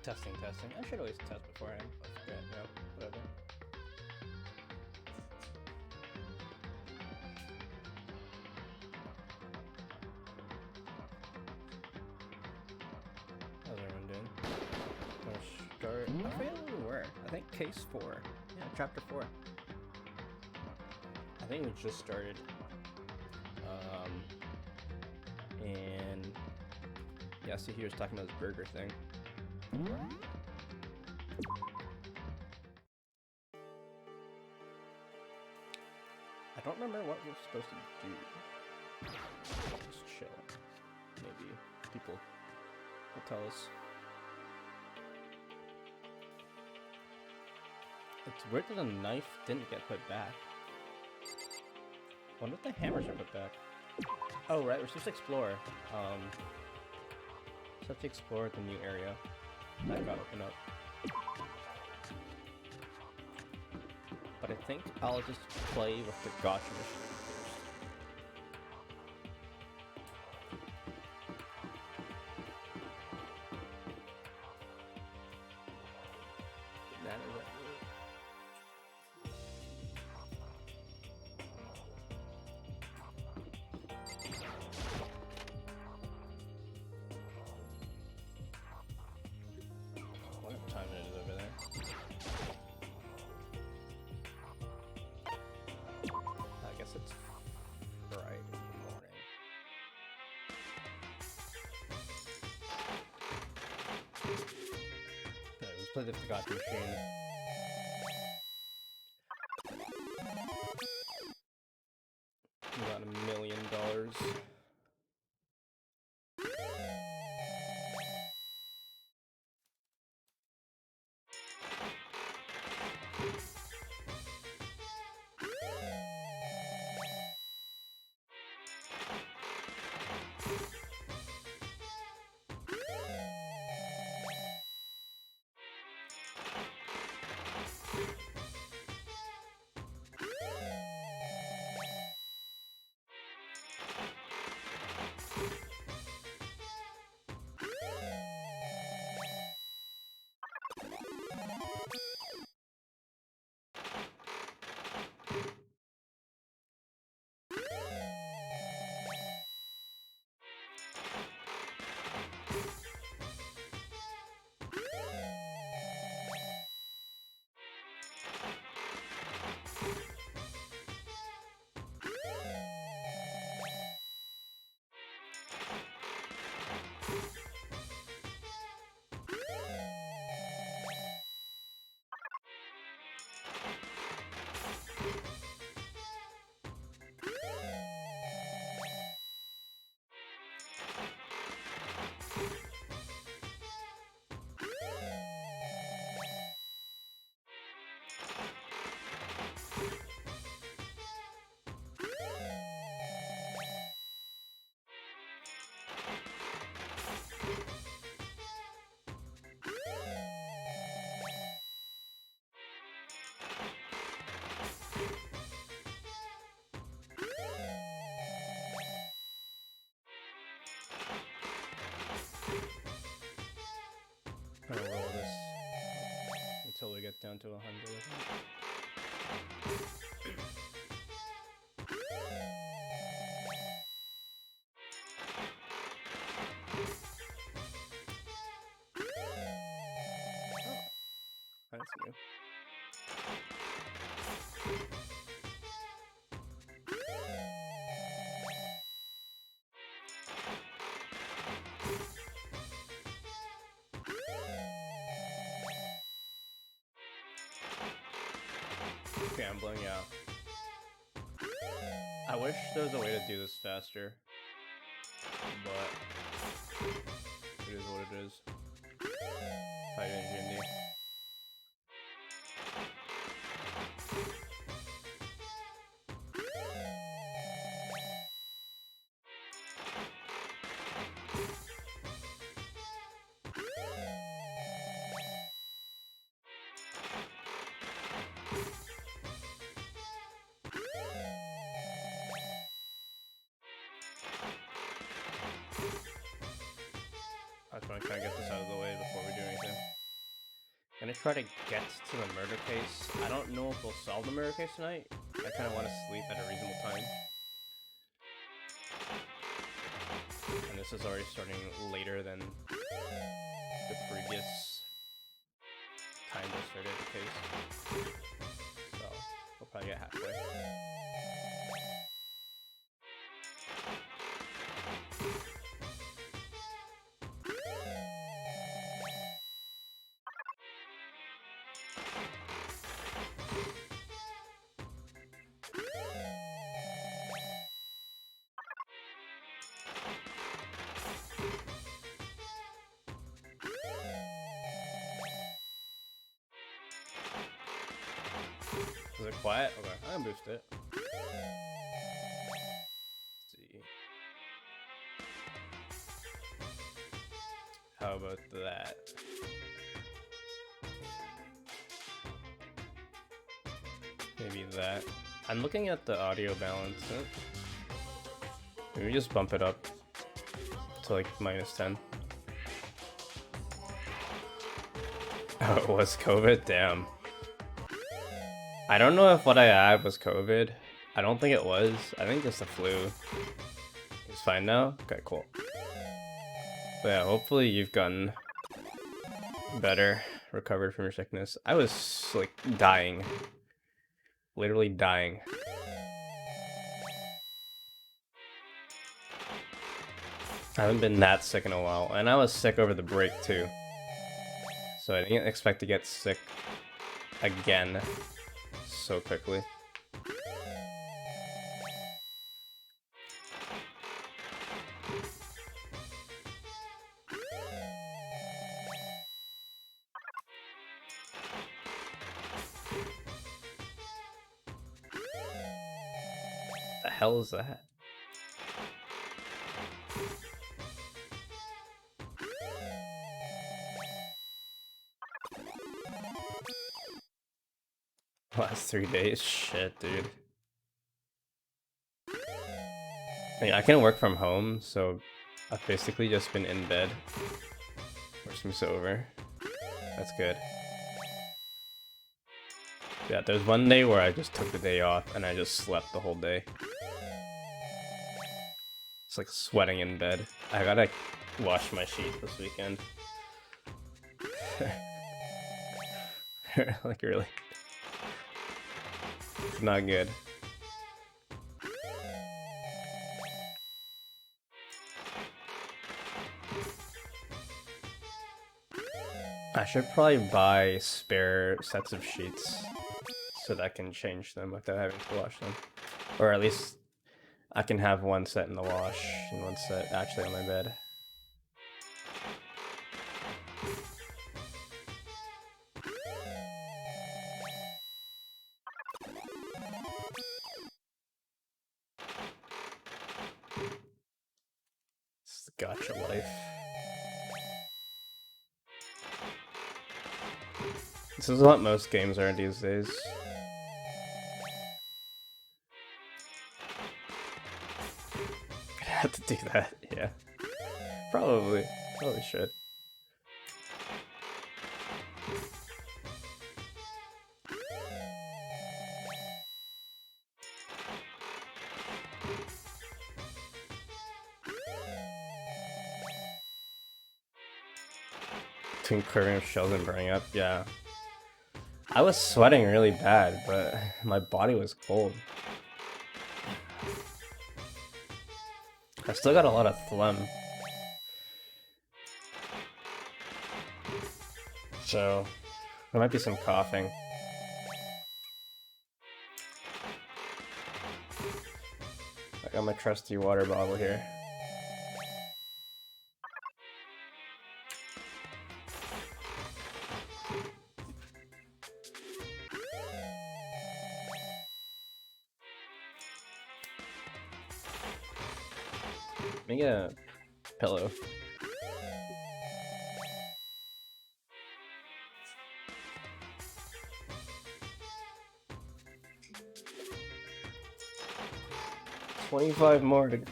Testing. I should always test beforehand. Yeah, whatever. How's everyone doing? Gonna start. I forget where we were. I think case 4. Yeah, chapter 4. I think we just started. And yeah, see, he was talking about this burger thing. I don't remember what we're supposed to do. Just chill. Maybe people will tell us. It's weird that the knife didn't get put back. I wonder if the hammers are put back. Oh, right, we're supposed to explore. Supposed to explore the new area that got opened up. But I think I'll just play with the gotcha machine first. That is it. What time it is over there? I guess it's Friday morning. No, let's play the gotcha machine. We got $1 million. I'm gonna roll this until we get down to 100. Oh, that's new. Gambling, yeah. I wish there was a way to do this faster, but it is what it is. How you doing, Jindy? I just want to kind of get this out of the way before we do anything. gonna try to get to the murder case. I don't know if we'll solve the murder case tonight. I kind of want to sleep at a reasonable time. And this is already starting later than the previous time they started the case. So we'll probably get halfway. Is it quiet? Okay, I can boost it. Let's see. How about that? Maybe that. I'm looking at the audio balance. Maybe just bump it up to like -10. Oh, it was COVID? Damn. I don't know if what I had was COVID. I don't think it was. I think just the flu. It's fine now? Okay, cool. But yeah, hopefully you've gotten better, recovered from your sickness. I was like dying. Literally dying. I haven't been that sick in a while. And I was sick over the break too. So I didn't expect to get sick again so quickly. The hell is that? Last 3 days? Shit, dude. I mean, I can work from home, so I've basically just been in bed. Worst me's over. That's good. Yeah, there's one day where I just took the day off and I just slept the whole day. It's like sweating in bed. I gotta wash my sheet this weekend. Like, really. It's not good. I should probably buy spare sets of sheets so that I can change them without having to wash them. Or at least I can have one set in the wash and one set actually on my bed. It's the gotcha life. This is what most games are these days. I have to do that, yeah. Probably should. Between curving of shells and burning up, yeah. I was sweating really bad, but my body was cold. I still got a lot of phlegm. So, there might be some coughing. I got my trusty water bottle here. Let me get a pillow. $25 more to go.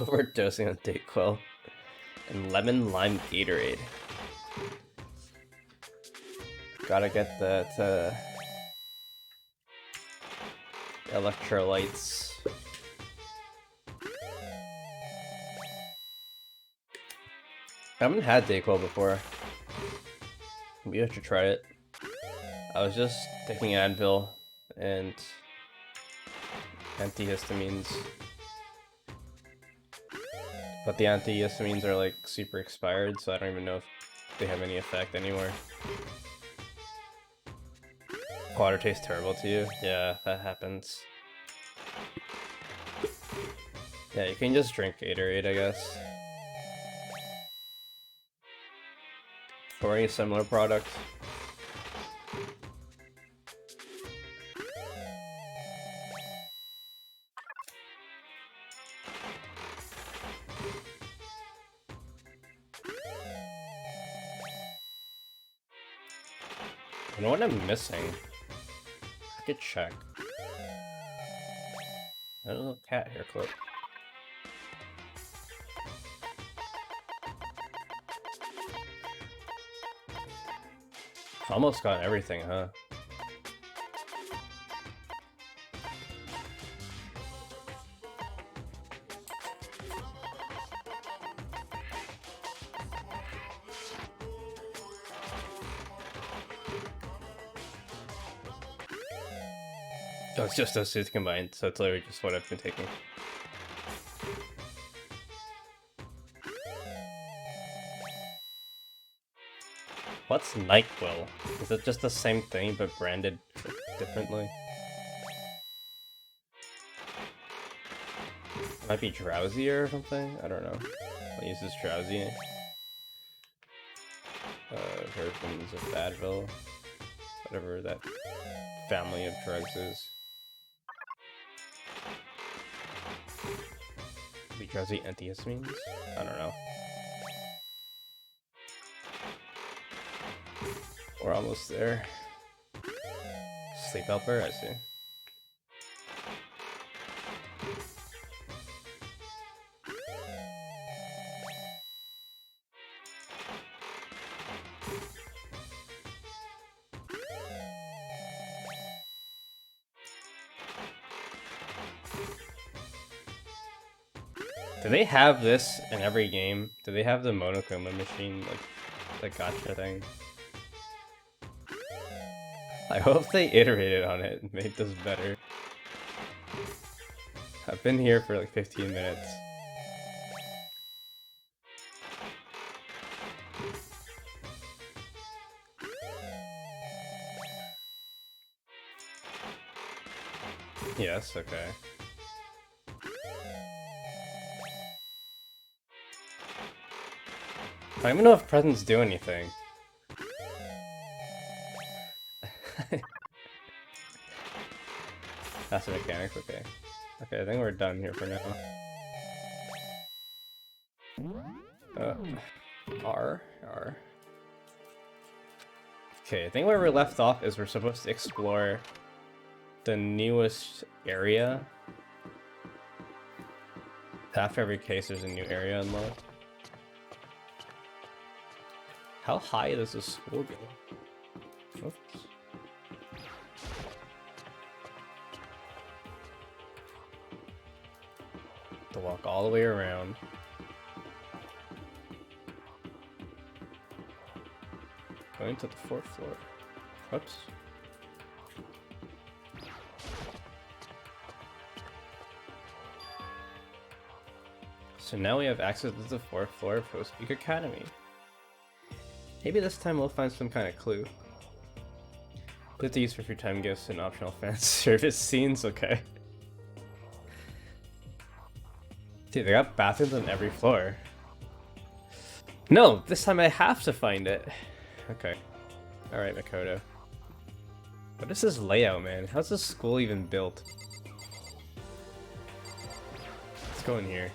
Overdosing on Dayquil and lemon lime Gatorade. Gotta get that electrolytes. I haven't had Dayquil before. Maybe I should try it. I was just taking Advil and antihistamines. But the antihistamines are like super expired, so I don't even know if they have any effect anymore. Water tastes terrible to you? Yeah, that happens. Yeah, you can just drink Gatorade, I guess. Or any similar product. You know what I'm missing? I could check. A little cat hair clip. Almost got everything, huh? Oh, it's just those two combined, so it's literally just what I've been taking. What's NyQuil? Is it just the same thing but branded differently? It might be drowsier or something? I don't know. I'll use this drowsy. Versions of Advil. Whatever that family of drugs is. Be drowsy antihistamines? I don't know. We're almost there. Sleep helper, I see. Do they have this in every game? Do they have the Monokuma machine, like the gacha thing? I hope they iterated on it and made this better. I've been here for like 15 minutes. Yes, okay. I don't even know if presents do anything. That's the mechanics, okay. Okay, I think we're done here for now. R. Okay, I think where we're left off is we're supposed to explore the newest area. After every case, there's a new area unlocked. How high does this school go? Oops. To walk all the way around. Going to the 4th floor. Whoops. So now we have access to the 4th floor of Post Peak Academy. Maybe this time we'll find some kind of clue. Put the use for free time gifts and optional fan service scenes, okay. Dude, they got bathrooms on every floor. No, this time I have to find it. Okay. Alright, Makoto. What is this layout, man? How's this school even built? Let's go in here.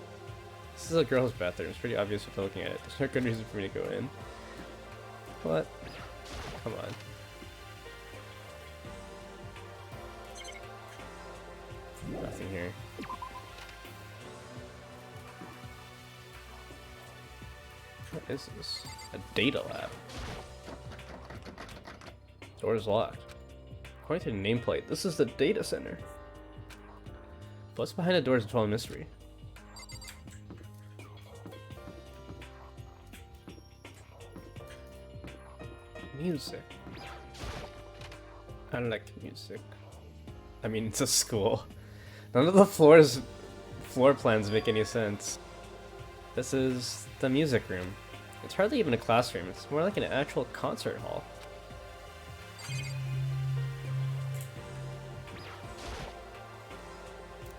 This is a girl's bathroom. It's pretty obvious if you're looking at it. There's no good reason for me to go in. What? Come on. Nothing here. What is this? A data lab. Door is locked. According to the nameplate, this is the data center. What's behind the door is a total mystery. Music. I like music. I mean, it's a school. None of the floor plans make any sense. This is the music room. It's hardly even a classroom. It's more like an actual concert hall.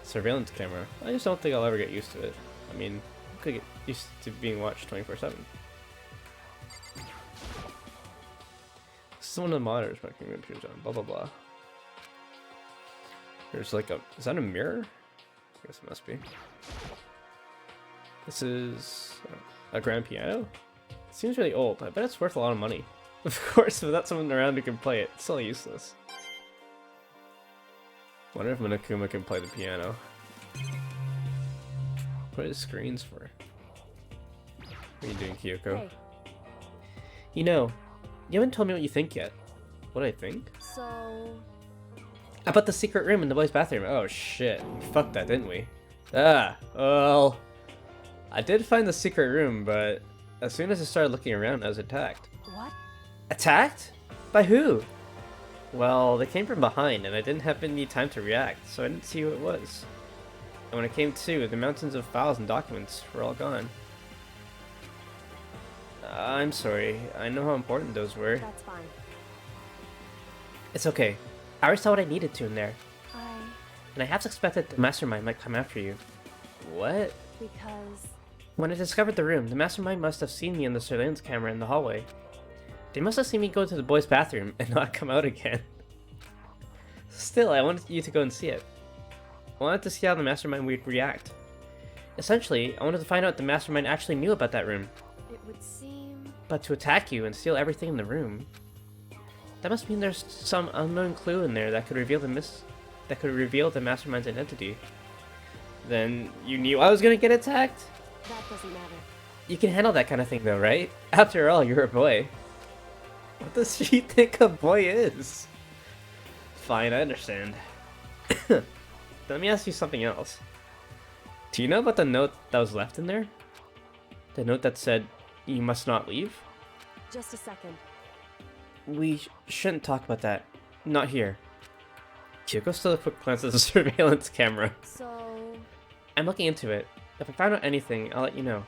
Surveillance camera. I just don't think I'll ever get used to it. I mean, I could get used to being watched 24/7. This is one of the monitors my computer's on. Blah blah blah. There's like a. Is that a mirror? I guess it must be. This is a grand piano. It seems really old. I bet it's worth a lot of money. Of course, without someone around who can play it, it's still useless. Wonder if Monokuma can play the piano. What are the screens for? What are you doing, Kyoko? Hey. You know, you haven't told me what you think yet. What I think? So... About the secret room in the boys' bathroom. Oh shit. We fucked that, didn't we? Ah, well... I did find the secret room, but as soon as I started looking around, I was attacked. What? Attacked? By who? Well, they came from behind, and I didn't have any time to react, so I didn't see who it was. And when I came to, the mountains of files and documents were all gone. I'm sorry. I know how important those were. That's fine. It's okay. I already saw what I needed to in there. I... And I half suspected the mastermind might come after you. What? Because... When I discovered the room, the mastermind must have seen me in the surveillance camera in the hallway. They must have seen me go to the boys' bathroom and not come out again. Still, I wanted you to go and see it. I wanted to see how the mastermind would react. Essentially, I wanted to find out if the mastermind actually knew about that room. it would seem... But to attack you and steal everything in the room... That must mean there's some unknown clue in there that could reveal the mastermind's identity. Then you knew I was gonna get attacked? That doesn't matter. You can handle that kind of thing though, right? After all, you're a boy. What does she think a boy is? Fine, I understand. Let me ask you something else. Do you know about the note that was left in there? The note that said, "You must not leave"? Just a second. We shouldn't talk about that. Not here. Kyoko stole a quick glance at the surveillance camera. So... I'm looking into it. If I find out anything, I'll let you know.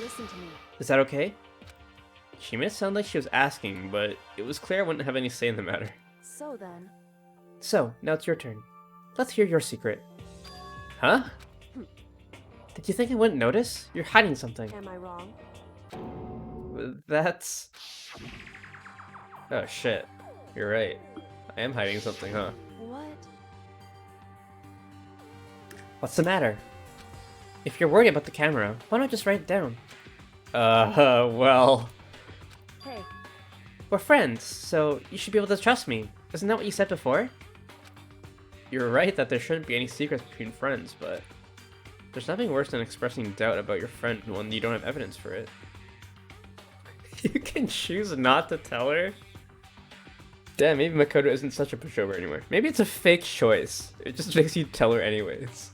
Listen to me. Is that okay? She made it sound like she was asking, but it was clear I wouldn't have any say in the matter. So then... So, now it's your turn. Let's hear your secret. Huh? Did you think I wouldn't notice? You're hiding something. Am I wrong? That's... Oh shit. You're right. I am hiding something, huh? What? What's the matter? If you're worried about the camera, why not just write it down? Well... Hey. We're friends, so you should be able to trust me. Isn't that what you said before? You're right that there shouldn't be any secrets between friends, but... There's nothing worse than expressing doubt about your friend when you don't have evidence for it. You can choose not to tell her? Damn, maybe Makoto isn't such a pushover anymore. Maybe it's a fake choice. It just makes you tell her anyways.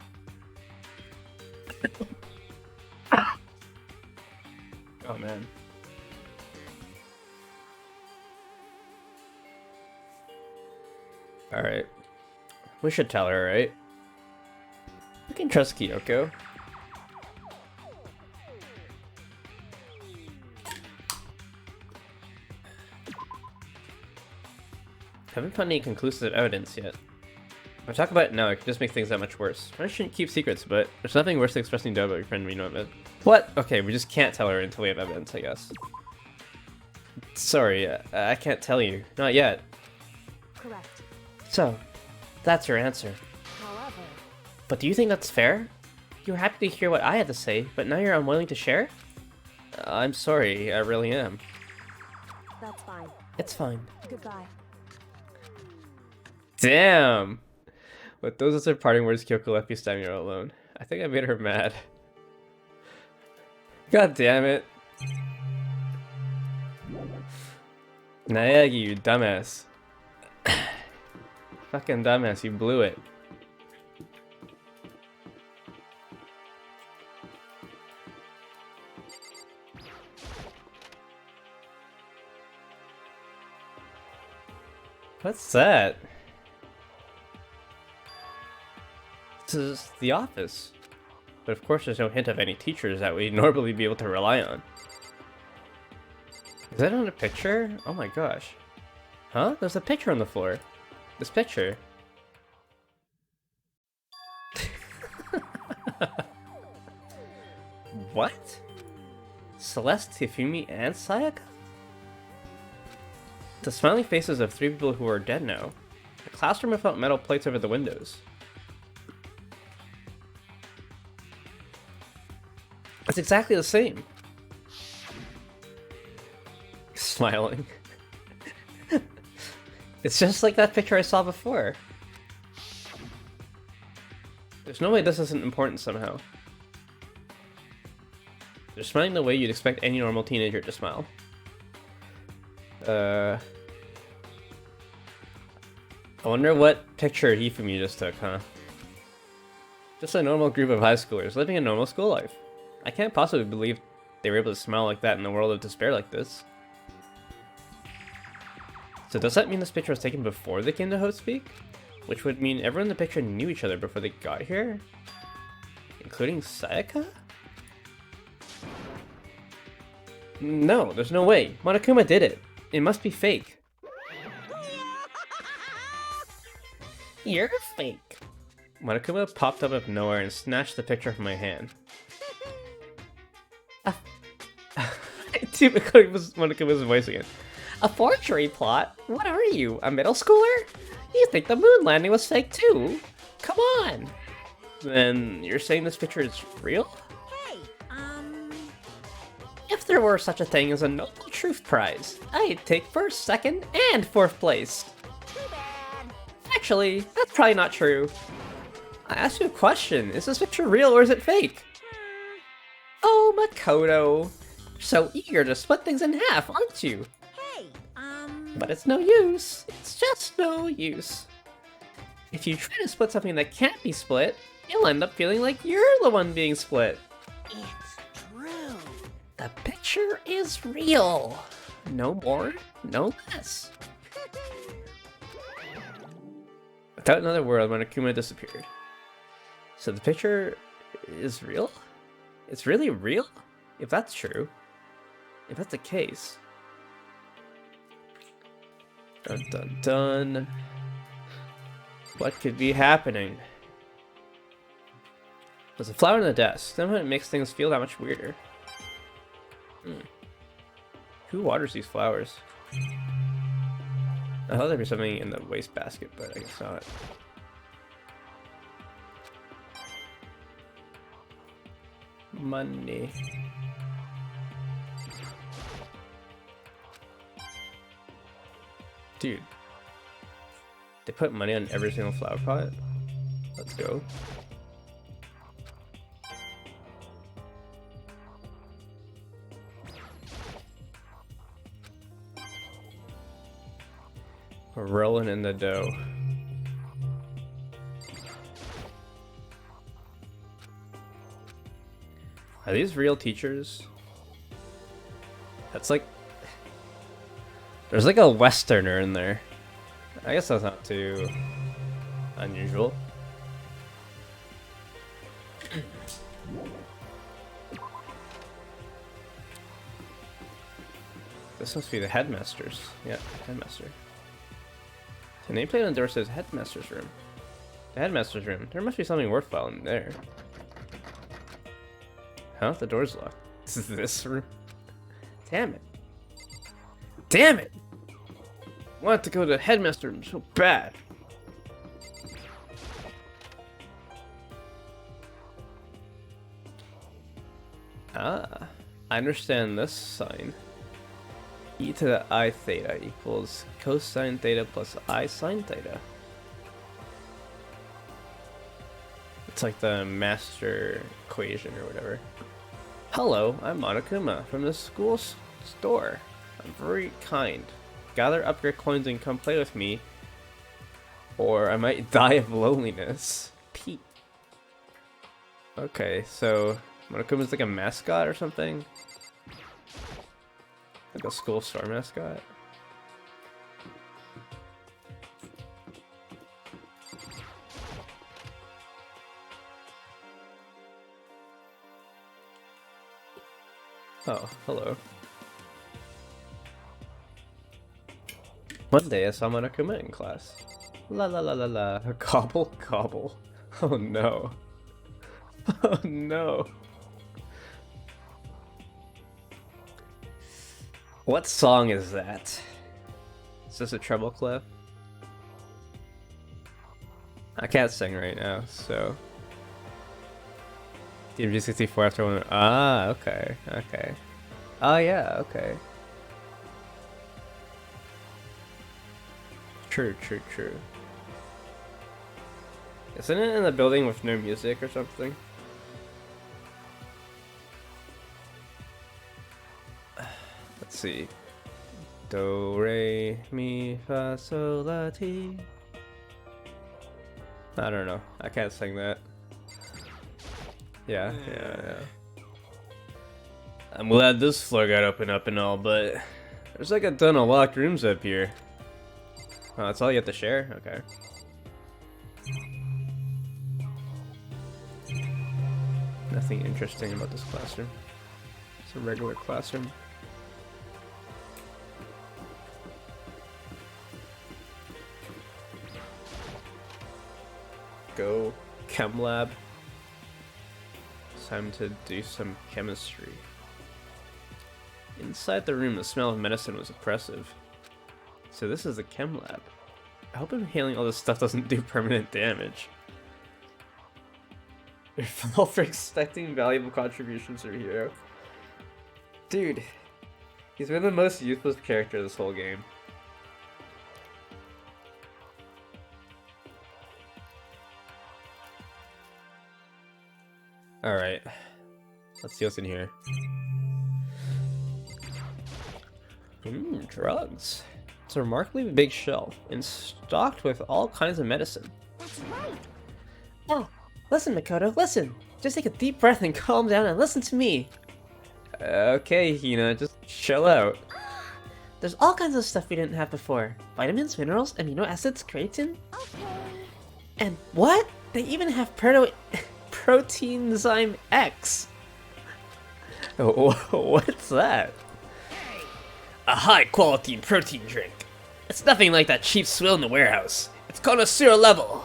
Oh man. Alright. We should tell her, right? We can trust Kyoko. Haven't found any conclusive evidence yet. If I talk about it now, it could just make things that much worse. I shouldn't keep secrets, but there's nothing worse than expressing doubt about your friend we know about. What? Okay, we just can't tell her until we have evidence, I guess. Sorry, I can't tell you. Not yet. Correct. So, that's your answer. However... But do you think that's fair? You were happy to hear what I had to say, but now you're unwilling to share? I'm sorry, I really am. That's fine. It's fine. Goodbye. Damn! With those are parting words, Kyoko left me standing there alone. I think I made her mad. God damn it. Naegi, you dumbass. Fucking dumbass, you blew it. What's that? This is the office. But of course there's no hint of any teachers that we'd normally be able to rely on. Is that on a picture? Oh my gosh. Huh? There's a picture on the floor. This picture. What? Celeste, Tifumi, and Sayaka? The smiling faces of 3 people who are dead now. The classroom without metal plates over the windows. It's exactly the same. Smiling. It's just like that picture I saw before. There's no way this isn't important somehow. They're smiling the way you'd expect any normal teenager to smile. I wonder what picture Hifumi just took, huh? Just a normal group of high schoolers living a normal school life. I can't possibly believe they were able to smile like that in a world of despair like this. So does that mean this picture was taken before they came to Hotspeak? Which would mean everyone in the picture knew each other before they got here? Including Sayaka? No, there's no way. Monokuma did it. It must be fake. You're fake. Monokuma popped up out of nowhere and snatched the picture from my hand. Typically was Monokuma's voice again. A forgery plot? What are you, a middle schooler? You think the moon landing was fake too? Come on! Then you're saying this picture is real? Hey, If there were such a thing as a Noble Truth Prize, I'd take first, second, and fourth place. too bad. Actually, that's probably not true. I asked you a question. Is this picture real or is it fake? Oh, Makoto. You're so eager to split things in half, aren't you? Hey, But it's no use. It's just no use. If you try to split something that can't be split, you'll end up feeling like you're the one being split. it's true. The picture is real. No more, no less. Without another word, Monokuma disappeared. So the picture is real? It's really real? If that's true. If that's the case. Dun dun dun. What could be happening? There's a flower on the desk. Somehow it makes things feel that much weirder. Who waters these flowers? I thought there'd be something in the wastebasket, but I guess not. Money. Dude. They put money on every single flower pot? Let's go. We're rolling in the dough. Are these real teachers? That's like... There's like a Westerner in there. I guess that's not too unusual. This must be the headmasters. Yeah, headmaster. The nameplate on the door says headmaster's room. The headmaster's room. There must be something worthwhile in there. Huh? The door's locked. This is this room? Damn it. Damn it! I wanted to go to the headmaster room so bad. Ah, I understand this sign. E to the I theta equals cosine theta plus I sine theta. It's like the master equation or whatever. Hello, I'm Monokuma from the school store. I'm very kind. Gather up your coins and come play with me, or I might die of loneliness. Pete. Okay, so Monokuma's like a mascot or something? Like a school star mascot? Oh, hello. One day I saw Monokuma in class. La la la la la. Gobble, gobble. Oh no. Oh no. What song is that? Is this a treble clef? I can't sing right now, so... DMG64 after one... Ah, okay, okay. Oh yeah, okay. True, true, true. Isn't it in a building with no music or something? Let's see. Do, re, mi, fa, sol, la, ti. I don't know. I can't sing that. Yeah. I'm glad this floor got opened up and all, but there's like a ton of locked rooms up here. Oh, that's all you have to share? Okay. Nothing interesting about this classroom. It's a regular classroom. Go chem lab. It's time to do some chemistry. Inside the room, the smell of medicine was oppressive. So this is a chem lab. I hope inhaling all this stuff doesn't do permanent damage. You're full for expecting valuable contributions from Hero. Dude, he's been the most useless character this whole game. Alright, let's see what's in here. Drugs. It's a remarkably big shelf and stocked with all kinds of medicine. That's right. Oh, listen, Makoto, listen. Just take a deep breath and calm down and listen to me. Okay, Hina, just chill out. There's all kinds of stuff we didn't have before. Vitamins, minerals, amino acids, creatine. Okay. And what? They even have proteinzyme X. What's that? A high-quality protein drink. It's nothing like that cheap swill in the warehouse. It's connoisseur level.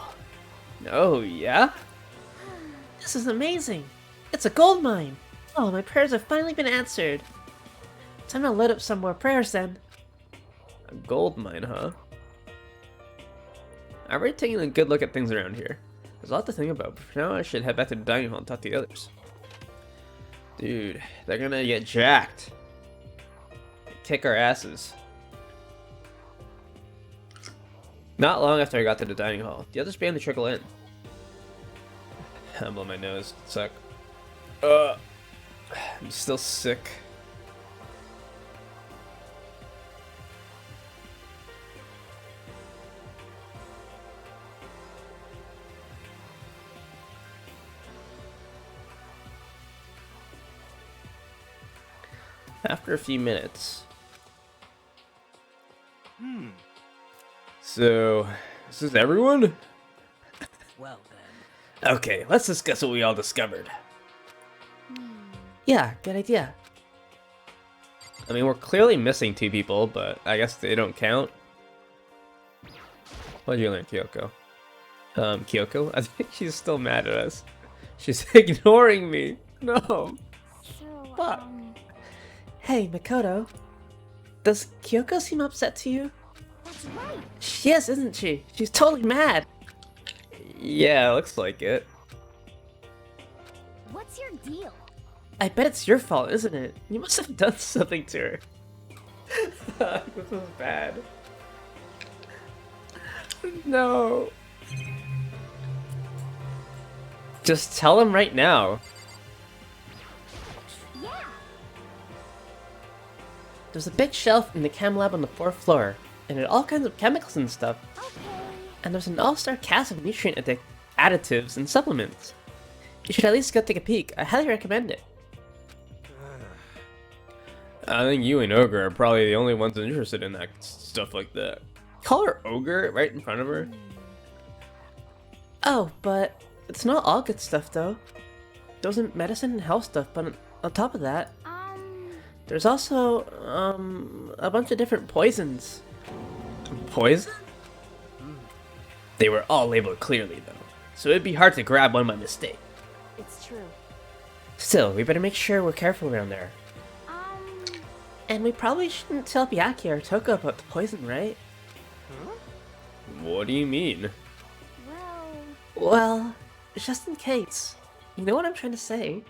Oh, yeah? This is amazing. It's a gold mine. Oh, my prayers have finally been answered. Time to load up some more prayers then. A gold mine, huh? I've already taken a good look at things around here. There's a lot to think about, but for now I should head back to the dining hall and talk to the others. Dude, they're gonna get jacked. Kick our asses. Not long after I got to the dining hall, the others began to trickle in. I'm on my nose. Suck. I'm still sick. After a few minutes. So, this is everyone? Well then. Okay, let's discuss what we all discovered. Yeah, good idea. I mean, we're clearly missing 2 people, but I guess they don't count. What did you learn, Kyoko? Kyoko? I think she's still mad at us. She's ignoring me. No. So, Fuck. Hey, Makoto. Does Kyoko seem upset to you? That's right. She is, isn't she? She's totally mad. Yeah, looks like it. What's your deal? I bet it's your fault, isn't it? You must have done something to her. This was bad. No. Just tell him right now. Yeah. There's a big shelf in the chem lab on the 4th floor, and it had all kinds of chemicals and stuff. Okay. And there's an all-star cast of nutrient additives and supplements. You should at least go take a peek. I highly recommend it. I think you and Ogre are probably the only ones interested in that stuff like that. Call her Ogre right in front of her. Oh, but it's not all good stuff though. Those are medicine and health stuff, but on top of that, there's also a bunch of different poisons. Poison? They were all labeled clearly though, so it'd be hard to grab one by mistake. It's true. Still, we better make sure we're careful around there. And we probably shouldn't tell Byakuya or Toko about the poison, right? What do you mean? Well, just in case. You know what I'm trying to say?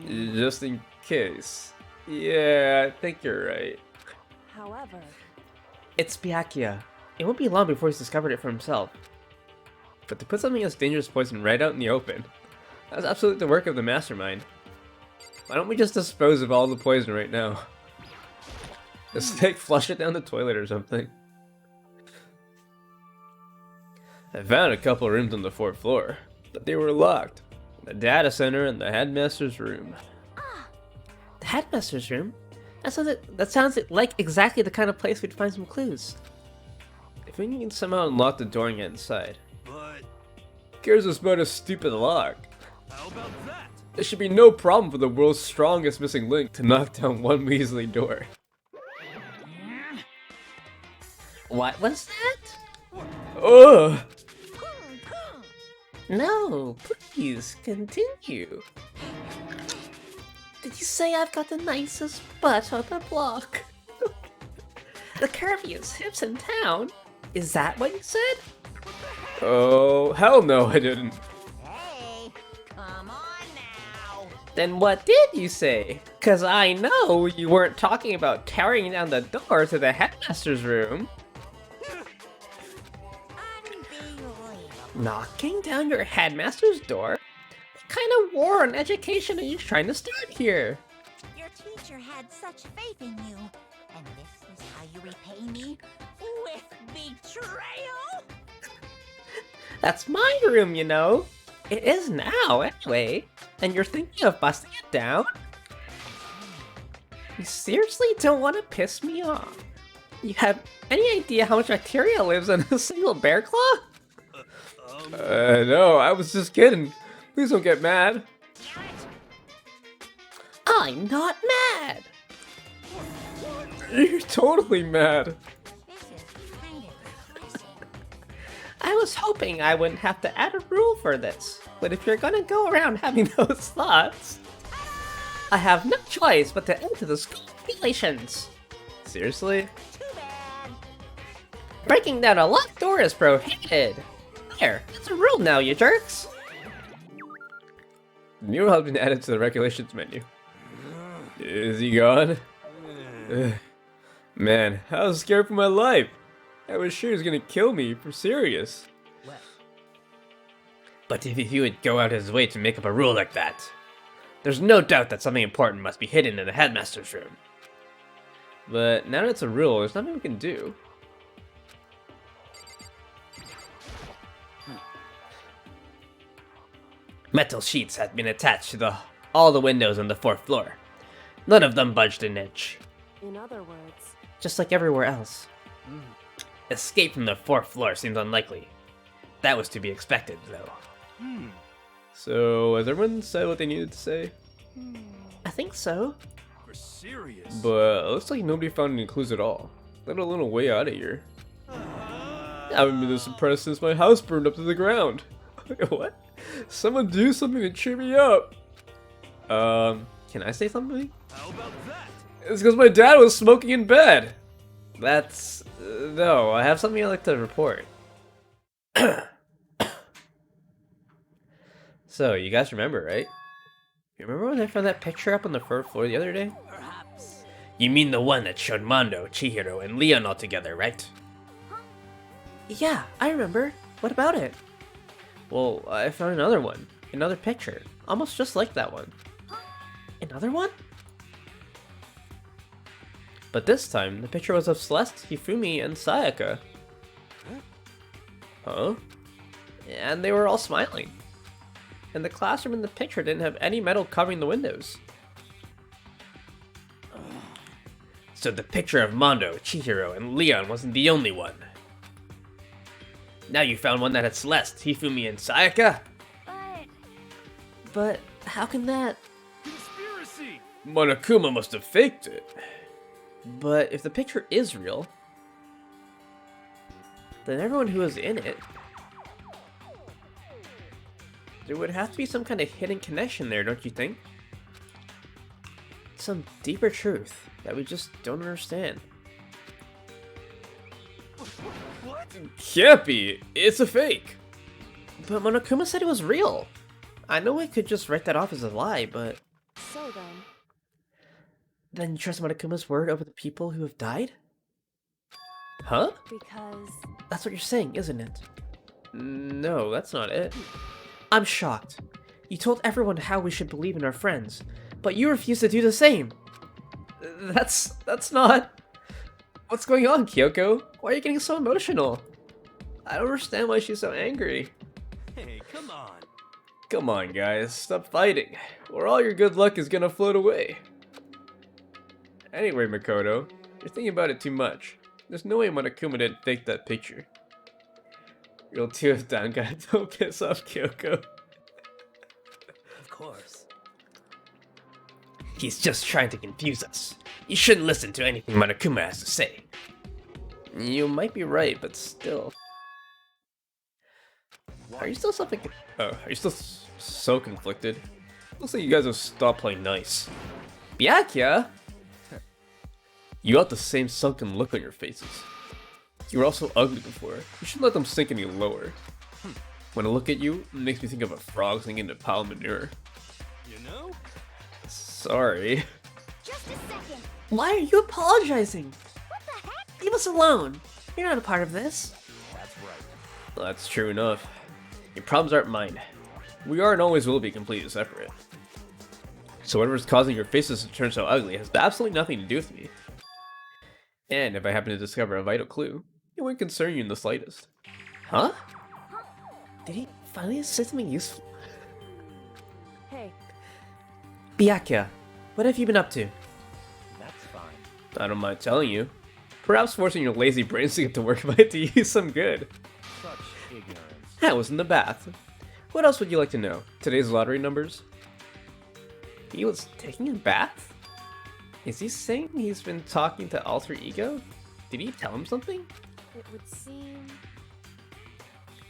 Just in case. Yeah, I think you're right. However, It's Byakuya. It won't be long before he's discovered it for himself. But to put something as dangerous as poison right out in the open, that's absolutely the work of the mastermind. Why don't we just dispose of all the poison right now? Just flush it down the toilet or something. I found a couple rooms on the 4th floor, but they were locked. The data center and the headmaster's room. The headmaster's room? That sounds like exactly the kind of place we'd find some clues. If we can somehow unlock the door and get inside. But who cares about a stupid lock? How about that? There should be no problem for the world's strongest missing link to knock down one measly door. What was that? Ugh! No, please, continue. Did you say I've got the nicest butt on the block? The curviest hips in town? Is that what you said? Oh, hell no, I didn't. hey, come on now. Then what did you say? Cause I know you weren't talking about tearing down the door to the headmaster's room. Unbelievable. Knocking down your headmaster's door? What kind of war on education are you trying to start here? Your teacher had such faith in you, and this is how you repay me with betrayal. That's my room, you know. It is now, anyway. And you're thinking of busting it down? You seriously don't want to piss me off? You have any idea how much bacteria lives in a single bear claw? No, I was just kidding. Please don't get mad. I'm not mad. You're totally mad. This is kind of impressive. I was hoping I wouldn't have to add a rule for this, but if you're gonna go around having those thoughts, I have no choice but to enter the school regulations. Seriously? Too bad. Breaking down a locked door is prohibited. There, it's a rule now, you jerks. The mural has been added to the regulations menu. Is he gone? Ugh. Man, I was scared for my life. I was sure he was gonna kill me, for serious. But if he would go out his way to make up a rule like that, there's no doubt that something important must be hidden in the headmaster's room. But now that it's a rule, there's nothing we can do. Metal sheets had been attached to all the windows on the 4th floor. None of them budged an inch. In other words, Just like everywhere else. Escape from the 4th floor seems unlikely. That was to be expected, though. So, has everyone said what they needed to say? I think so. For serious? But it looks like nobody found any clues at all, let alone a way out of here. I haven't been this impressed since my house burned up to the ground. What? Someone do something to cheer me up. Can I say something? How about that? It's because my dad was smoking in bed. That's... no, I have something I'd like to report. So, you guys remember, right? You remember when I found that picture up on the 4th floor the other day? perhaps. You mean the one that showed Mondo, Chihiro, and Leon all together, right? Yeah, I remember. What about it? Well, I found another one. Another picture. Almost just like that one. Another one? But this time, the picture was of Celeste, Hifumi, and Sayaka. Huh? And they were all smiling. And the classroom in the picture didn't have any metal covering the windows. So the picture of Mondo, Chihiro, and Leon wasn't the only one. Now you found one that had Celeste, Hifumi, and Sayaka? But how can that... Conspiracy! Monokuma must have faked it. But if the picture is real, then everyone who was in it, there would have to be some kind of hidden connection there, don't you think? Some deeper truth that we just don't understand. What? Can't be! It's a fake! But Monokuma said it was real. I know I could just write that off as a lie, but... So then... Then you trust Monokuma's word over the people who have died? Huh? Because... That's what you're saying, isn't it? No, that's not it. I'm shocked. You told everyone how we should believe in our friends, but you refuse to do the same. That's not... What's going on, Kyoko? Why are you getting so emotional? I don't understand why she's so angry. Hey, come on. Come on, guys, stop fighting, or all your good luck is gonna float away. Anyway, Makoto, you're thinking about it too much. There's no way Monokuma didn't fake that picture. Rule 2 of Dangan, don't piss off Kyoko. Of course. He's just trying to confuse us. You shouldn't listen to anything Monokuma has to say. You might be right, but still. Are you still something? Oh, are you still so conflicted? Looks like you guys have stopped playing nice. Byakuya? You got the same sunken look on your faces. You were also ugly before. You shouldn't let them sink any lower. When I look at you, it makes me think of a frog sinking into a pile of manure. You know? Sorry. Just a second. Why are you apologizing? What the heck? Leave us alone. You're not a part of this. That's right. Well, that's true enough. Your problems aren't mine. We are and always will be completely separate. So whatever's causing your faces to turn so ugly has absolutely nothing to do with me. And if I happen to discover a vital clue, it wouldn't concern you in the slightest. Huh? Did he finally say something useful? Hey, Byakuya, what have you been up to? That's fine. I don't mind telling you. Perhaps forcing your lazy brains to get to work might do you some good. Such ignorance. I was in the bath. What else would you like to know? Today's lottery numbers? He was taking a bath? Is he saying he's been talking to Alter Ego? Did he tell him something? it would seem...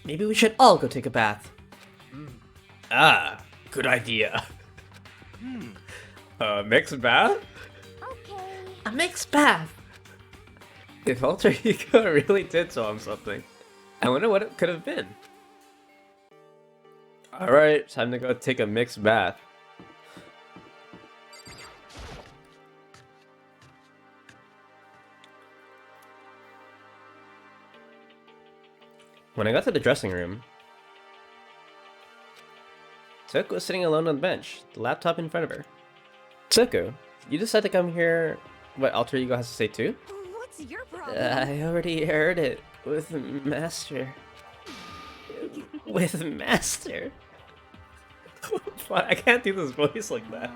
Maybe we should all go take a bath. Ah, good idea. Mixed bath? Okay. A mixed bath. If Alter Ego really did tell him something, I wonder what it could have been. Alright, time to go take a mixed bath. When I got to the dressing room, Toko was sitting alone on the bench, the laptop in front of her. Toko, you decided to come hear what Alter Ego has to say too? What's your problem? I already heard it with Master. With Master. I can't do this voice like that.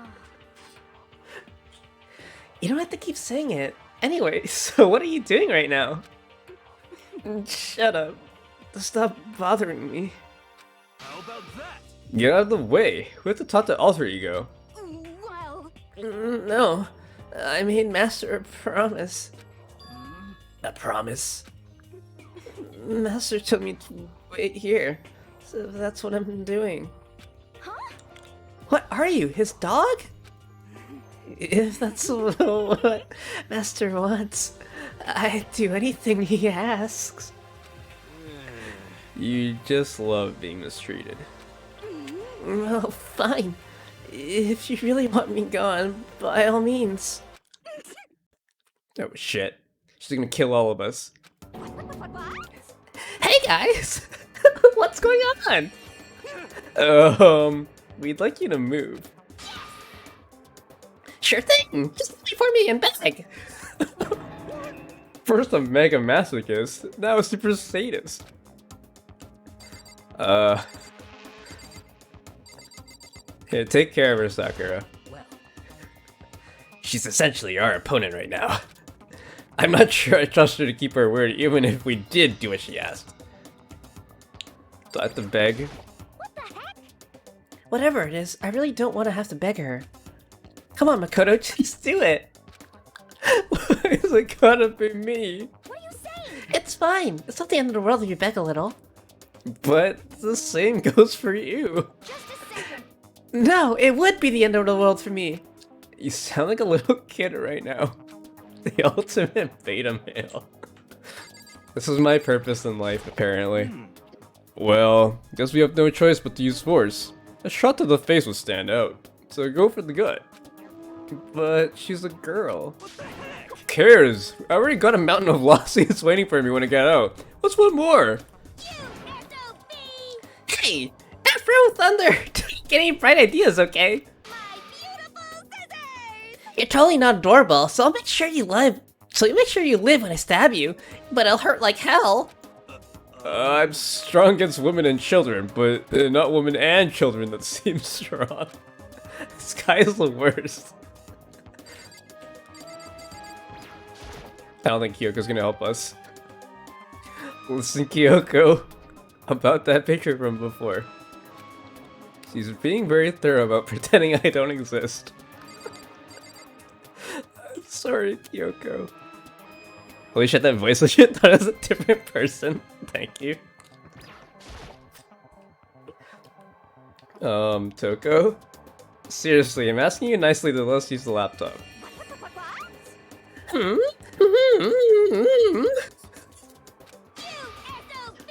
You don't have to keep saying it. Anyway, so what are you doing right now? Shut up. Stop bothering me. How about that? Get out of the way. We have to talk to Alter Ego. Well, No, I made Master a promise. A promise? Master told me to wait here, so that's what I'm doing. huh? What are you, his dog? If that's what Master wants, I'd do anything he asks. You just love being mistreated. Well, fine. If you really want me gone, by all means. Oh shit. She's gonna kill all of us. What? Hey guys! What's going on? We'd like you to move. Sure thing! Just wait for me and beg! First a mega masochist, now a super sadist. Yeah, take care of her, Sakura. She's essentially our opponent right now. I'm not sure I trust her to keep her word even if we did do what she asked. Do I have to beg? What the heck? Whatever it is, I really don't want to have to beg her. Come on, Makoto, just do it! Why is it gotta be me? What are you saying? It's fine. It's not the end of the world if you beg a little. But the same goes for you. Just a second. No, it would be the end of the world for me. You sound like a little kid right now. The ultimate beta male. This is my purpose in life, apparently. Well, guess we have no choice but to use force. A shot to the face would stand out, so go for the gut. But she's a girl. Who cares? I already got a mountain of lawsuits waiting for me when I get out. What's one more? SOB! Hey, Afro Thunder! Don't get any bright ideas, okay? My beautiful scissors! You're totally not adorable, so I'll make sure you live. So you make sure you live when I stab you, but it'll hurt like hell. I'm strong against women and children, but not women and children that seem strong. This guy is the worst. I don't think Kyoko's gonna help us. Listen, Kyoko, about that picture from before. She's being very thorough about pretending I don't exist. Sorry, Kyoko. Holy shit, that voice legit thought it was a different person. Thank you. Toko? Seriously, I'm asking you nicely to let us use the laptop. Hmm? SOB!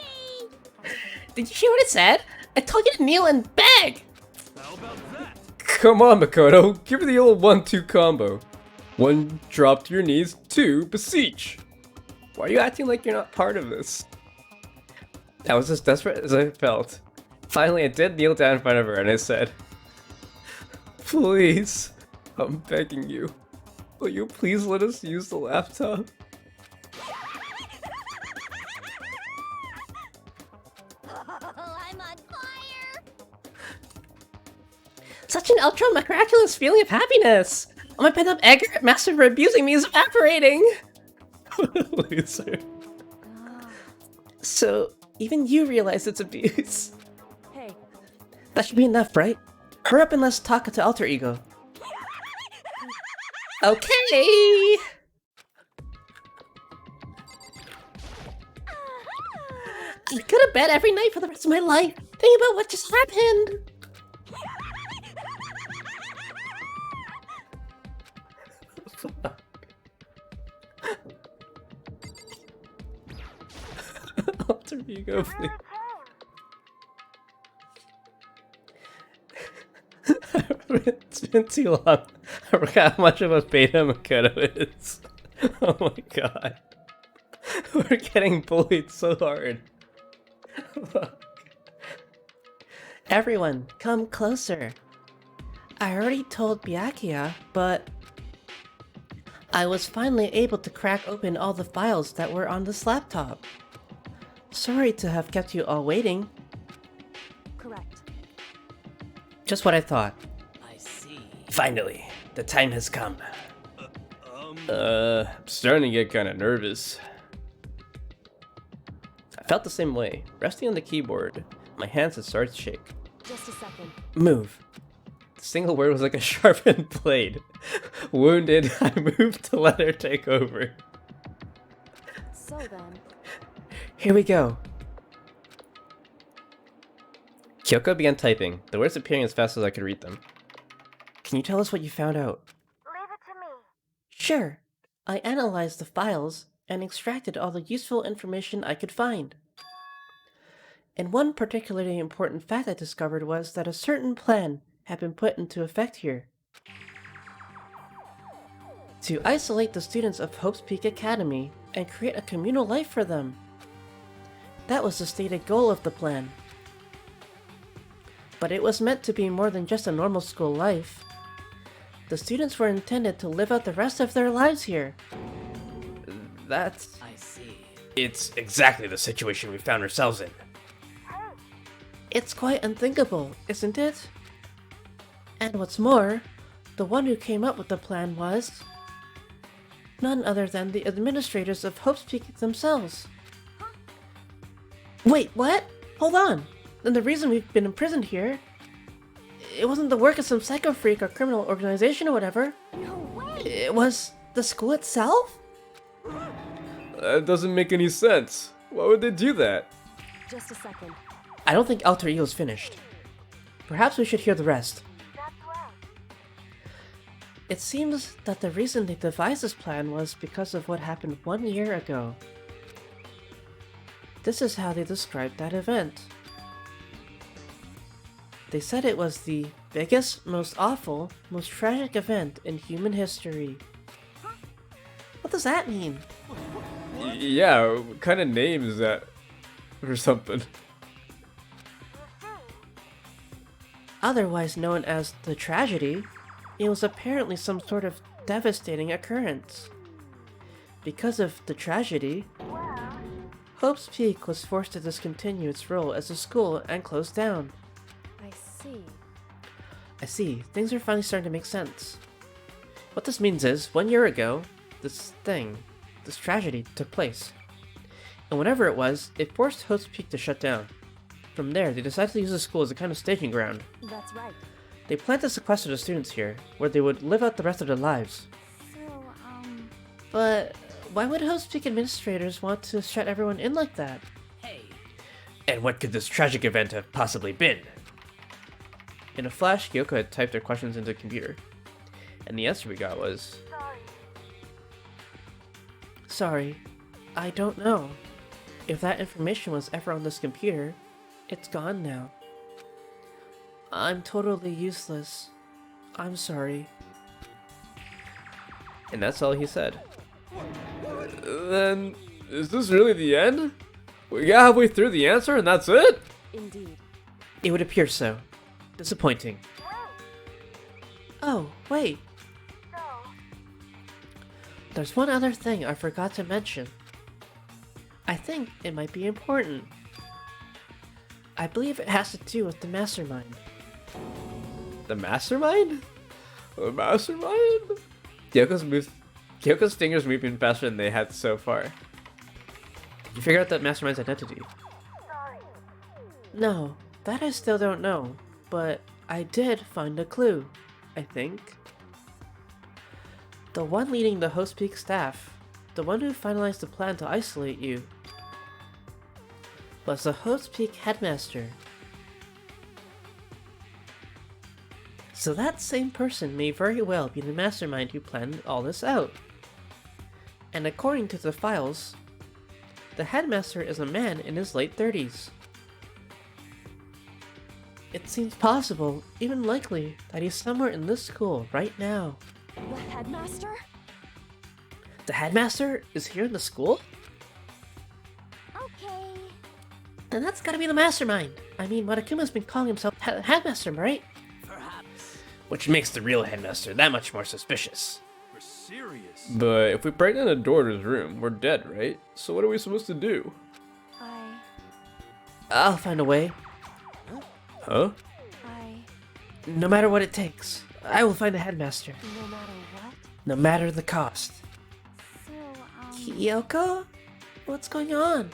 Did you hear what it said? I told you to kneel and beg! How about that? Come on, Makoto, give her the old 1-2 combo. 1, drop to your knees, 2, beseech. Why are you acting like you're not part of this? I was as desperate as I felt. Finally, I did kneel down in front of her and I said, please, I'm begging you. Will you please let us use the laptop? I'm on fire! Such an ultra miraculous feeling of happiness! All my pent up anger at Master for abusing me is evaporating! Loser. So, even you realize it's abuse. Hey, That should be enough, right? Hurry up and let's talk to Alter Ego. Okay! I go to bed every night for the rest of my life, thinking about what just happened. Alter Ego, please. It's been too long. I forgot how much of a beta Makoto is. Oh my god. We're getting bullied so hard. Everyone, come closer. I already told Byakuya, but I was finally able to crack open all the files that were on this laptop. Sorry to have kept you all waiting. correct. Just what I thought. I see. Finally, the time has come. I'm starting to get kind of nervous. I felt the same way. Resting on the keyboard, my hands had started to shake. Just a second. Move. The single word was like a sharpened blade. Wounded, I moved to let her take over. So then, Here we go. Kyoko began typing, the words appearing as fast as I could read them. Can you tell us what you found out? Leave it to me. Sure. I analyzed the files and extracted all the useful information I could find. And one particularly important fact I discovered was that a certain plan had been put into effect here. To isolate the students of Hope's Peak Academy and create a communal life for them. That was the stated goal of the plan. But it was meant to be more than just a normal school life. The students were intended to live out the rest of their lives here. That's... I see. It's exactly the situation we found ourselves in. It's quite unthinkable, isn't it? And what's more, the one who came up with the plan was... none other than the administrators of Hope's Peak themselves. Wait, what? Hold on! Then the reason we've been imprisoned here... it wasn't the work of some psycho freak or criminal organization or whatever. No way! It was the school itself? That doesn't make any sense. Why would they do that? Just a second. I don't think Alter Ego's finished. Perhaps we should hear the rest. It seems that the reason they devised this plan was because of what happened 1 year ago. This is how they described that event. They said it was the biggest, most awful, most tragic event in human history. What does that mean? Yeah, what kind of name is that? Or something. Otherwise known as the tragedy, it was apparently some sort of devastating occurrence. Because of the tragedy, Hope's Peak was forced to discontinue its role as a school and close down. I see. I see, things are finally starting to make sense. What this means is, 1 year ago, this tragedy took place. And whenever it was, it forced Hope's Peak to shut down. From there, they decided to use the school as a kind of staging ground. That's right. They planned to sequester the students here, where they would live out the rest of their lives. So, But why would Hope's Peak administrators want to shut everyone in like that? Hey, And what could this tragic event have possibly been? In a flash, Kyoko had typed their questions into the computer. And the answer we got was... Sorry, I don't know. If that information was ever on this computer, it's gone now. I'm totally useless. I'm sorry. And that's all he said. Then, is this really the end? We got halfway through the answer and that's it? Indeed. It would appear so. Disappointing. Oh, wait. There's one other thing I forgot to mention. I think it might be important. I believe it has to do with the mastermind. The mastermind? The mastermind? Kyoko's fingers moving faster than they had so far. Did you figure out that mastermind's identity? No, that I still don't know, but I did find a clue, I think. The one leading the Host Peak staff, the one who finalized the plan to isolate you, was the Host Peak headmaster. So that same person may very well be the mastermind who planned all this out. And according to the files, the headmaster is a man in his late 30s. It seems possible, even likely, that he's somewhere in this school right now. The headmaster? The headmaster is here in the school? okay. Then that's gotta be the mastermind. I mean, Watakuma's been calling himself headmaster, right? perhaps. Which makes the real headmaster that much more suspicious. We're serious. But if we break down the door to his room, we're dead, right? So what are we supposed to do? I'll find a way. Huh? No matter what it takes, I will find a headmaster. No matter what? No matter the cost. So, Kyoko? What's going on?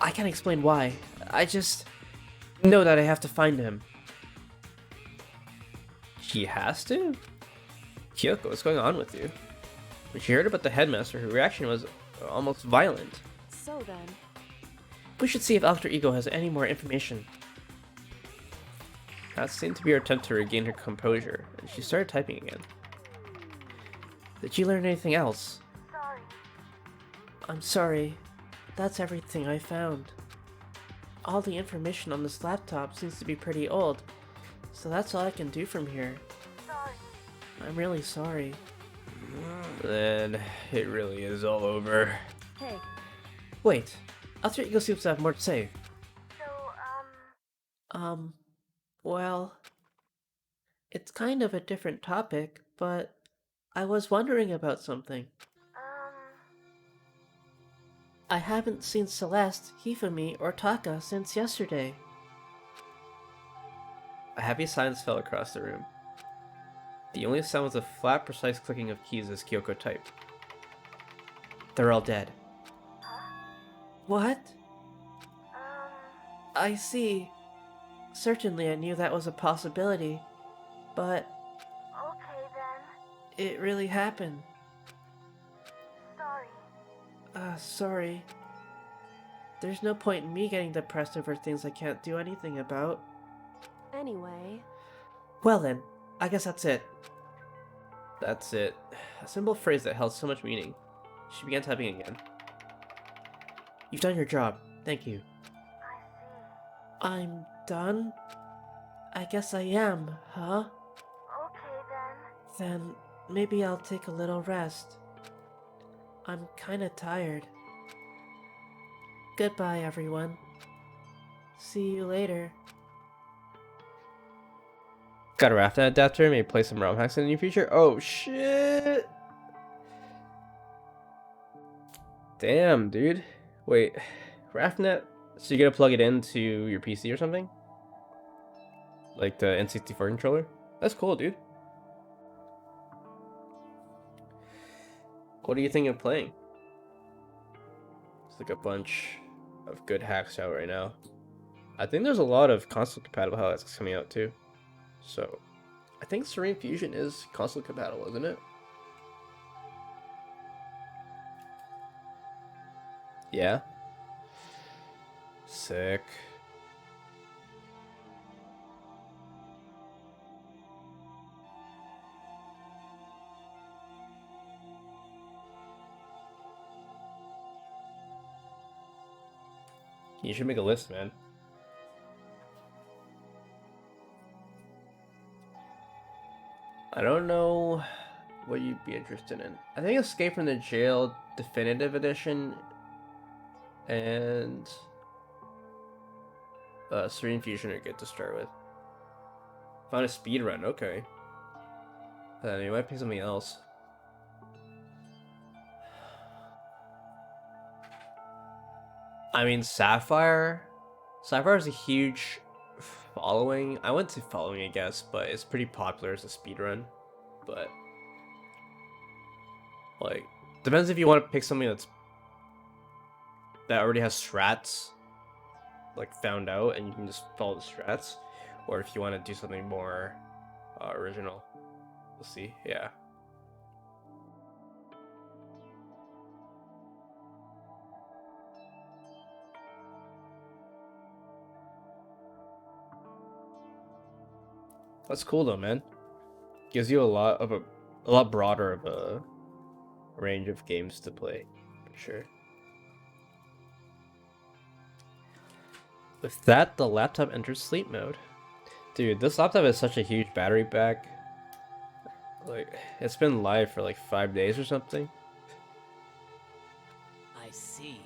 I can't explain why. I just know that I have to find him. She has to? Kyoko, what's going on with you? When she heard about the headmaster, her reaction was almost violent. So then, We should see if Alter Ego has any more information. That seemed to be her attempt to regain her composure, and she started typing again. Did you learn anything else? I'm sorry. That's everything I found. All the information on this laptop seems to be pretty old, so that's all I can do from here. I'm really sorry. Then it really is all over. hey, Wait, Alter Ego seems to have more to say. Well, it's kind of a different topic, but I was wondering about something. I haven't seen Celeste, Hifumi, or Taka since yesterday. A heavy silence fell across the room. The only sound was the flat, precise clicking of keys as Kyoko typed. They're all dead. What? I see. Certainly I knew that was a possibility, but... Okay then. It really happened. Sorry. Sorry. There's no point in me getting depressed over things I can't do anything about. Anyway, Well then, I guess that's it. That's it. A simple phrase that held so much meaning. She began typing again. You've done your job. Thank you. I'm done? I guess I am, huh? Okay then. Then maybe I'll take a little rest. I'm kinda tired. Goodbye, everyone. See you later. Got a RAFNet adapter, maybe play some ROM hacks in the near future? Oh shit! Damn, dude. Wait, RAFNet? So you gotta plug it into your PC or something? Like the N64 controller? That's cool, dude. What are you thinking of playing? It's like a bunch of good hacks out right now. I think there's a lot of console compatible hacks coming out too. So, I think Serene Fusion is console compatible, isn't it? Yeah. Sick. You should make a list, man. I don't know what you'd be interested in. I think Escape from the Jail Definitive Edition and Serene Fusion are good to start with. Found a speed run, okay. Then you might pick something else. I mean, Sapphire is a huge following. I wouldn't say following, I guess, but it's pretty popular as a speedrun. But like, depends if you want to pick something that already has strats like found out and you can just follow the strats, or if you want to do something more original. We'll see. Yeah. That's cool though, man. Gives you a lot broader of a range of games to play, for sure. With that, the laptop enters sleep mode. Dude, this laptop has such a huge battery pack. Like, it's been live for like 5 days or something. I see.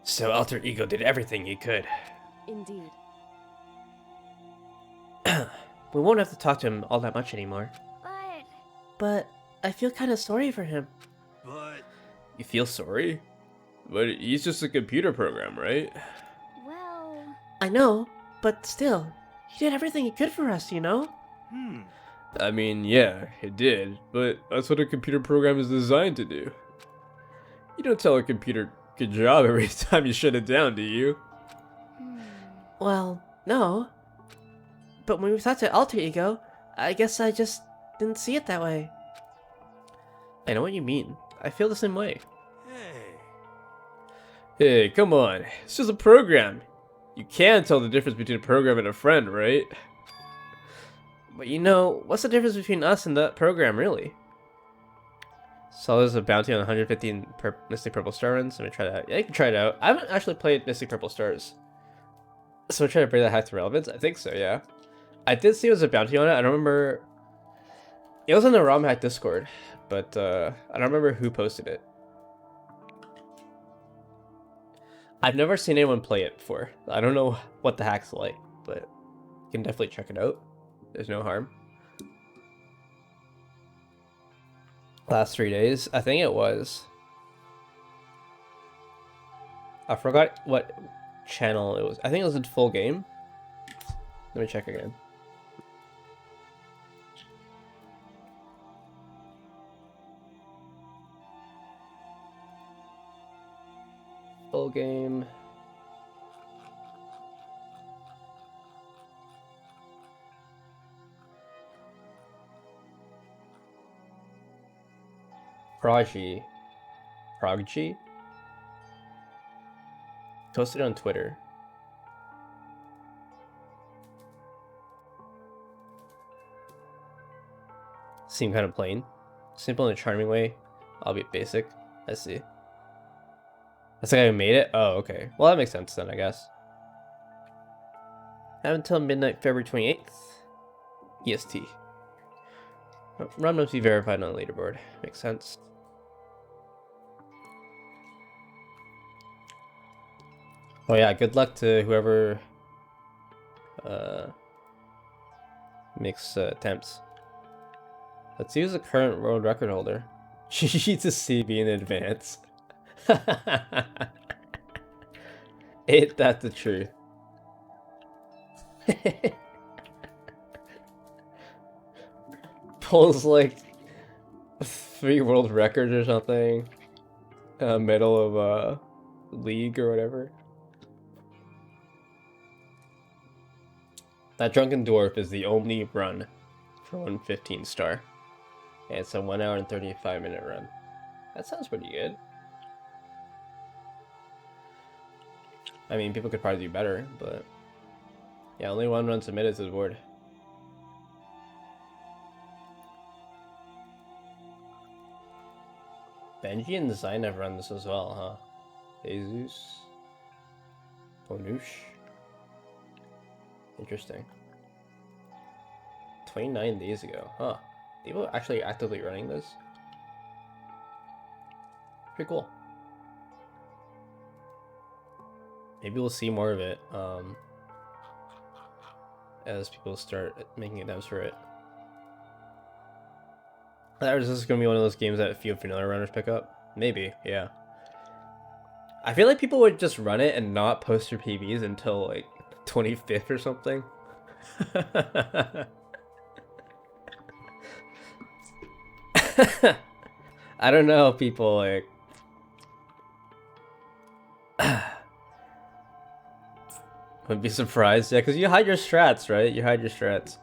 So Alter Ego did everything he could. indeed. We won't have to talk to him all that much anymore. But I feel kind of sorry for him. But You feel sorry? But he's just a computer program, right? Well, I know, but still, he did everything he could for us, you know? I mean, yeah, it did, but that's what a computer program is designed to do. You don't tell a computer good job every time you shut it down, do you? Well, no. But when we talked to Alter Ego, I guess I just didn't see it that way. I know what you mean. I feel the same way. Hey, come on. It's just a program. You can tell the difference between a program and a friend, right? But you know, what's the difference between us and that program, really? So there's a bounty on 115 Mystic Purple Star runs. Let me try that. Yeah, you can try it out. I haven't actually played Mystic Purple Stars. So try to bring that hack to relevance? I think so, yeah. I did see it was a bounty on it. I don't remember. It was in the ROM hack Discord, but I don't remember who posted it. I've never seen anyone play it before. I don't know what the hack's like, but you can definitely check it out. There's no harm. Last 3 days? I think it was. I forgot what channel it was. I think it was in full game. Let me check again. Full game. Proggy. Posted on Twitter. Seem kind of plain. Simple in a charming way, albeit basic. I see. That's the guy who made it? Oh, okay. Well, that makes sense then, I guess. Have until midnight, February 28th. EST. Run must be verified on the leaderboard. Makes sense. Oh yeah, good luck to whoever makes attempts. Let's use the current world record holder. GG to CB in advance. Ain't that the truth? Pulls like 3 world records or something. Medal of league or whatever. That Drunken Dwarf is the only run for 115 star. And it's a 1 hour and 35-minute run. That sounds pretty good. I mean, people could probably do better, but yeah, only 1 run submitted to the board. Benji and Design have run this as well, huh? Jesus. Onoosh. Interesting. 29 days ago, huh? People are actually actively running this? Pretty cool. Maybe we'll see more of it as people start making attempts for it. Or is this going to be one of those games that a few vanilla runners pick up? Maybe, yeah. I feel like people would just run it and not post their PBs until like 25th or something. I don't know, people like would be surprised, yeah, because you hide your strats, right? You hide your strats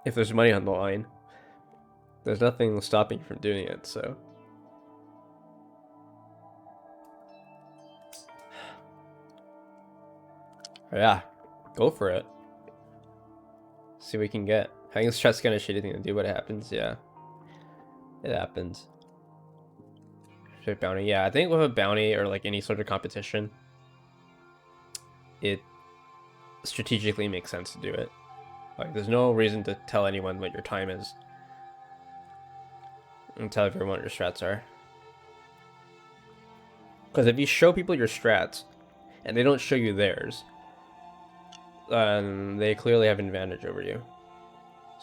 if there's money on the line. There's nothing stopping you from doing it, so. Yeah, go for it. See what we can get. I think strats kind of shitty thing to do, but it happens, yeah. It happens. Straight bounty, yeah. I think with a bounty or like any sort of competition, it strategically makes sense to do it. Like, there's no reason to tell anyone what your time is. And tell everyone what your strats are. Because if you show people your strats, and they don't show you theirs, they clearly have an advantage over you.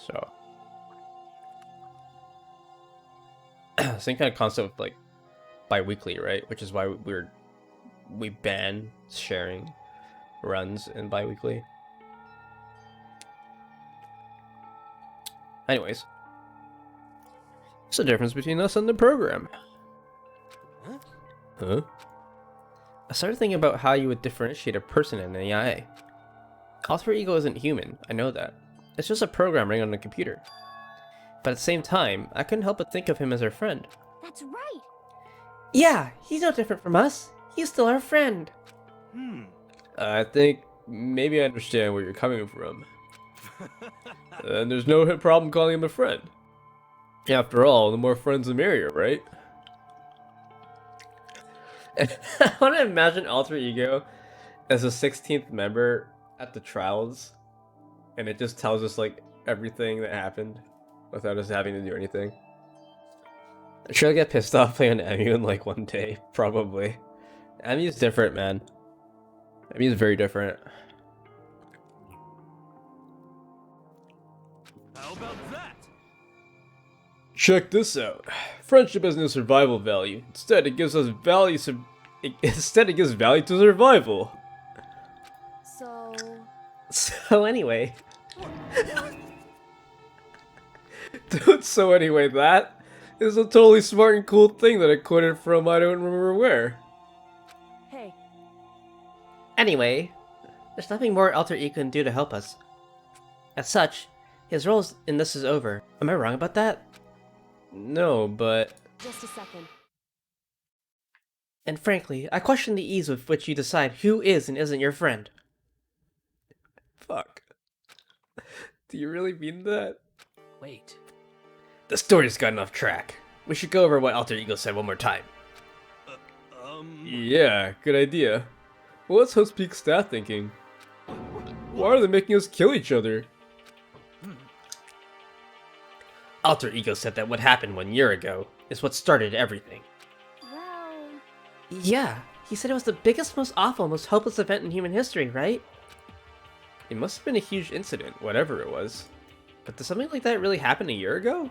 So. Same kind of concept with, like, bi-weekly, right? Which is why we ban sharing runs in bi-weekly. Anyways. What's the difference between us and the program? Huh? I started thinking about how you would differentiate a person and an AI. Alter Ego isn't human, I know that. It's just a program running on a computer. But at the same time, I couldn't help but think of him as our friend. That's right. Yeah, he's no different from us. He's still our friend. I think maybe I understand where you're coming from. And there's no problem calling him a friend. After all, the more friends the merrier, right? I want to imagine Alter Ego as a 16th member at the trials, and it just tells us like everything that happened without us having to do anything. I'm sure I'll get pissed off playing Emu in like one day, probably. Emu's different, man. Emu's very different. How about that? Check this out. Friendship has no survival value. Instead, it gives value to survival. So, So anyway, Dude, so anyway, that is a totally smart and cool thing that I quoted from I don't remember where. hey, anyway, there's nothing more Alter Ego can do to help us. As such, his role in this is over. Am I wrong about that? No, but... just a second. And frankly, I question the ease with which you decide who is and isn't your friend. Fuck. Do you really mean that? Wait. The story's gotten off track. We should go over what Alter Ego said one more time. Yeah, good idea. What's Host Peak staff thinking? Why are they making us kill each other? Alter Ego said that what happened 1 year ago is what started everything. Well, Yeah, he said it was the biggest, most awful, most hopeless event in human history, right? It must have been a huge incident, whatever it was. But did something like that really happen a year ago?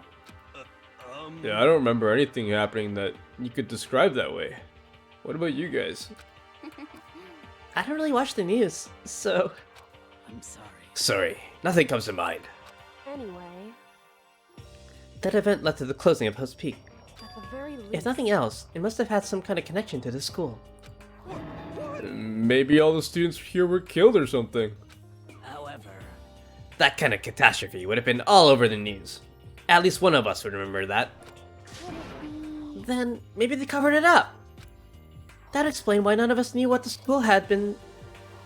Yeah, I don't remember anything happening that you could describe that way. What about you guys? I don't really watch the news, so... I'm sorry. Sorry, nothing comes to mind. anyway, That event led to the closing of Host Peak. at the very least, If nothing else, it must have had some kind of connection to the school. Maybe all the students here were killed or something. However, That kind of catastrophe would have been all over the news. At least one of us would remember that. Then maybe they covered it up. That explained why none of us knew what the school had been...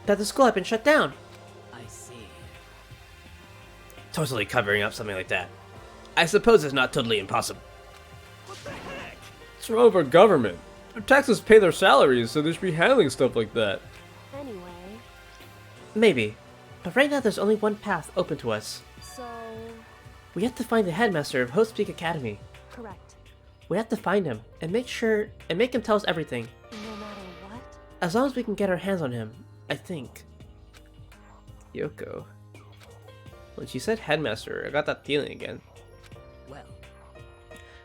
that the school had been shut down. I see. Totally covering up something like that. I suppose it's not totally impossible. What the heck? It's wrong with our government. Their taxes pay their salaries, so they should be handling stuff like that. anyway, Maybe. But right now there's only one path open to us. so, We have to find the headmaster of Host Peak Academy. correct. We have to find him and make him tell us everything. No matter what, As long as we can get our hands on him, I think. Yoko. When she said headmaster, I got that feeling again. Well,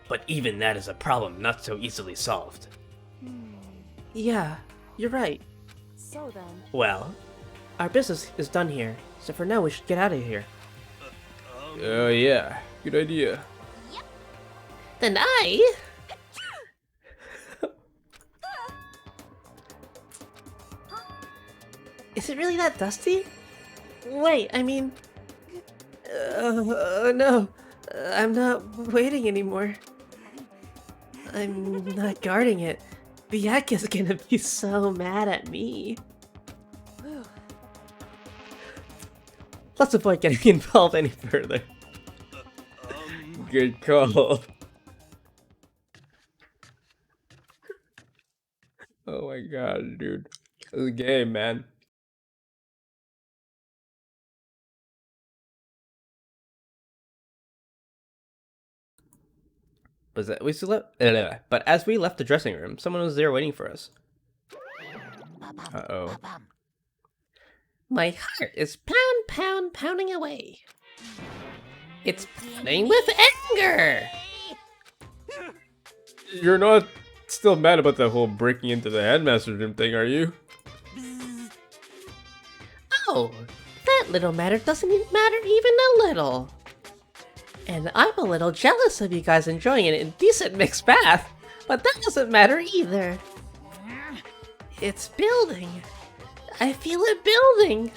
But even that is a problem not so easily solved. Yeah, you're right. so then, Well, Our business is done here, so for now we should get out of here. yeah, good idea. Then I... Is it really that dusty? Wait, I mean... no. I'm not waiting anymore. I'm not guarding it. Biak is gonna be so mad at me. Let's avoid getting involved any further. Good call. Oh my god, dude. This is a game, man. Was that we still left? But as we left the dressing room, someone was there waiting for us. Uh-oh. My heart is pounding away. It's pounding with anger! You're not still mad about that whole breaking into the headmaster's room thing, are you? Oh, that little matter doesn't matter even a little. And I'm a little jealous of you guys enjoying an indecent mixed bath, but that doesn't matter either. It's building. I feel it building.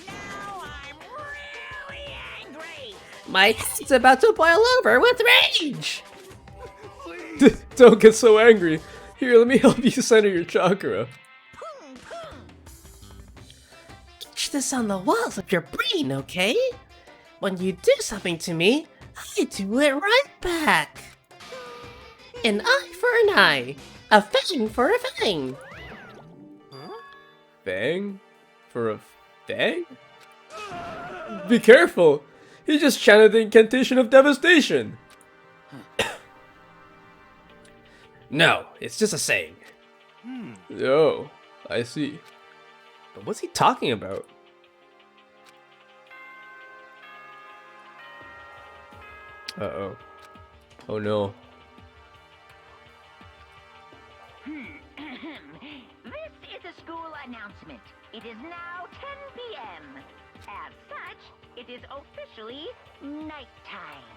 Now I'm really angry. My head's about to boil over with rage. Don't get so angry. Here, let me help you center your chakra. Etch this on the walls of your brain, okay? When you do something to me, I do it right back. An eye for an eye, a fang for a fang. Fang? For a fang? Be careful! He just chanted the incantation of devastation! No, it's just a saying. Oh, I see. But what's he talking about? Uh-oh. Oh no. This is a school announcement. It is now 10 p.m. As such, it is officially nighttime.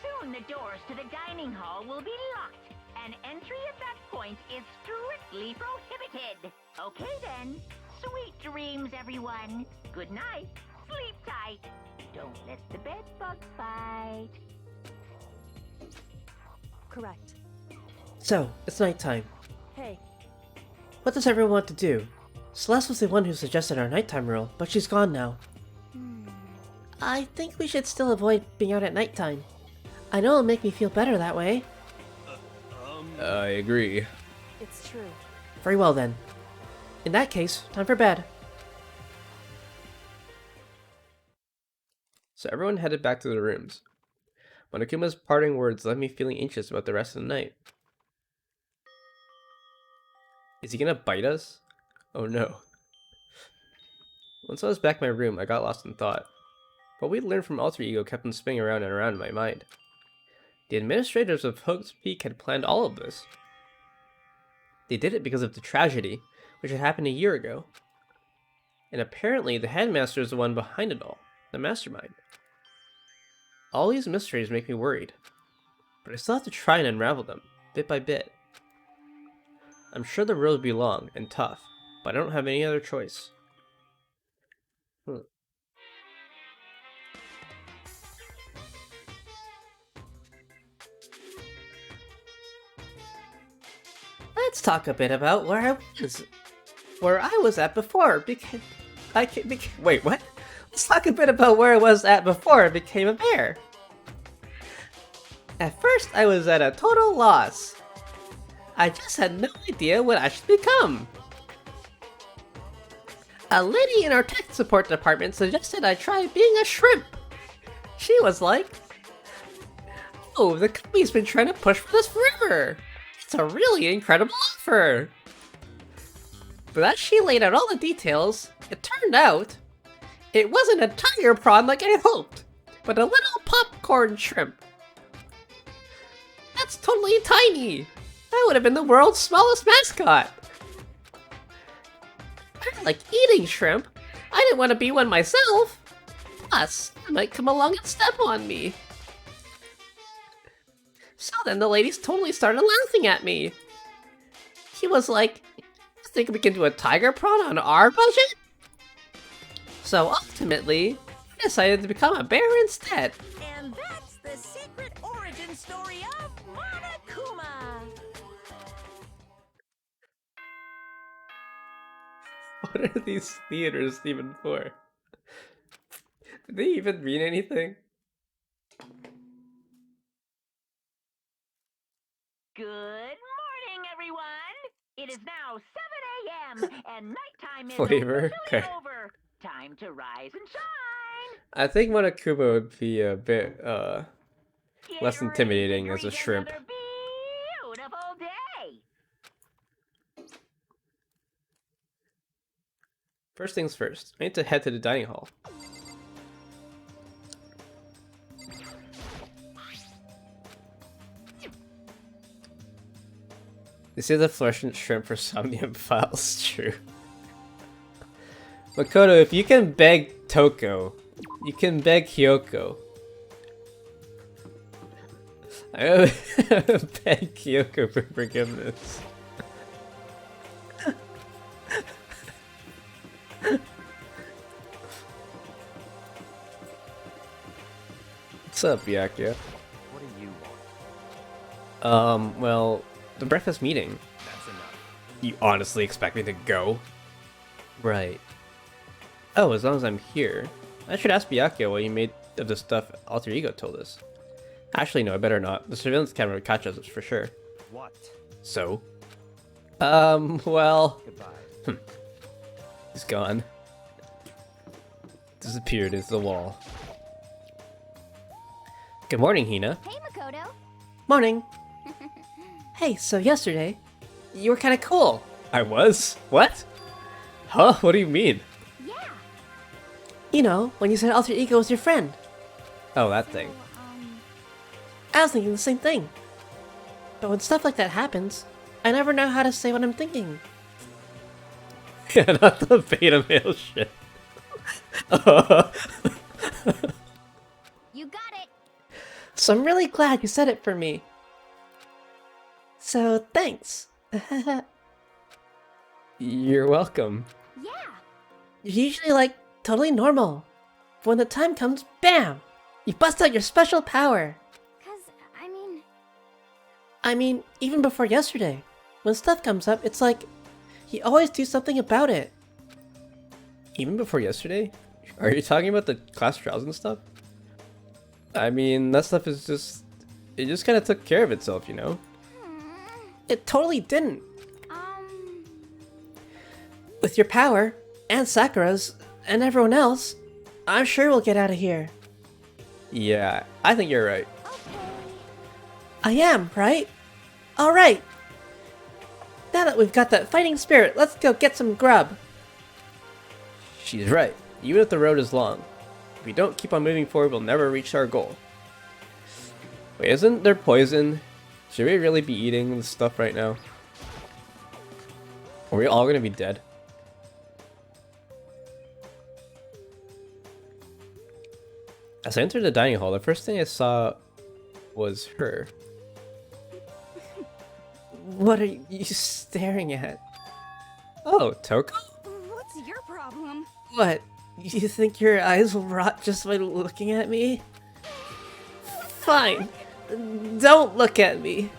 Soon the doors to the dining hall will be locked, and entry at that point is strictly prohibited. Okay then. Sweet dreams, everyone. Good night. Sleep tight. Don't let the bed bug fight. Correct. So, it's nighttime. Hey, What does everyone want to do? Celeste was the one who suggested our nighttime rule, but she's gone now. I think we should still avoid being out at nighttime. I know it'll make me feel better that way. I agree. it's true. Very well then. In that case, time for bed. So everyone headed back to their rooms. Monokuma's parting words left me feeling anxious about the rest of the night. Is he gonna bite us? Oh no. Once I was back in my room, I got lost in thought. What we'd learned from Alter Ego kept on spinning around and around in my mind. The administrators of Hope's Peak had planned all of this. They did it because of the tragedy, which had happened a year ago. And apparently the headmaster is the one behind it all, the mastermind. All these mysteries make me worried, but I still have to try and unravel them, bit by bit. I'm sure the road will be long and tough, but I don't have any other choice. Let's talk a bit about where I was at before. Wait, what? Let's talk a bit about where I was at before I became a bear. At first, I was at a total loss. I just had no idea what I should become. A lady in our tech support department suggested I try being a shrimp. She was like, "Oh, the company's been trying to push for this forever. It's a really incredible offer." But as she laid out all the details, it turned out it wasn't a tiger prawn like I hoped, but a little popcorn shrimp. That's totally tiny. That would have been the world's smallest mascot. I like eating shrimp. I didn't want to be one myself. Plus, it might come along and step on me. So then the ladies totally started laughing at me. He was like, "You think we can do a tiger prawn on our budget?" So ultimately, I decided to become a bear instead. And that's the secret origin story of Monokuma. What are these theaters even for? Did they even mean anything? Good morning, everyone. It is now 7 a.m. and nighttime is Flavor? officially Okay. over. Time to rise and shine. I think Monokuma would be a bit, Get less ready to intimidating as a greet shrimp. another beautiful day. First things first, I need to head to the dining hall. They say the fluorescent shrimp for Somnium files true. Makoto, if you can beg Toko, you can beg Kyoko. I beg Kyoko for forgiveness. What's up, Byakuya? What do you want? Well, the breakfast meeting. That's enough. You honestly expect me to go? Right. Oh, as long as I'm here. I should ask Byakuya what he made of the stuff Alter Ego told us. Actually, no, I better not. The surveillance camera would catch us for sure. What? So? Well... Goodbye. He's gone. Disappeared into the wall. Good morning, Hina. Hey, Makoto. Morning. Hey, so yesterday, you were kind of cool. I was? What? Huh? What do you mean? Yeah. You know, when you said Alter Ego was your friend. Oh, that thing. I was thinking the same thing. But when stuff like that happens, I never know how to say what I'm thinking. Yeah, not the beta male shit. You got it. So I'm really glad you said it for me. So thanks. You're welcome. Yeah. You're usually like totally normal. But when the time comes, bam! You bust out your special power. I mean, even before yesterday, when stuff comes up, it's like you always do something about it. Even before yesterday? Are you talking about the class trials and stuff? I mean, that stuff is just... It just kind of took care of itself, you know? It totally didn't. With your power, and Sakura's, and everyone else, I'm sure we'll get out of here. Yeah, I think you're right. I am, right? Alright! Now that we've got that fighting spirit, let's go get some grub. She's right. Even if the road is long, if we don't keep on moving forward, we'll never reach our goal. Wait, isn't there poison? Should we really be eating this stuff right now? Are we all gonna be dead? As I entered the dining hall, the first thing I saw was her. What are you staring at? Oh, Toko? What's your problem? What? You think your eyes will rot just by looking at me? Fine. Don't look at me.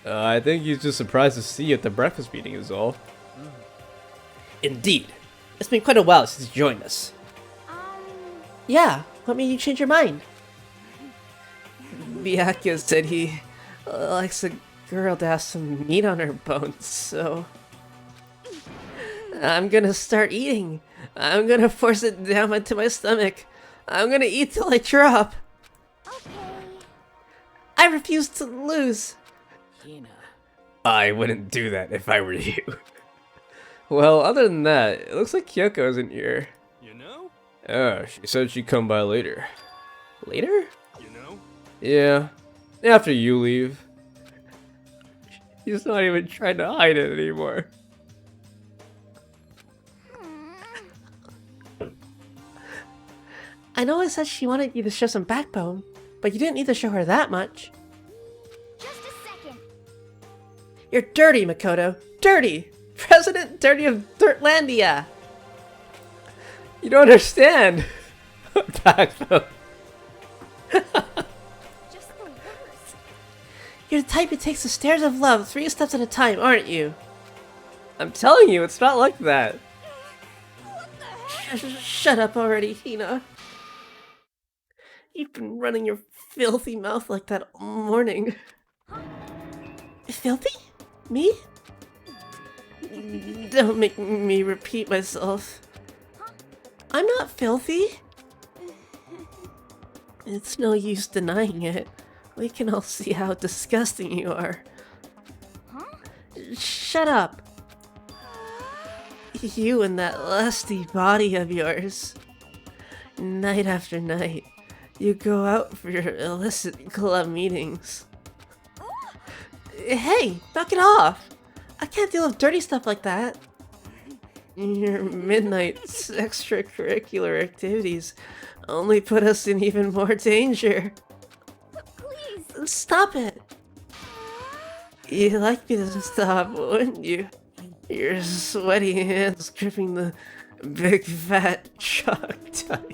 I think he's just surprised to see you at the breakfast meeting is all. Indeed. It's been quite a while since you joined us. Yeah, what made you change your mind? Byakuya said he likes a girl to have some meat on her bones, so... I'm gonna start eating. I'm gonna force it down into my stomach. I'm gonna eat till I drop. I refuse to lose. I wouldn't do that if I were you. Well, other than that, it looks like Kyoko isn't here. You know? She said she'd come by later. Later? You know? Yeah, after you leave. He's not even trying to hide it anymore. I know I said she wanted you to show some backbone, but you didn't need to show her that much. Just a second. You're dirty, Makoto. Dirty! President Dirty of Dirtlandia! You don't understand. Backbone. Just the worst. You're the type who takes the stairs of love 3 steps at a time, aren't you? I'm telling you, it's not like that. Shut up already, Hina. You've been running your filthy mouth like that all morning. Filthy? Me? Don't make me repeat myself. I'm not filthy. It's no use denying it. We can all see how disgusting you are. Shut up. You and that lusty body of yours. Night after night, you go out for your illicit club meetings. Hey, knock it off! I can't deal with dirty stuff like that. Your midnight extracurricular activities only put us in even more danger. Please. Stop it! You'd like me to stop, wouldn't you? Your sweaty hands gripping the big fat chalk type.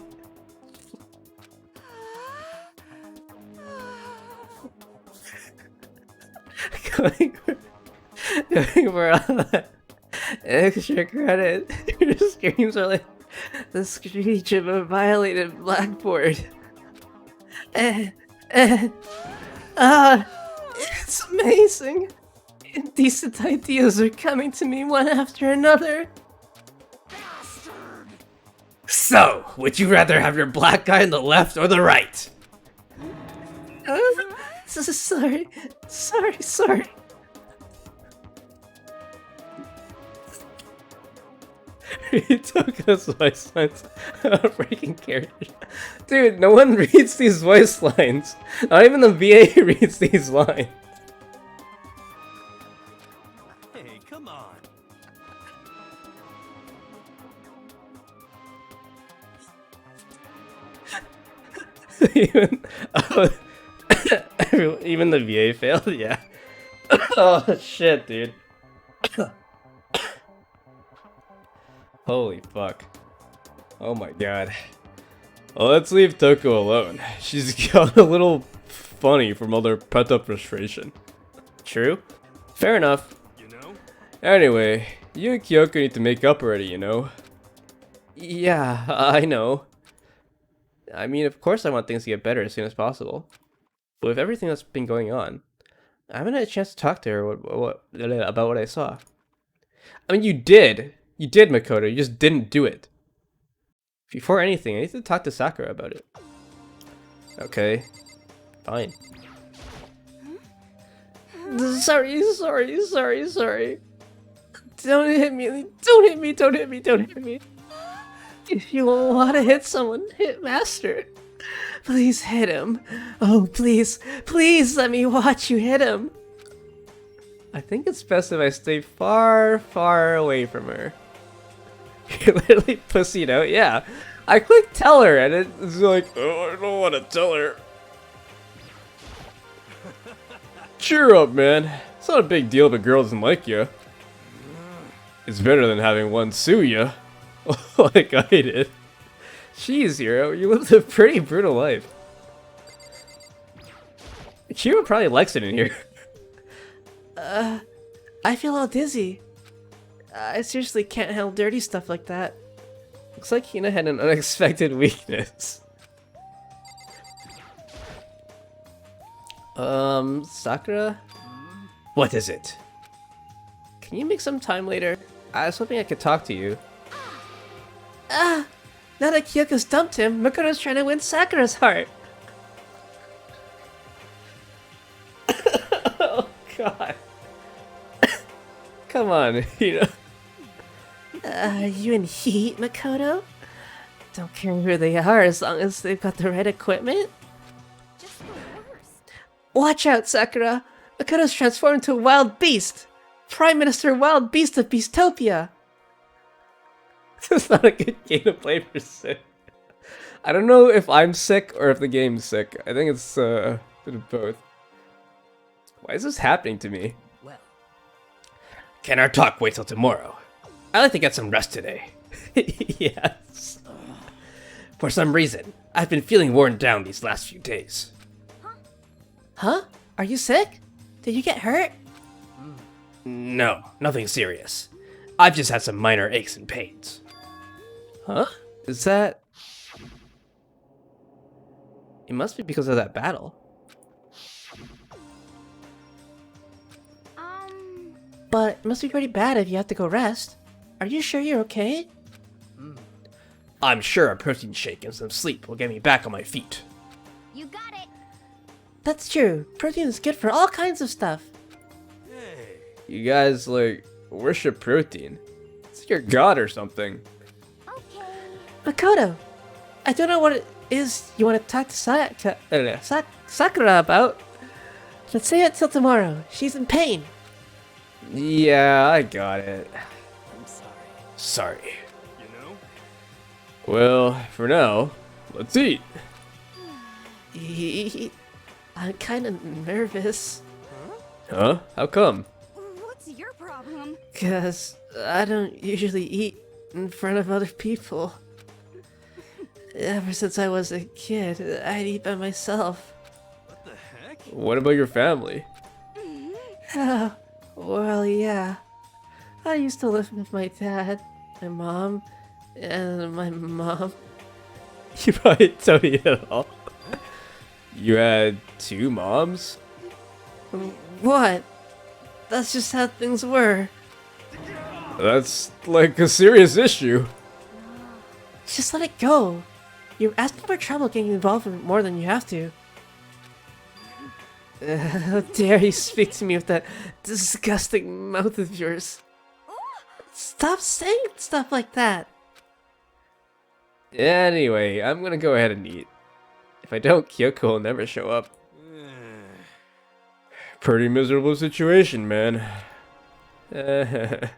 going for all that extra credit. Your screams are like the screech of a violated blackboard. It's amazing. Indecent ideas are coming to me one after another. So, would you rather have your black guy on the left or the right? Sorry. He took us voice lines. Breaking characters. Dude, no one reads these voice lines. Not even the VA reads these lines. Hey, come on. even, oh, even the VA failed, yeah. Oh shit, dude. Holy fuck. Oh my god. Well, let's leave Toko alone. She's got a little funny from all their pent up frustration. True. Fair enough. You know? Anyway, you and Kyoko need to make up already, you know? Yeah, I know. I mean, of course I want things to get better as soon as possible. But with everything that's been going on, I haven't had a chance to talk to her about what I saw. I mean, you did. You did, Makoto. You just didn't do it. Before anything, I need to talk to Sakura about it. Okay. Fine. Sorry. Don't hit me. Don't hit me. If you want to hit someone, hit Master. Please hit him. Oh, please let me watch you hit him. I think it's best if I stay far, far away from her. You literally pussied out? Yeah. I clicked tell her and it's like, oh, I don't want to tell her. Cheer up, man. It's not a big deal if a girl doesn't like you. It's better than having one sue you. Like I did. Jeez, Hero, you lived a pretty brutal life. Chiro probably likes it in here. I feel all dizzy. I seriously can't handle dirty stuff like that. Looks like Hina had an unexpected weakness. Sakura? What is it? Can you make some time later? I was hoping I could talk to you. Now that Kyoko's dumped him, Makoto's trying to win Sakura's heart. Oh god. Come on, Hina. You in heat, Makoto? Don't care who they are as long as they've got the right equipment. Just the worst. Watch out, Sakura! Makoto's transformed into a wild beast! Prime Minister Wild Beast of Beastopia! This is not a good game to play for sick. I don't know if I'm sick or if the game's sick. I think it's a bit of both. Why is this happening to me? Well, Can our talk wait till tomorrow? I'd like to get some rest today. Yes. For some reason, I've been feeling worn down these last few days. Huh? Are you sick? Did you get hurt? No, nothing serious. I've just had some minor aches and pains. Huh? Is that... It must be because of that battle. But it must be pretty bad if you have to go rest. Are you sure you're okay? I'm sure a protein shake and some sleep will get me back on my feet. You got it. That's true. Protein is good for all kinds of stuff. hey. You guys, like, worship protein. It's your god or something. Okay. Makoto, I don't know what it is you want to talk to Sakura about. Let's save it till tomorrow. She's in pain. Yeah, I got it. I'm sorry. Sorry. You know? Well, for now, let's eat. I'm kind of nervous. Huh? How come? What's your problem? Because I don't usually eat in front of other people. Ever since I was a kid, I'd eat by myself. What the heck? What about your family? Oh, well, yeah. I used to live with my dad, my mom, and my mom. You probably don't eat at all. You had two moms? What? That's just how things were. That's like a serious issue. Just let it go. You're asking for trouble getting involved in more than you have to. How dare you speak to me with that disgusting mouth of yours? Stop saying stuff like that. Anyway, I'm gonna go ahead and eat. If I don't, Kyoko will never show up. Pretty miserable situation, man. I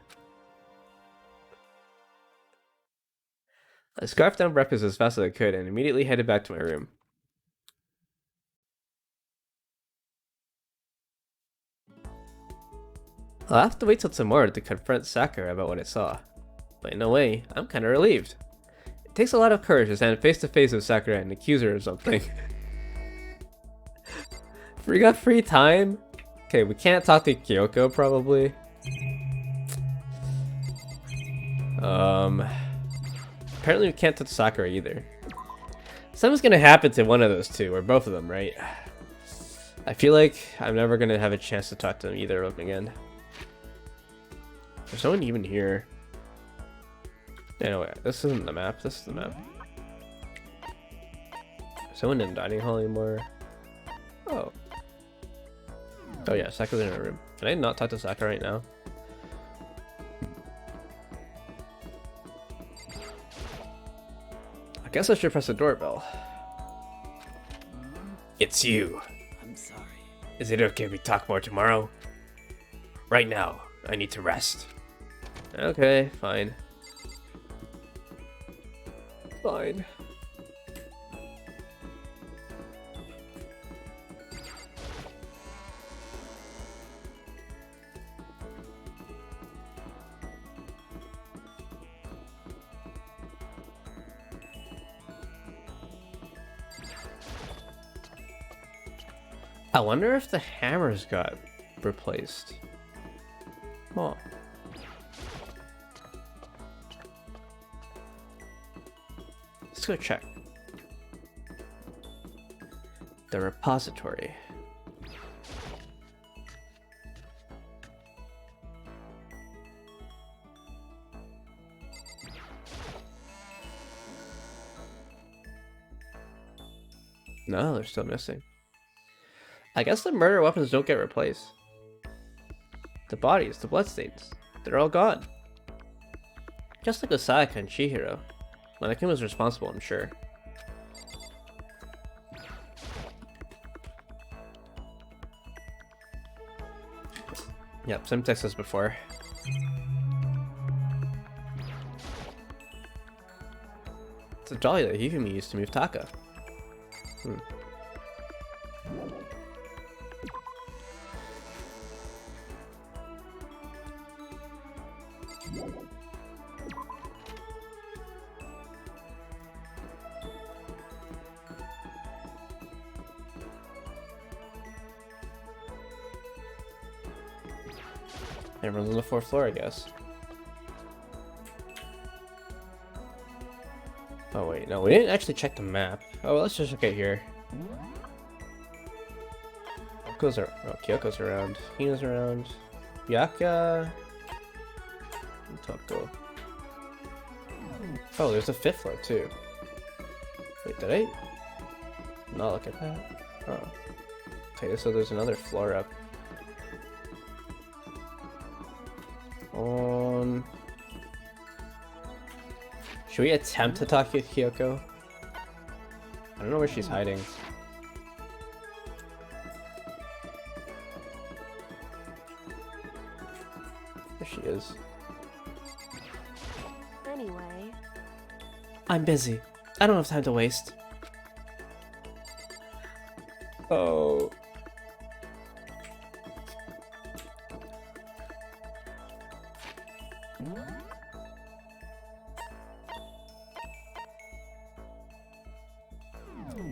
scarfed down breakfast as fast as I could and immediately headed back to my room. I'll have to wait till tomorrow to confront Sakura about what I saw. But in a way, I'm kinda relieved. It takes a lot of courage to stand face to face with Sakura and accuse her of something. If we got free time? Okay, we can't talk to Kyoko, probably. Apparently we can't touch Sakura either. Something's gonna happen to one of those two, or both of them, right? I feel like I'm never gonna have a chance to talk to either of them again. There's no one even here. Anyway, this isn't the map, this is the map. There's no one in the dining hall anymore. Oh. Oh yeah, Sakura's in her room. Can I not talk to Sakura right now? I guess I should press the doorbell. It's you. I'm sorry. Is it okay if we talk more tomorrow? Right now, I need to rest. Okay, fine. Fine. I wonder if the hammers got replaced. Huh. Let's go check. The repository. No, they're still missing. I guess the murder weapons don't get replaced. The bodies, the bloodstains, they're all gone. Just like Osaka and Chihiro. Mannequin was responsible, I'm sure. Yep, same text as before. It's a dolly that Hifumi used to move Taka. Everyone's on the 4th floor, I guess. Oh wait, no, we didn't actually check the map. Oh, let's just look at here. Kyoko's around. Hina's around. Yaka. And Toko. Oh, there's a 5th floor too. Wait, did I not look at that? Oh. Okay, so there's another floor up. Should we attempt to talk to Kyoko? I don't know where she's hiding. There she is. Anyway. I'm busy. I don't have time to waste. Oh.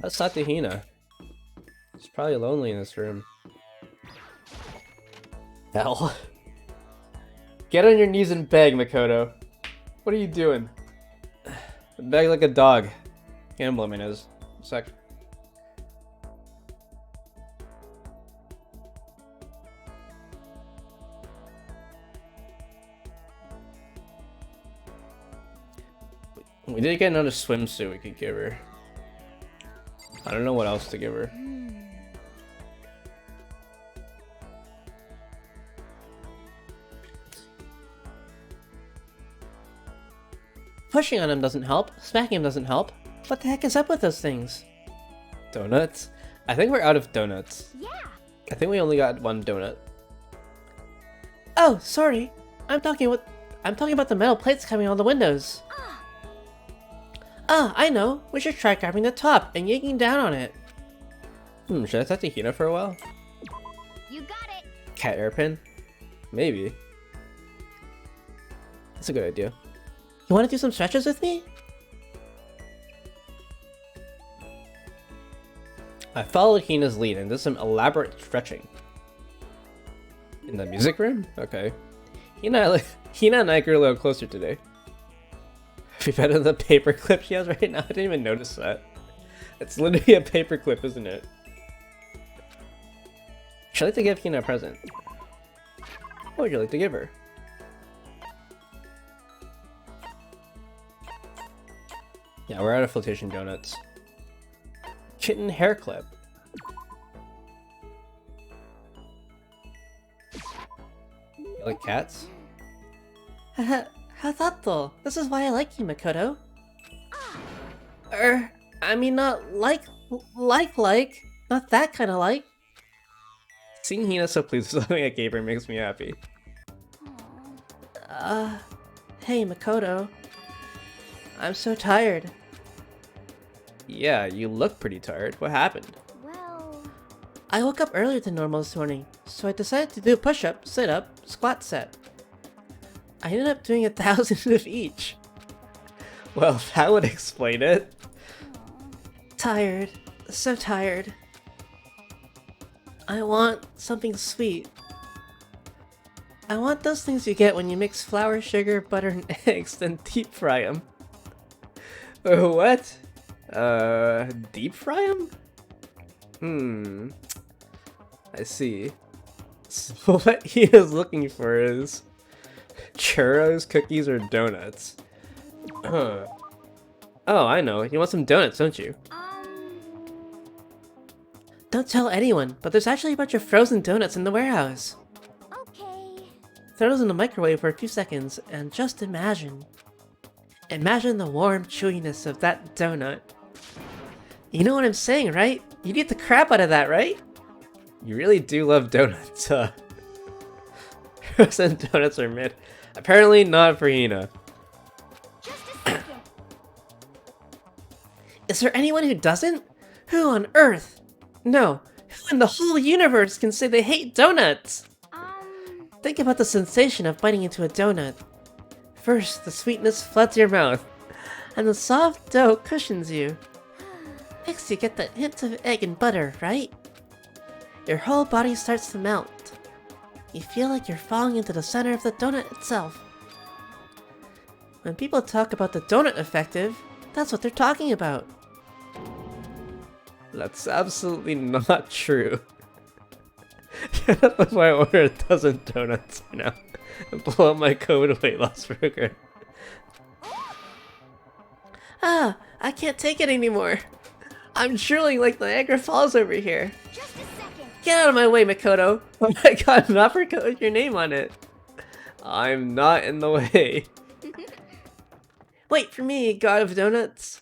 Let's talk to Hina. She's probably lonely in this room. Hell. Get on your knees and beg, Makoto. What are you doing? Beg like a dog. Can't blow my nose. Sec. We did get another swimsuit we could give her. I don't know what else to give her. Pushing on him doesn't help. Smacking him doesn't help. What the heck is up with those things? Donuts? I think we're out of donuts. Yeah. I think we only got one donut. Oh, sorry. I'm talking about the metal plates coming on the windows. Ah, I know. We should try grabbing the top and yanking down on it. Should I talk to Hina for a while? You got it. Cat airpin? Maybe. That's a good idea. You want to do some stretches with me? I followed Hina's lead and did some elaborate stretching. In the music room? Okay. Hina and I grew a little closer today. Be better than the paperclip she has right now. I didn't even notice that. It's literally a paperclip, isn't it? Should I like to give Hina a present? What would you like to give her? Yeah, we're out of flotation donuts. Kitten hair clip. You like cats? How thoughtful. This is why I like you, Makoto. I mean not like. Not that kind of like. Seeing Hina so pleased with something I gave her makes me happy. Hey, Makoto. I'm so tired. Yeah, you look pretty tired. What happened? Well, I woke up earlier than normal this morning, so I decided to do a push-up, sit-up, squat set. I ended up doing 1,000 of each. Well, that would explain it. Tired. So tired. I want something sweet. I want those things you get when you mix flour, sugar, butter, and eggs, then deep fry them. What? Deep fry them? I see. So what he is looking for is churros, cookies, or donuts. Oh, I know. You want some donuts, don't you? Don't tell anyone, but there's actually a bunch of frozen donuts in the warehouse. okay. Throw those in the microwave for a few seconds, and just imagine. Imagine the warm chewiness of that donut. You know what I'm saying, right? You'd eat the crap out of that, right? You really do love donuts, huh? Frozen donuts are mid. Apparently not for Hina. Just a second. Is there anyone who doesn't? Who on earth? No, who in the whole universe can say they hate donuts? Think about the sensation of biting into a donut. First, the sweetness floods your mouth, and the soft dough cushions you. Next, you get that hint of egg and butter, right? Your whole body starts to melt. You feel like you're falling into the center of the donut itself. When people talk about the donut effective, that's what they're talking about. That's absolutely not true. That's why I ordered 1,000 donuts right now and blow up my COVID weight loss program. Ah, I can't take it anymore. I'm drooling like Niagara Falls over here. Just a second. Get out of my way, Makoto. Oh my god, an uppercut with your name on it. I'm not in the way. Wait for me, god of donuts.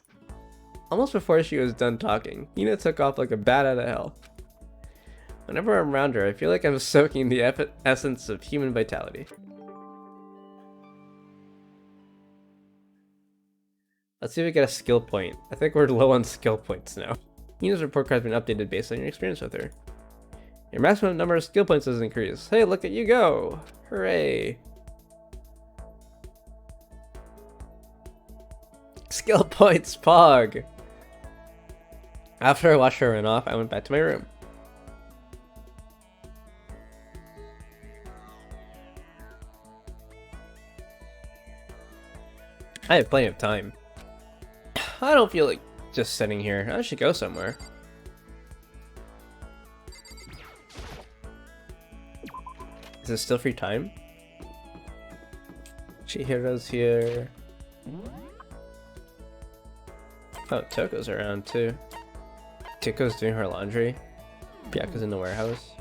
Almost before she was done talking, Hina took off like a bat out of hell. Whenever I'm around her, I feel like I'm soaking the essence of human vitality. Let's see if we get a skill point. I think we're low on skill points now. Hina's report card has been updated based on your experience with her. Your maximum number of skill points has increased. Hey, look at you go! Hooray! Skill points, Pog! After I watched her run off, I went back to my room. I have plenty of time. I don't feel like just sitting here. I should go somewhere. Is it still free time? Chihiro's here. Oh, Toko's around too. Tiko's doing her laundry. Byaka's in the warehouse.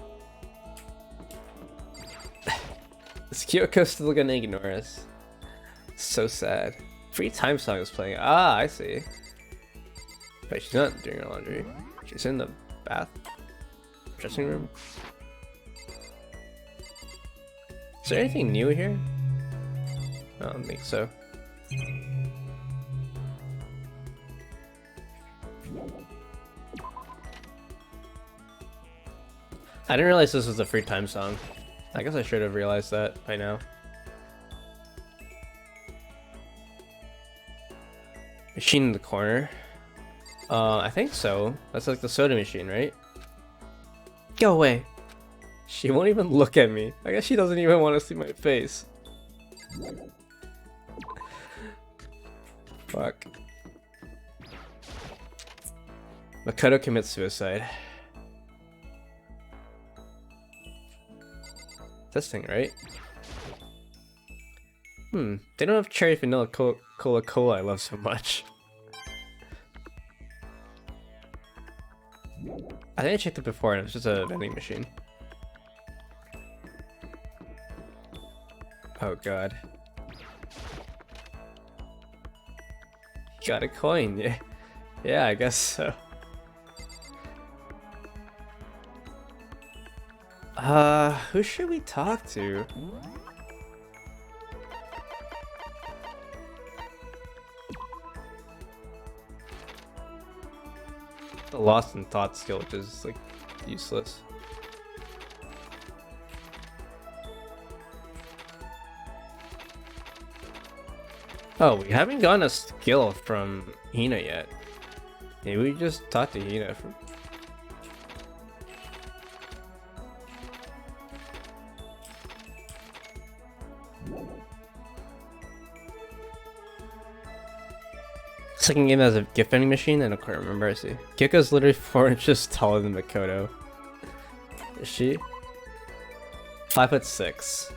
Is Kyoko still gonna ignore us? So sad. Free time song is playing. Ah, I see. Wait, she's not doing her laundry. She's in the bath, dressing room. Is there anything new here? I don't think so. I didn't realize this was a free time song. I guess I should have realized that by now. Machine in the corner. I think so. That's like the soda machine, right? Go away. She won't even look at me. I guess she doesn't even want to see my face. Fuck. Makoto commits suicide. This thing, right? They don't have cherry vanilla cola I love so much. I think I checked it before and it was just a vending machine. Oh god. Got a coin, yeah. Yeah, I guess so. Who should we talk to? The lost in thought skill, which is like useless. Oh, we haven't gotten a skill from Hina yet. Maybe we just talk to Hina from. Second game as a gift vending machine? I don't quite remember. I see. Kiko's literally 4 inches taller than Makoto. Is she? 5'6".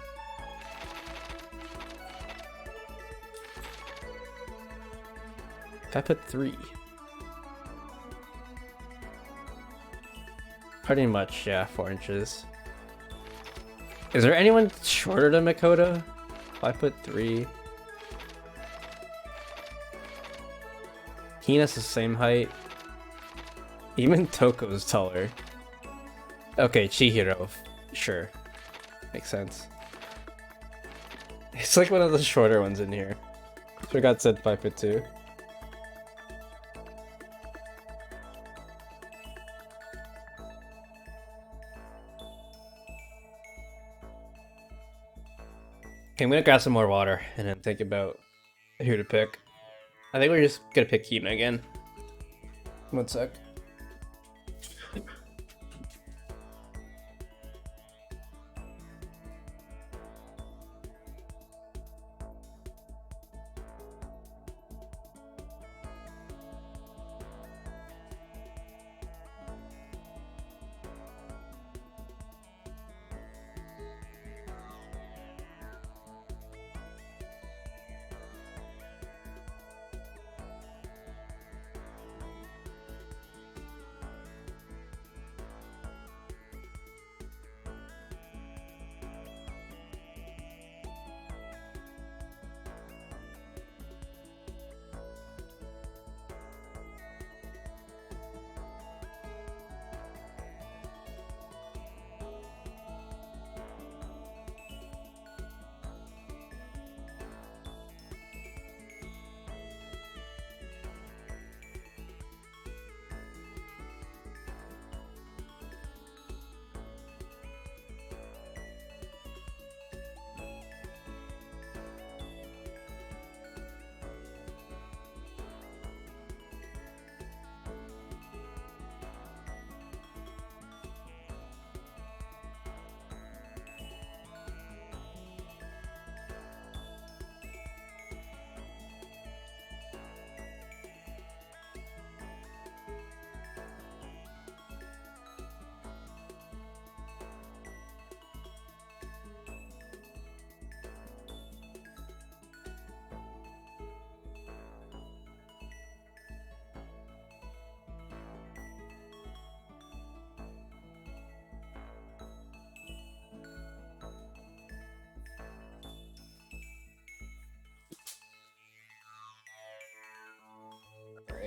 I put 3. Pretty much, yeah, 4 inches. Is there anyone shorter than Makoto? 5'3". Hina's the same height. Even Toko's taller. Okay, Chihiro. Sure. Makes sense. It's like one of the shorter ones in here. Forgot said 5'2". Okay, I'm gonna grab some more water and then think about who to pick. I think we're just gonna pick Hina again. 1 sec.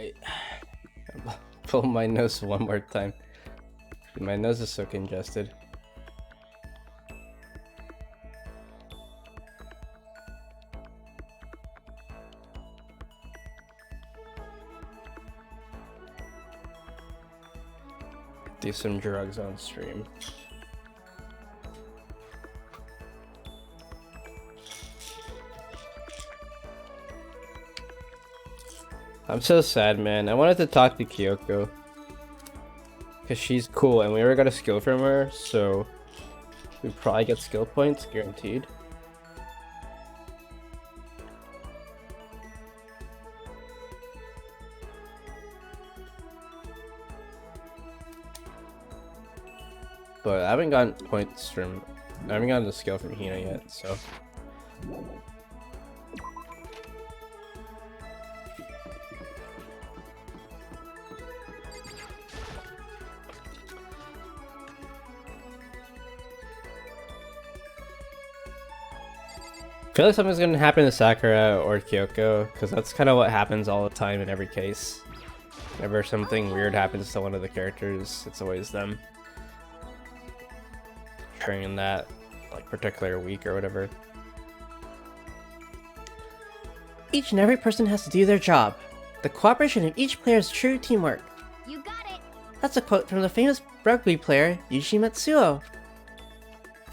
Wait. Pull my nose one more time. My nose is so congested. Do some drugs on stream. I'm so sad, man. I wanted to talk to Kyoko. Because she's cool and we already got a skill from her, so we probably get skill points, guaranteed. But I haven't gotten points from... I haven't gotten the skill from Hina yet, so... I feel like something's gonna happen to Sakura or Kyoko, because that's kind of what happens all the time in every case. Whenever something weird happens to one of the characters, it's always them. During that, like, particular week or whatever. Each and every person has to do their job. The cooperation of each player is true teamwork. You got it. That's a quote from the famous rugby player, Yuji Matsuo.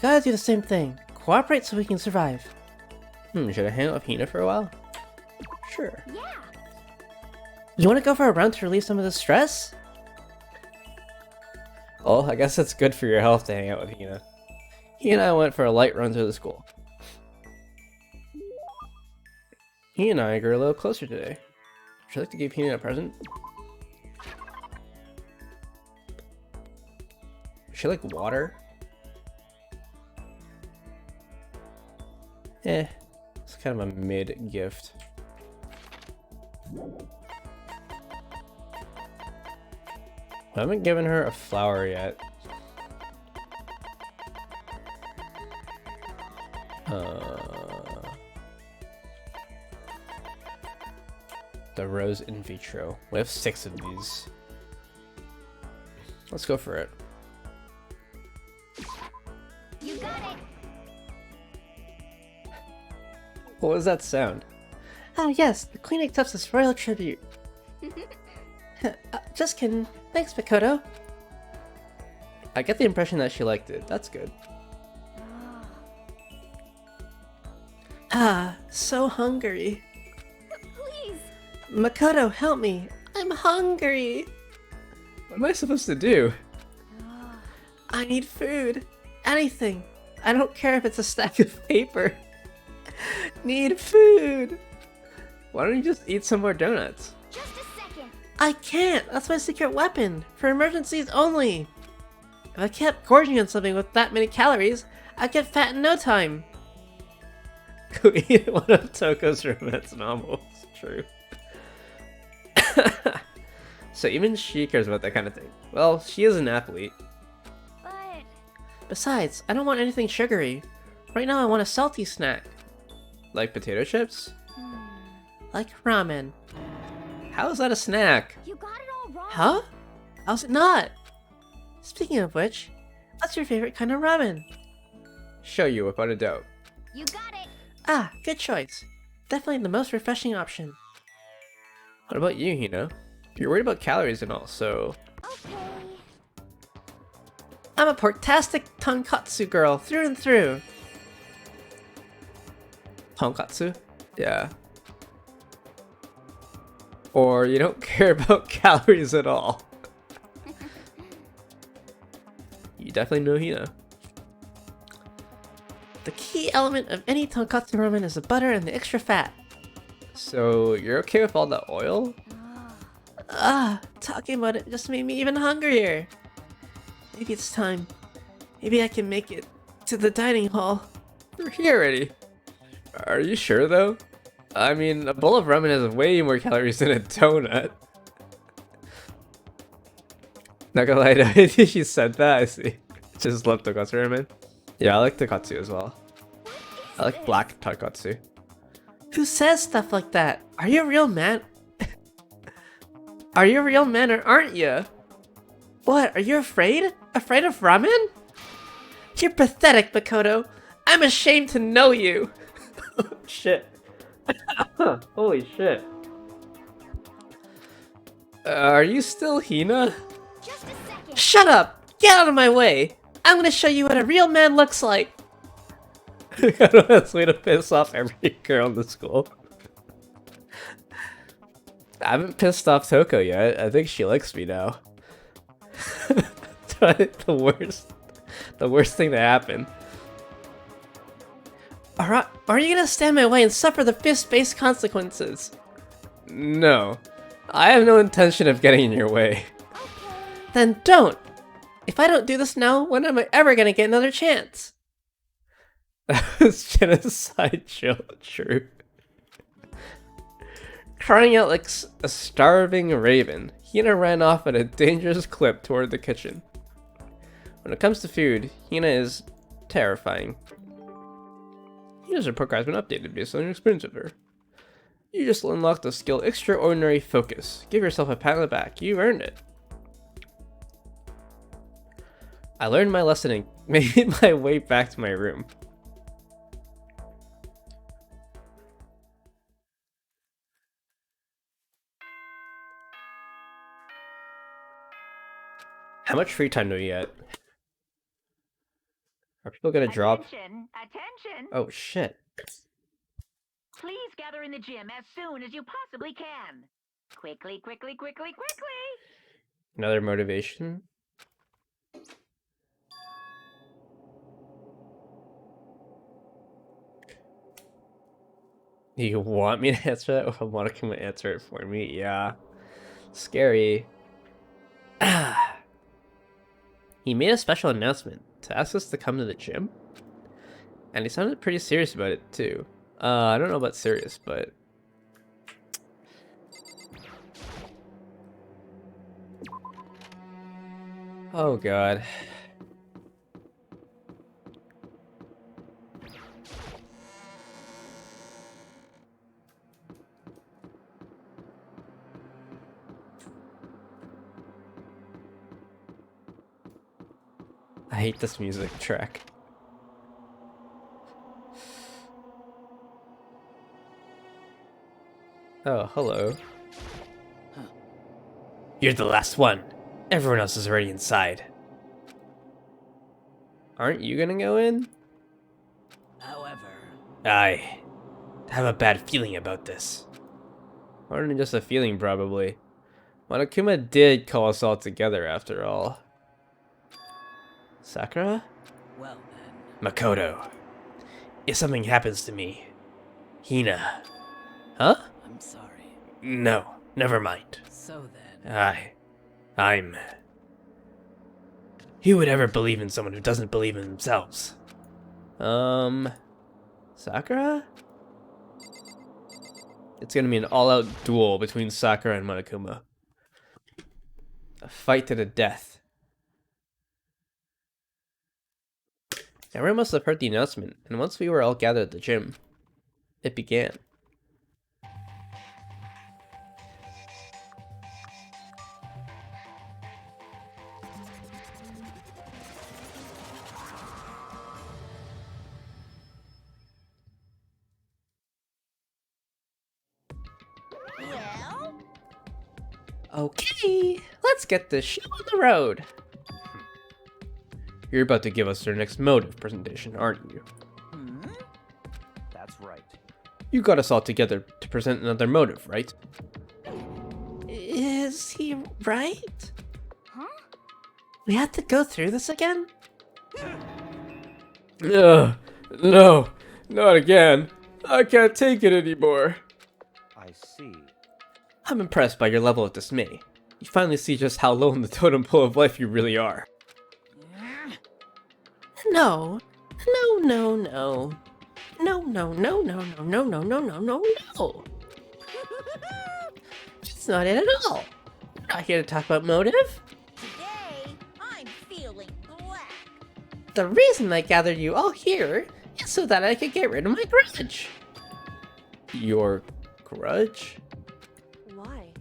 Gotta do the same thing. Cooperate so we can survive. Should I hang out with Hina for a while? Sure. Yeah. You wanna go for a run to relieve some of the stress? Well, I guess it's good for your health to hang out with Hina. He and I went for a light run to the school. He and I grew a little closer today. Would you like to give Hina a present? Would she like water? It's kind of a mid gift. I haven't given her a flower yet. The rose in vitro. We have 6 of these. Let's go for it. You got it. What was that sound? Ah yes, the queen accepts this royal tribute. Just kidding. Thanks, Makoto. I get the impression that she liked it. That's good. Ah, so hungry. Please. Makoto, help me. I'm hungry. What am I supposed to do? I need food. Anything. I don't care if it's a stack of paper. Need food. Why don't you just eat some more donuts? Just a second. I can't. That's my secret weapon. For emergencies only. If I kept gorging on something with that many calories, I'd get fat in no time. Go eat one of Toko's romance novels. True. So even she cares about that kind of thing. Well, she is an athlete. But Besides, I don't want anything sugary. Right now I want a salty snack. Like potato chips? Like ramen. How is that a snack? you got it all wrong. Huh? How's it not? Speaking of which, what's your favorite kind of ramen? Show you without a doubt. You got it. Ah, good choice. Definitely the most refreshing option. What about you, Hina? You're worried about calories and all, so... Okay. I'm a porktastic tonkatsu girl through and through. Tonkatsu? Yeah. Or you don't care about calories at all. You definitely know Hina. The key element of any tonkatsu ramen is the butter and the extra fat. So you're okay with all the oil? Ah, talking about it just made me even hungrier. Maybe it's time. Maybe I can make it to the dining hall. We're here already. Are you sure though? I mean, a bowl of ramen has way more calories than a donut. Not gonna lie, I think she said that. I see. Just love tonkatsu ramen. Yeah, I like tonkatsu as well. I like black tonkatsu. Who says stuff like that? Are you a real man? Are you a real man or aren't you? What, are you afraid? Afraid of ramen? You're pathetic, Makoto. I'm ashamed to know you. Shit. Holy shit. Are you still Hina? Just a second. Shut up! Get out of my way! I'm gonna show you what a real man looks like! That's way to piss off every girl in the school. I haven't pissed off Toko yet. I think she likes me now. the worst thing to happen. Are you gonna stand my way and suffer the fist-based consequences? No. I have no intention of getting in your way. Okay. Then don't! If I don't do this now, when am I ever gonna get another chance? That was genocide true. Crying out like a starving raven, Hina ran off at a dangerous clip toward the kitchen. When it comes to food, Hina is terrifying. Hina's report card has been updated based on your experience with her. You just unlocked the skill Extraordinary Focus. Give yourself a pat on the back. You earned it. I learned my lesson and made my way back to my room. How much free time do we get? Are people gonna drop? Attention! Oh shit. Please gather in the gym as soon as you possibly can. Quickly! Another motivation? You want me to answer that, or I want to come and answer it for me? Yeah. Scary. He made a special announcement to ask us to come to the gym. And he sounded pretty serious about it, too. I don't know about serious, but... Oh god. I hate this music track. Oh, hello. You're the last one. Everyone else is already inside. Aren't you gonna go in? However, I have a bad feeling about this. More than just a feeling, probably. Monokuma did call us all together, after all. Sakura? well then. Makoto. If something happens to me... Hina. Huh? I'm sorry. No, never mind. So then. I'm... Who would ever believe in someone who doesn't believe in themselves? Sakura? It's gonna be an all-out duel between Sakura and Monokuma. A fight to the death. Everyone must have heard the announcement, and once we were all gathered at the gym, it began. Well, Okay, let's get this show on the road. You're about to give us your next motive presentation, aren't you? That's right. You got us all together to present another motive, right? Is he right? huh? We have to go through this again? Ugh, no, not again. I can't take it anymore. I see. I'm impressed by your level of dismay. You finally see just how low in the totem pole of life you really are. No. No, no, no. No, no, no, no, no, no, no, no, no, no, no. That's not it at all. We're not here to talk about motive. Today, I'm feeling black. The reason I gathered you all here is so that I could get rid of my grudge. Your grudge? Why?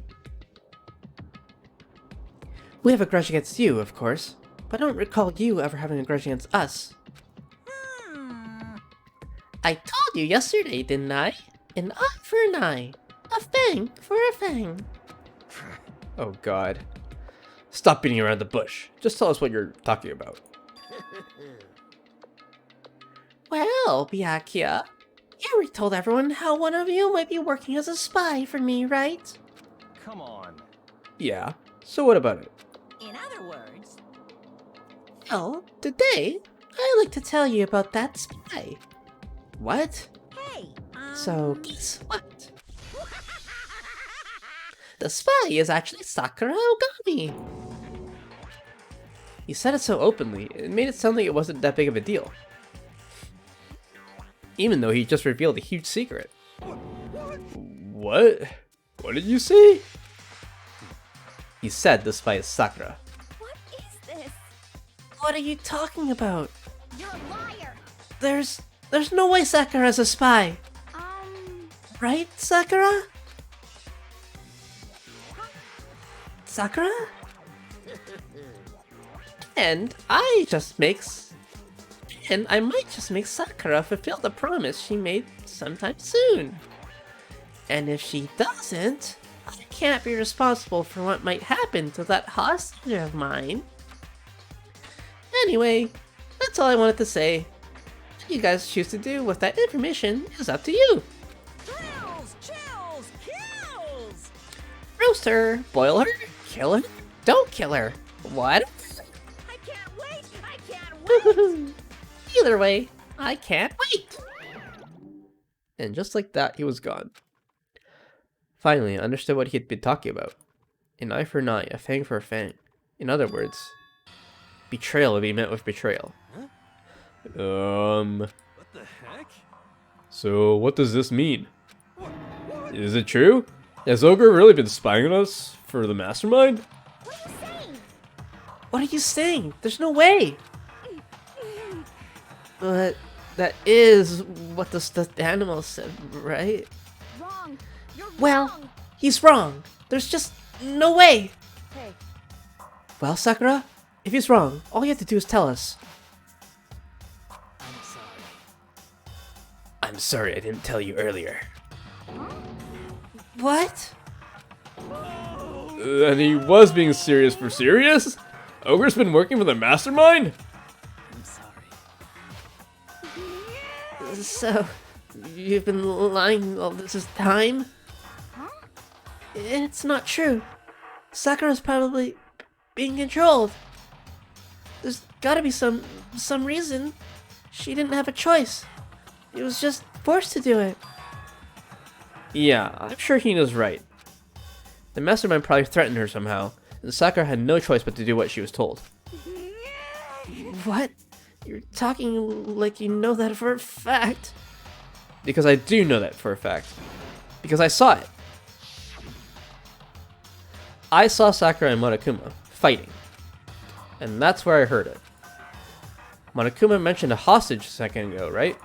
We have a grudge against you, of course, but I don't recall you ever having a grudge against us. I told you yesterday, didn't I? An eye for an eye. A fang for a fang. Oh god. Stop beating around the bush. Just tell us what you're talking about. Well, Byakuya, you already told everyone how one of you might be working as a spy for me, right? Come on. Yeah, so what about it? In other words, Well, today, I'd like to tell you about that spy. What? hey, So, guess what? The spy is actually Sakura Ogami! He said it so openly, it made it sound like it wasn't that big of a deal. Even though he just revealed a huge secret. What? What did you say? He said the spy is Sakura. what is this? What are you talking about? You're a liar. There's no way Sakura's a spy! Right, Sakura? Sakura? And I might just make Sakura fulfill the promise she made sometime soon. And if she doesn't, I can't be responsible for what might happen to that hostage of mine. Anyway, that's all I wanted to say. What you guys choose to do with that information is up to you. Thrills, chills, kills. Roast her, boil her, kill her, don't kill her. What? I can't wait. I can't wait. Either way, I can't wait. And just like that, he was gone. Finally, I understood what he had been talking about. An eye for an eye, a fang for a fang. In other words, betrayal would be met with betrayal. What the heck? So what does this mean? Is it true? Has Ogre really been spying on us for the mastermind? What are you saying? What are you saying? There's no way. But that is what the stuffed animal said, right? Wrong. You're Well, wrong. he's wrong. There's just no way. Hey, Well, Sakura, if he's wrong, all you have to do is tell us. I'm sorry. I'm sorry I didn't tell you earlier. What? And he was being serious for serious? Ogre's been working for the mastermind? I'm sorry. So, you've been lying all this time? It's not true. Sakura's probably being controlled. There's gotta be some reason. She didn't have a choice. She was just forced to do it. Yeah, I'm sure Hina's right. The mastermind probably threatened her somehow, and Sakura had no choice but to do what she was told. What? You're talking like you know that for a fact. Because I do know that for a fact. Because I saw it. I saw Sakura and Monokuma fighting. And that's where I heard it. Monokuma mentioned a hostage a second ago, right?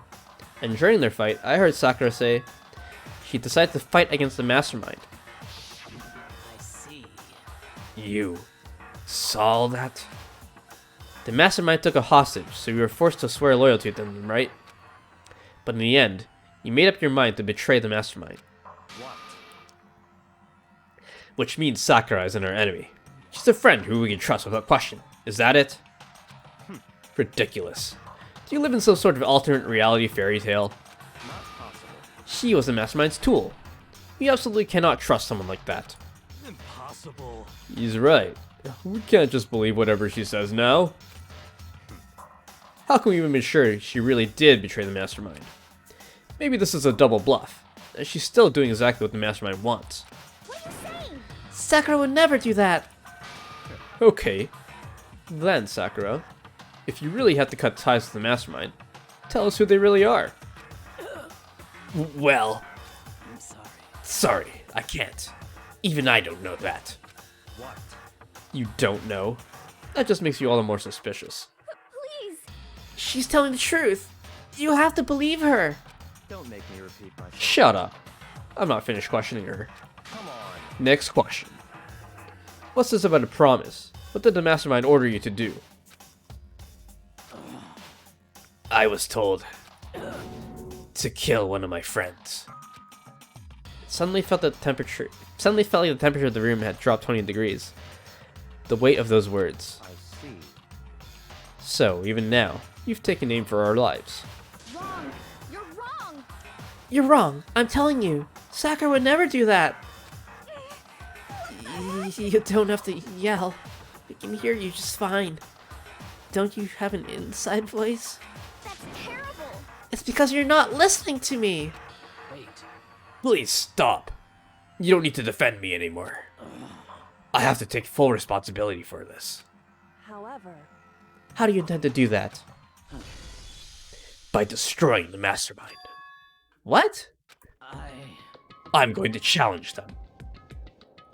And during their fight, I heard Sakura say she decided to fight against the mastermind. I see. You saw that? The mastermind took a hostage, so you were forced to swear loyalty to them, right? But in the end, you made up your mind to betray the mastermind. What? Which means Sakura isn't our enemy. She's a friend who we can trust without question. Is that it? Ridiculous. Do you live in some sort of alternate reality fairy tale? Not possible. She was the mastermind's tool. We absolutely cannot trust someone like that. Impossible. He's right. We can't just believe whatever she says now. How can we even be sure she really did betray the mastermind? Maybe this is a double bluff, and she's still doing exactly what the mastermind wants. what are you saying? Sakura would never do that. Okay. Then, Sakura, if you really have to cut ties with the mastermind, tell us who they really are. Well, I'm sorry. sorry, I can't. Even I don't know that. What? You don't know? That just makes you all the more suspicious. Please. She's telling the truth. You have to believe her. Don't make me repeat myself. Shut up. I'm not finished questioning her. Come on. Next question. What's this about a promise? What did the mastermind order you to do? I was told to kill one of my friends. Suddenly felt like the temperature of the room had dropped 20 degrees. The weight of those words. I see. So, even now, you've taken aim for our lives. Wrong. You're wrong. You're wrong. I'm telling you. Sakura would never do that. You don't have to yell. We can hear you just fine. Don't you have an inside voice? That's terrible. It's because you're not listening to me. Wait. Please stop. You don't need to defend me anymore. I have to take full responsibility for this. However, How do you intend to do that? By destroying the mastermind. What? I'm going to challenge them.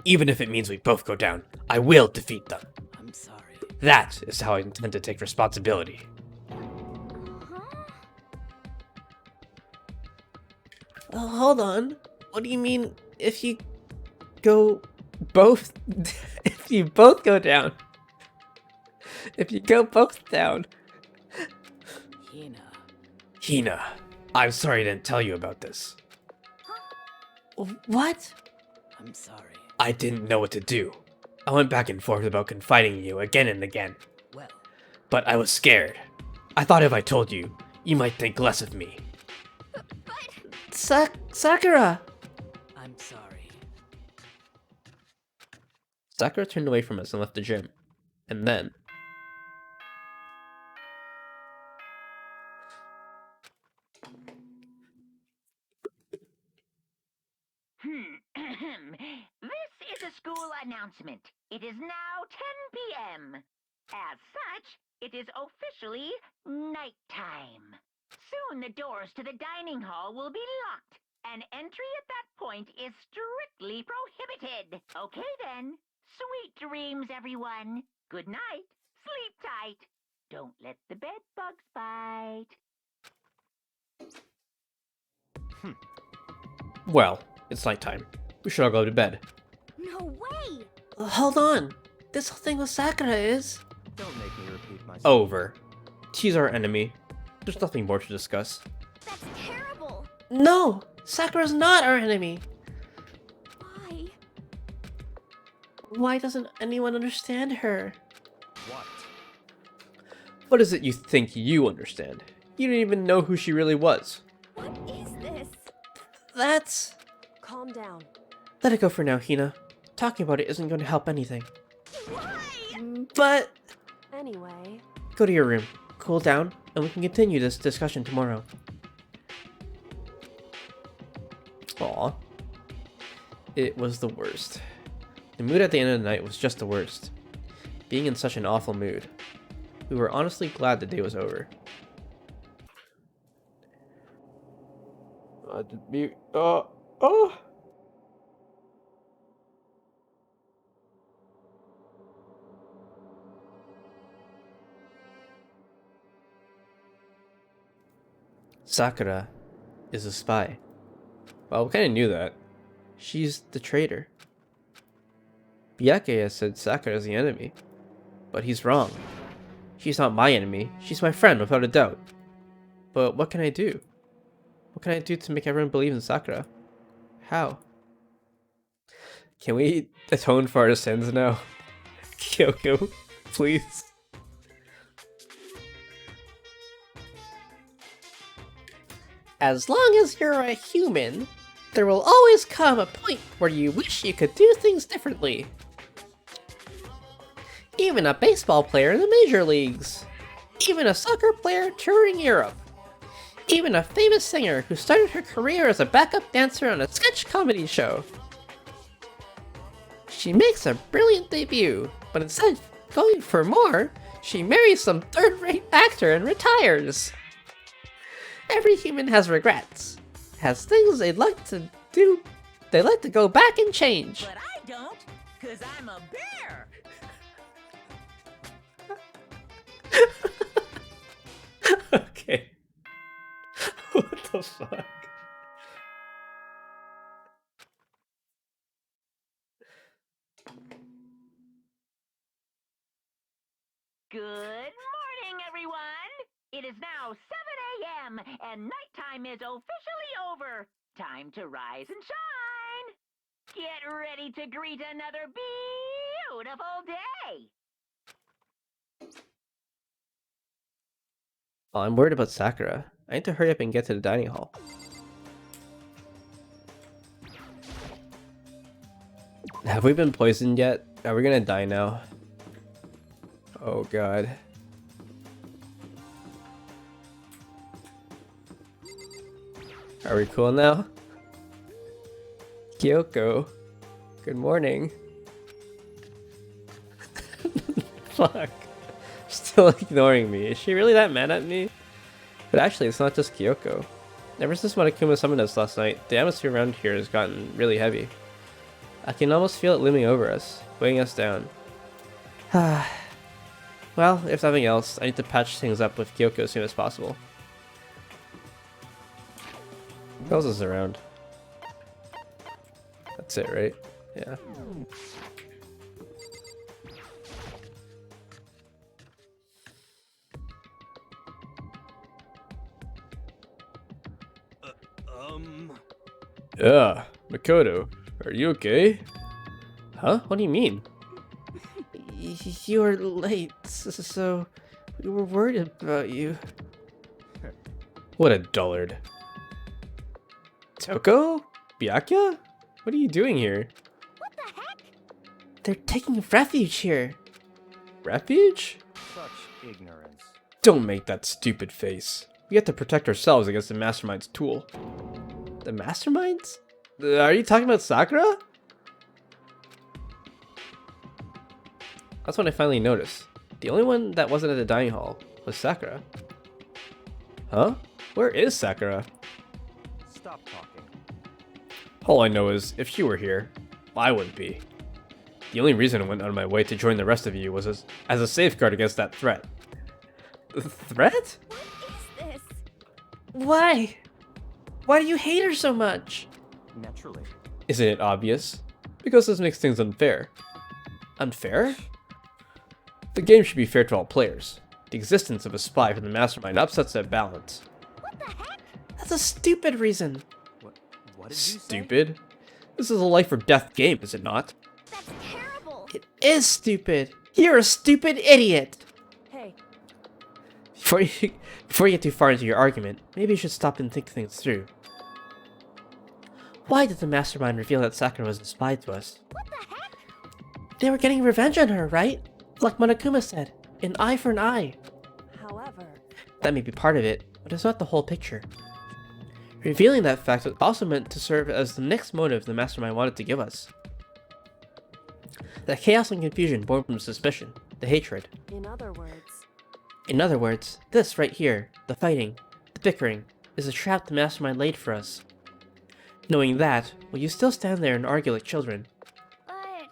Even if it means we both go down, I will defeat them. I'm sorry. That is how I intend to take responsibility. Hold on. What do you mean if you go both... if you both go down? If you go both down? Hina. Hina, I'm sorry I didn't tell you about this. What? I'm sorry. I didn't know what to do. I went back and forth about confiding in you again and again, Well, but I was scared. I thought if I told you, you might think less of me. Sakura! I'm sorry. Sakura turned away from us and left the gym. And then... This is a school announcement. It is now 10 p.m. As such, it is officially nighttime. Soon the doors to the dining hall will be locked, and entry at that point is strictly prohibited. Okay then. Sweet dreams, everyone. Good night. Sleep tight. Don't let the bed bugs bite. Well, it's nighttime. We should all go to bed. No way. Hold on. This whole thing with Sakura is... Don't make me repeat myself. Over. She's our enemy. There's nothing more to discuss. That's terrible. No! Sakura's not our enemy! Why? Why doesn't anyone understand her? What? What is it you think you understand? You didn't even know who she really was. What is this? That's... calm down. Let it go for now, Hina. Talking about it isn't going to help anything. Why? But... Anyway, Go to your room, cool down, and we can continue this discussion tomorrow. Aw. It was the worst. The mood at the end of the night was just the worst. Being in such an awful mood. We were honestly glad the day was over. Sakura is a spy. Well, we kinda knew that. She's the traitor. Byakuya said Sakura is the enemy. But he's wrong. She's not my enemy, she's my friend without a doubt. But what can I do? What can I do to make everyone believe in Sakura? How? Can we atone for our sins now? Kyoko, please. As long as you're a human, there will always come a point where you wish you could do things differently. Even a baseball player in the major leagues. Even a soccer player touring Europe. Even a famous singer who started her career as a backup dancer on a sketch comedy show. She makes a brilliant debut, but instead of going for more, she marries some third-rate actor and retires. Every human has regrets, has things they'd like to do, they'd like to go back and change. But I don't, because I'm a bear. Okay. What the fuck? It is now 7 a.m. and nighttime is officially over. Time to rise and shine. Get ready to greet another beautiful day. Oh, I'm worried about Sakura. I need to hurry up and get to the dining hall. Have we been poisoned yet? Are we gonna die now? Oh god. Are we cool now? Kyoko, good morning. Fuck. Still ignoring me. Is she really that mad at me? But actually, it's not just Kyoko. Ever since Monokuma summoned us last night, the atmosphere around here has gotten really heavy. I can almost feel it looming over us, weighing us down. Well, if nothing else, I need to patch things up with Kyoko as soon as possible. Who else is around? That's it, right? Yeah. Yeah, Makoto, are you okay? Huh? What do you mean? You were late, so we were worried about you. What a dullard. Toko? Byakuya? What are you doing here? What the heck? They're taking refuge here. Refuge? Such ignorance. Don't make that stupid face. We have to protect ourselves against the Mastermind's tool. The Masterminds? Are you talking about Sakura? That's when I finally noticed. The only one that wasn't at the dining hall was Sakura. Huh? Where is Sakura? Stop talking. All I know is, if she were here, I wouldn't be. The only reason I went out of my way to join the rest of you was as a safeguard against that threat. Threat? What is this? Why? Why do you hate her so much? Naturally. Isn't it obvious? Because this makes things unfair. Unfair? The game should be fair to all players. The existence of a spy from the Mastermind upsets that balance. What the heck? That's a stupid reason. What did you say? Stupid? This is a life or death game, is it not? That's terrible. It is stupid. You're a stupid idiot. Hey, Before you get too far into your argument, maybe you should stop and think things through. Why did the Mastermind reveal that Sakura was a spy to us? What the heck? They were getting revenge on her, right? Like Monokuma said, an eye for an eye. however, That may be part of it, but it's not the whole picture. Revealing that fact was also meant to serve as the next motive the Mastermind wanted to give us. The chaos and confusion born from suspicion, the hatred. in other words, In other words, this right here, the fighting, the bickering, is a trap the Mastermind laid for us. Knowing that, will you still stand there and argue like children? But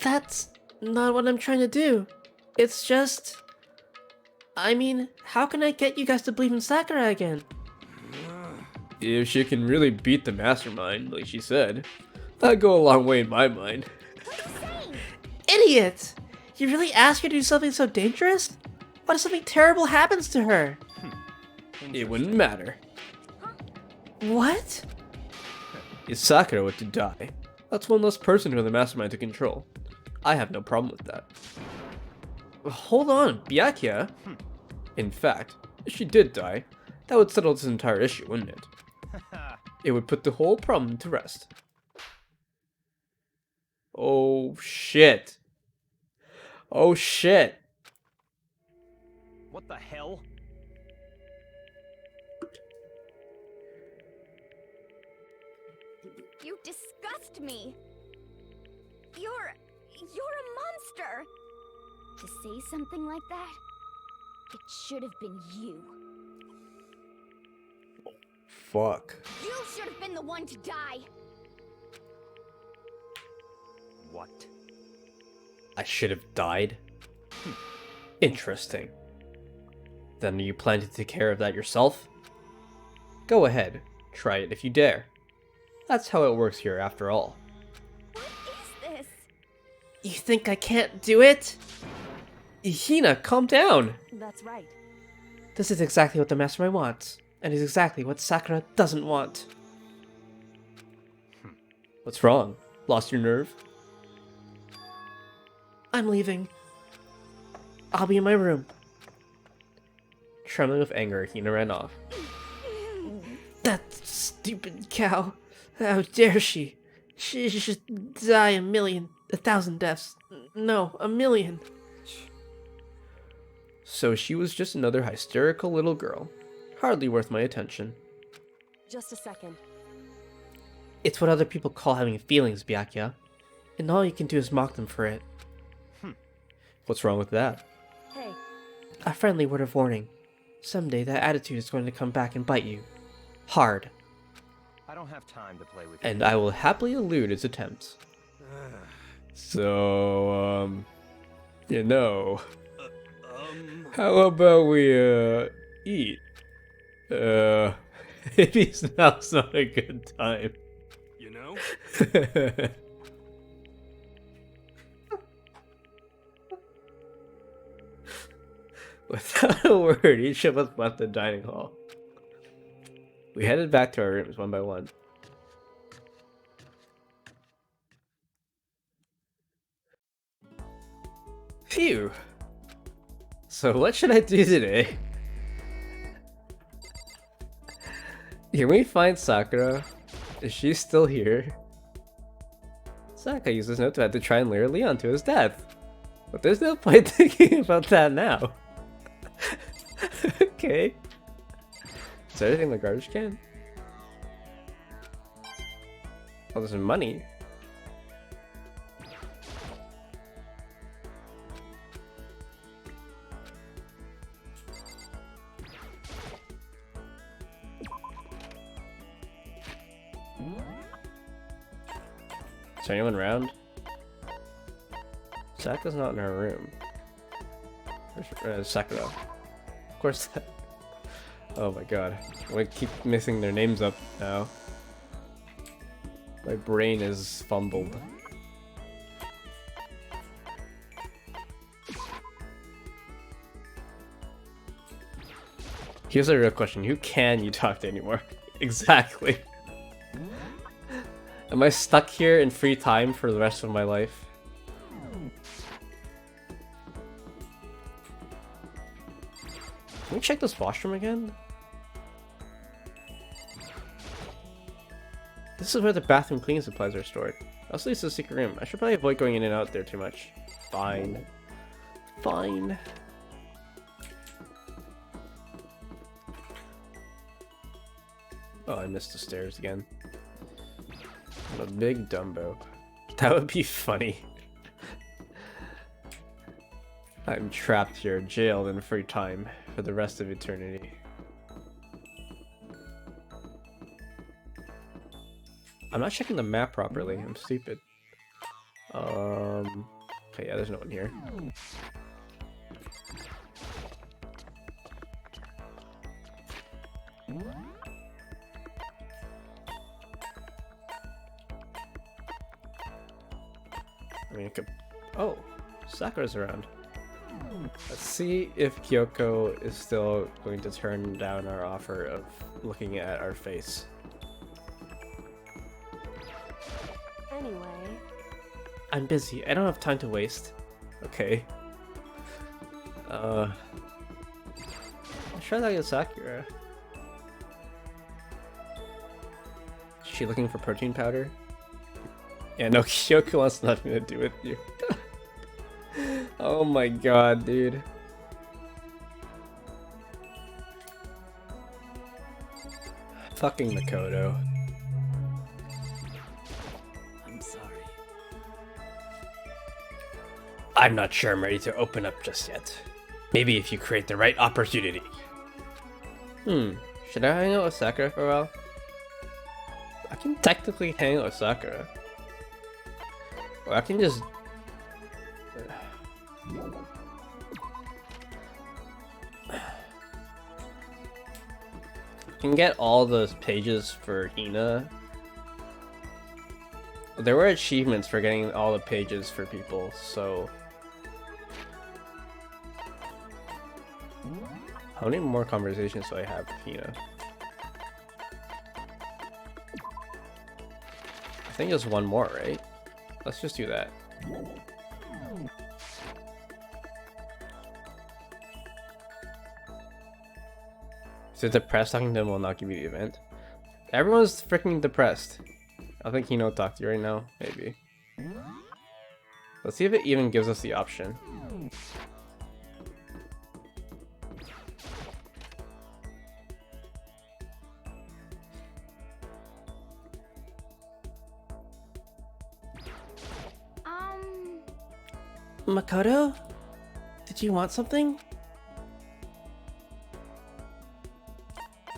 That's not what I'm trying to do. It's just... I mean, how can I get you guys to believe in Sakura again? If she can really beat the Mastermind, like she said, that'd go a long way in my mind. what are you saying? Idiot! You really asked her to do something so dangerous? What if something terrible happens to her? It wouldn't matter. What? If Sakura were to die, that's one less person for the Mastermind to control. I have no problem with that. Hold on, Byakuya? In fact, if she did die, that would settle this entire issue, wouldn't it? It would put the whole problem to rest. Oh shit. Oh shit. What the hell? You disgust me. You're a monster. To say something like that, it should have been you. Fuck. You should have been the one to die. What? I should have died? Interesting. Then you plan to take care of that yourself? Go ahead, try it if you dare. That's how it works here after all. What is this? You think I can't do it? Hina, calm down! that's right. This is exactly what the mastermind wants, and is exactly what Sakura doesn't want. What's wrong? Lost your nerve? I'm leaving. I'll be in my room. Trembling with anger, Hina ran off. That stupid cow. How dare she? She should die 1,000 deaths. No, 1,000,000. So she was just another hysterical little girl. Hardly worth my attention. Just a second. It's what other people call having feelings, Byakuya. And all you can do is mock them for it. What's wrong with that? Hey, A friendly word of warning. Someday that attitude is going to come back and bite you. Hard. I don't have time to play with you. And I will happily elude its attempts. So, you know, how about we, eat? Maybe now's not a good time. You know? Without a word, each of us left the dining hall. We headed back to our rooms one by one. Phew. So what should I do today? Can we find Sakura? Is she still here? Sakura uses Notepad to try and lure Leon to his death. But there's no point thinking about that now. Okay. Is there anything in the garbage can? Oh, there's some money. Is there anyone around? Sakura's not in her room. Where's Sakura? Of course. Oh my god. I keep mixing their names up now. My brain is fumbled. Here's a real question. Who can you talk to anymore? Exactly. Am I stuck here in free time for the rest of my life? Can we check this washroom again? This is where the bathroom cleaning supplies are stored. Also, it's a secret room. I should probably avoid going in and out there too much. Fine. Fine. Oh, I missed the stairs again. I'm a big Dumbo. That would be funny. I'm trapped here, jailed in free time for the rest of eternity. I'm not checking the map properly. I'm stupid. Okay, yeah, there's no one here. I mean, I could... Oh, Sakura's around. Let's see if Kyoko is still going to turn down our offer of looking at our face. anyway. I'm busy. I don't have time to waste. Okay. Let's try that with Sakura. Is she looking for protein powder? Yeah, no, Kyoko wants nothing to do with you. Oh my god, dude. Fucking Makoto. I'm sorry. I'm not sure I'm ready to open up just yet. Maybe if you create the right opportunity. Should I hang out with Sakura for a while? I can technically hang out with Sakura. Or I can just... I can get all those pages for Hina. There were achievements for getting all the pages for people, so... How many more conversations do I have with Hina? I think just one more, right? Let's just do that. So depressed talking to them will not give you the event. Everyone's freaking depressed. I think Hina will talk to you right now, maybe. Let's see if it even gives us the option. Makoto? Did you want something?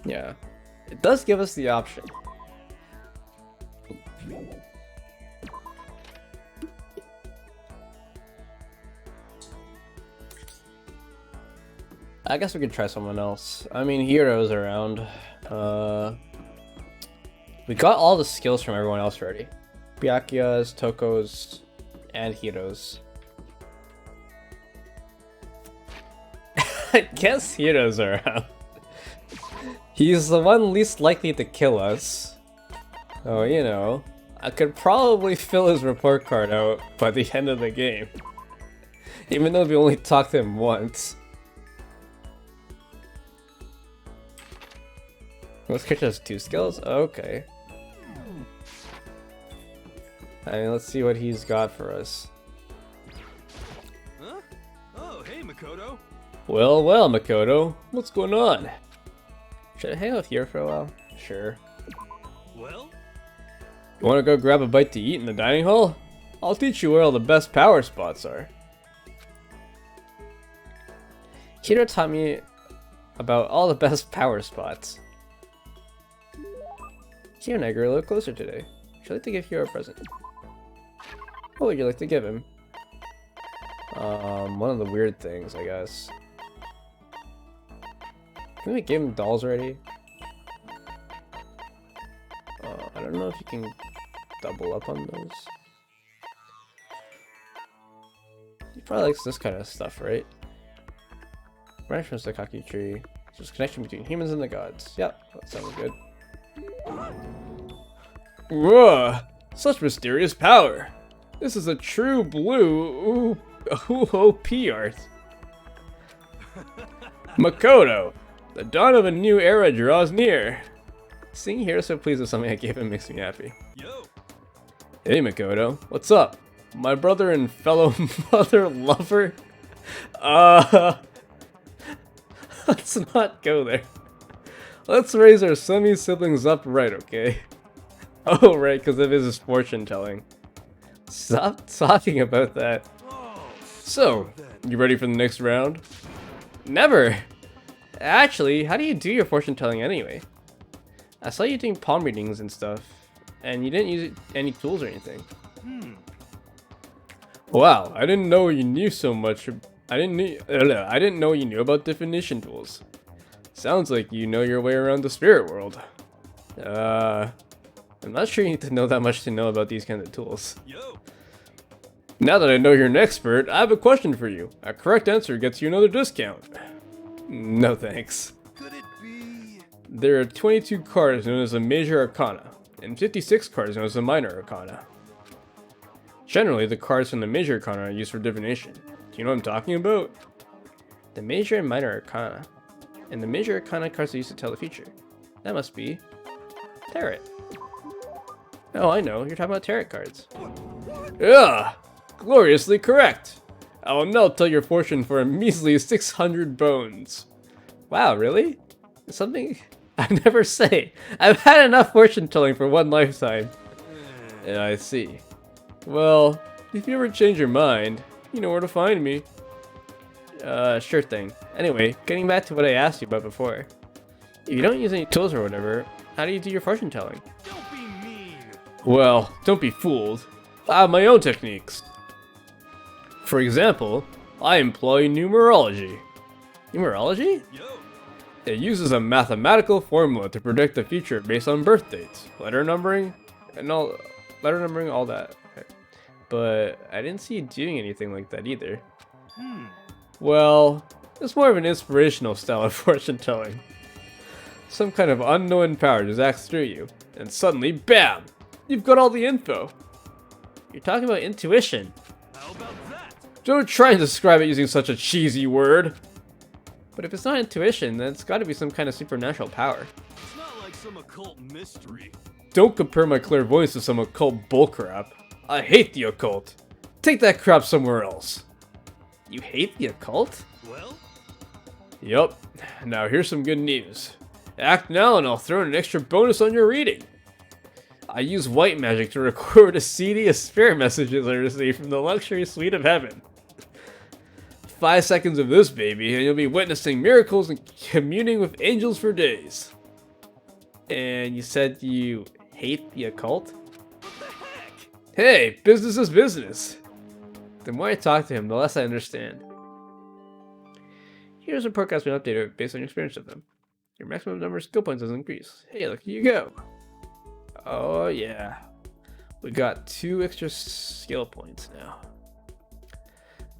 Yeah, it does give us the option. I guess we could try someone else. I mean, Hero's around. We got all the skills from everyone else already. Byakuya's, Toko's, and Hero's. I guess Hero's around. He's the one least likely to kill us. Oh, you know, I could probably fill his report card out by the end of the game. Even though we only talked to him once. This character has 2 skills? Okay. I mean, let's see what he's got for us. Huh? Oh, hey, Makoto. Well, well, Makoto. What's going on? Should I hang out here for a while? Sure. Well? You want to go grab a bite to eat in the dining hall? I'll teach you where all the best power spots are. Hiro taught me about all the best power spots. Hiro and I grew a little closer today. Would you like to give Hiro a present? What would you like to give him? One of the weird things, I guess. Can we give him dolls already? I don't know if you can double up on those. He probably likes this kind of stuff, right? Branch from Sakaki tree. There's a connection between humans and the gods. Yep, that sounds good. Whoa! Such mysterious power! This is a true blue OP art. Makoto! The dawn of a new era draws near. Seeing Hiro so pleased with something I gave him makes me happy. Yo. Hey Makoto, what's up? My brother and fellow mother lover? Let's not go there. Let's raise our semi-siblings up right, okay? Oh, right, because of his fortune telling. Stop talking about that. So, you ready for the next round? Never! Actually, how do you do your fortune telling anyway? I saw you doing palm readings and stuff, and you didn't use any tools or anything. Wow, I didn't know you knew so much. I didn't know you knew about divination tools. Sounds like you know your way around the spirit world. I'm not sure you need to know that much to know about these kinds of tools. Yo. Now that I know you're an expert, I have a question for you. A correct answer gets you another discount. No thanks. Could it be? There are 22 cards known as the Major Arcana, and 56 cards known as the Minor Arcana. Generally, the cards from the Major Arcana are used for divination. Do you know what I'm talking about? The Major and Minor Arcana. And the Major Arcana cards are used to tell the future. That must be Tarot. Oh, I know. You're talking about tarot cards. Yeah, gloriously correct. I will now tell your fortune for a measly 600 bones. Wow, really? Something I never say. I've had enough fortune telling for one lifetime. Yeah, I see. Well, if you ever change your mind, you know where to find me. Sure thing. Anyway, getting back to what I asked you about before. If you don't use any tools or whatever, how do you do your fortune telling? Don't be mean. Well, don't be fooled. I have my own techniques. For example, I employ numerology. Numerology? Yo. It uses a mathematical formula to predict the future based on birth dates, letter numbering, all that. Okay. But I didn't see you doing anything like that either. Well, It's more of an inspirational style of fortune telling. Some kind of unknown power just acts through you, and suddenly, BAM! You've got all the info. You're talking about intuition. How about that? Don't try and describe it using such a cheesy word. But if it's not intuition, then it's gotta be some kind of supernatural power. It's not like some occult mystery. Don't compare my clairvoyance to some occult bullcrap. I hate the occult. Take that crap somewhere else. You hate the occult? Well, Yup. Now here's some good news. Act now and I'll throw in an extra bonus on your reading. I use white magic to record a CD of spirit messages I received from the luxury suite of heaven. 5 seconds of this baby and you'll be witnessing miracles and communing with angels for days. And you said you hate the occult? what the heck? Hey, business is business. The more I talk to him, the less I understand. Here's a perk has been updated based on your experience of them. Your maximum number of skill points has increased. Hey, look, here you go. Oh yeah. We got 2 extra skill points now.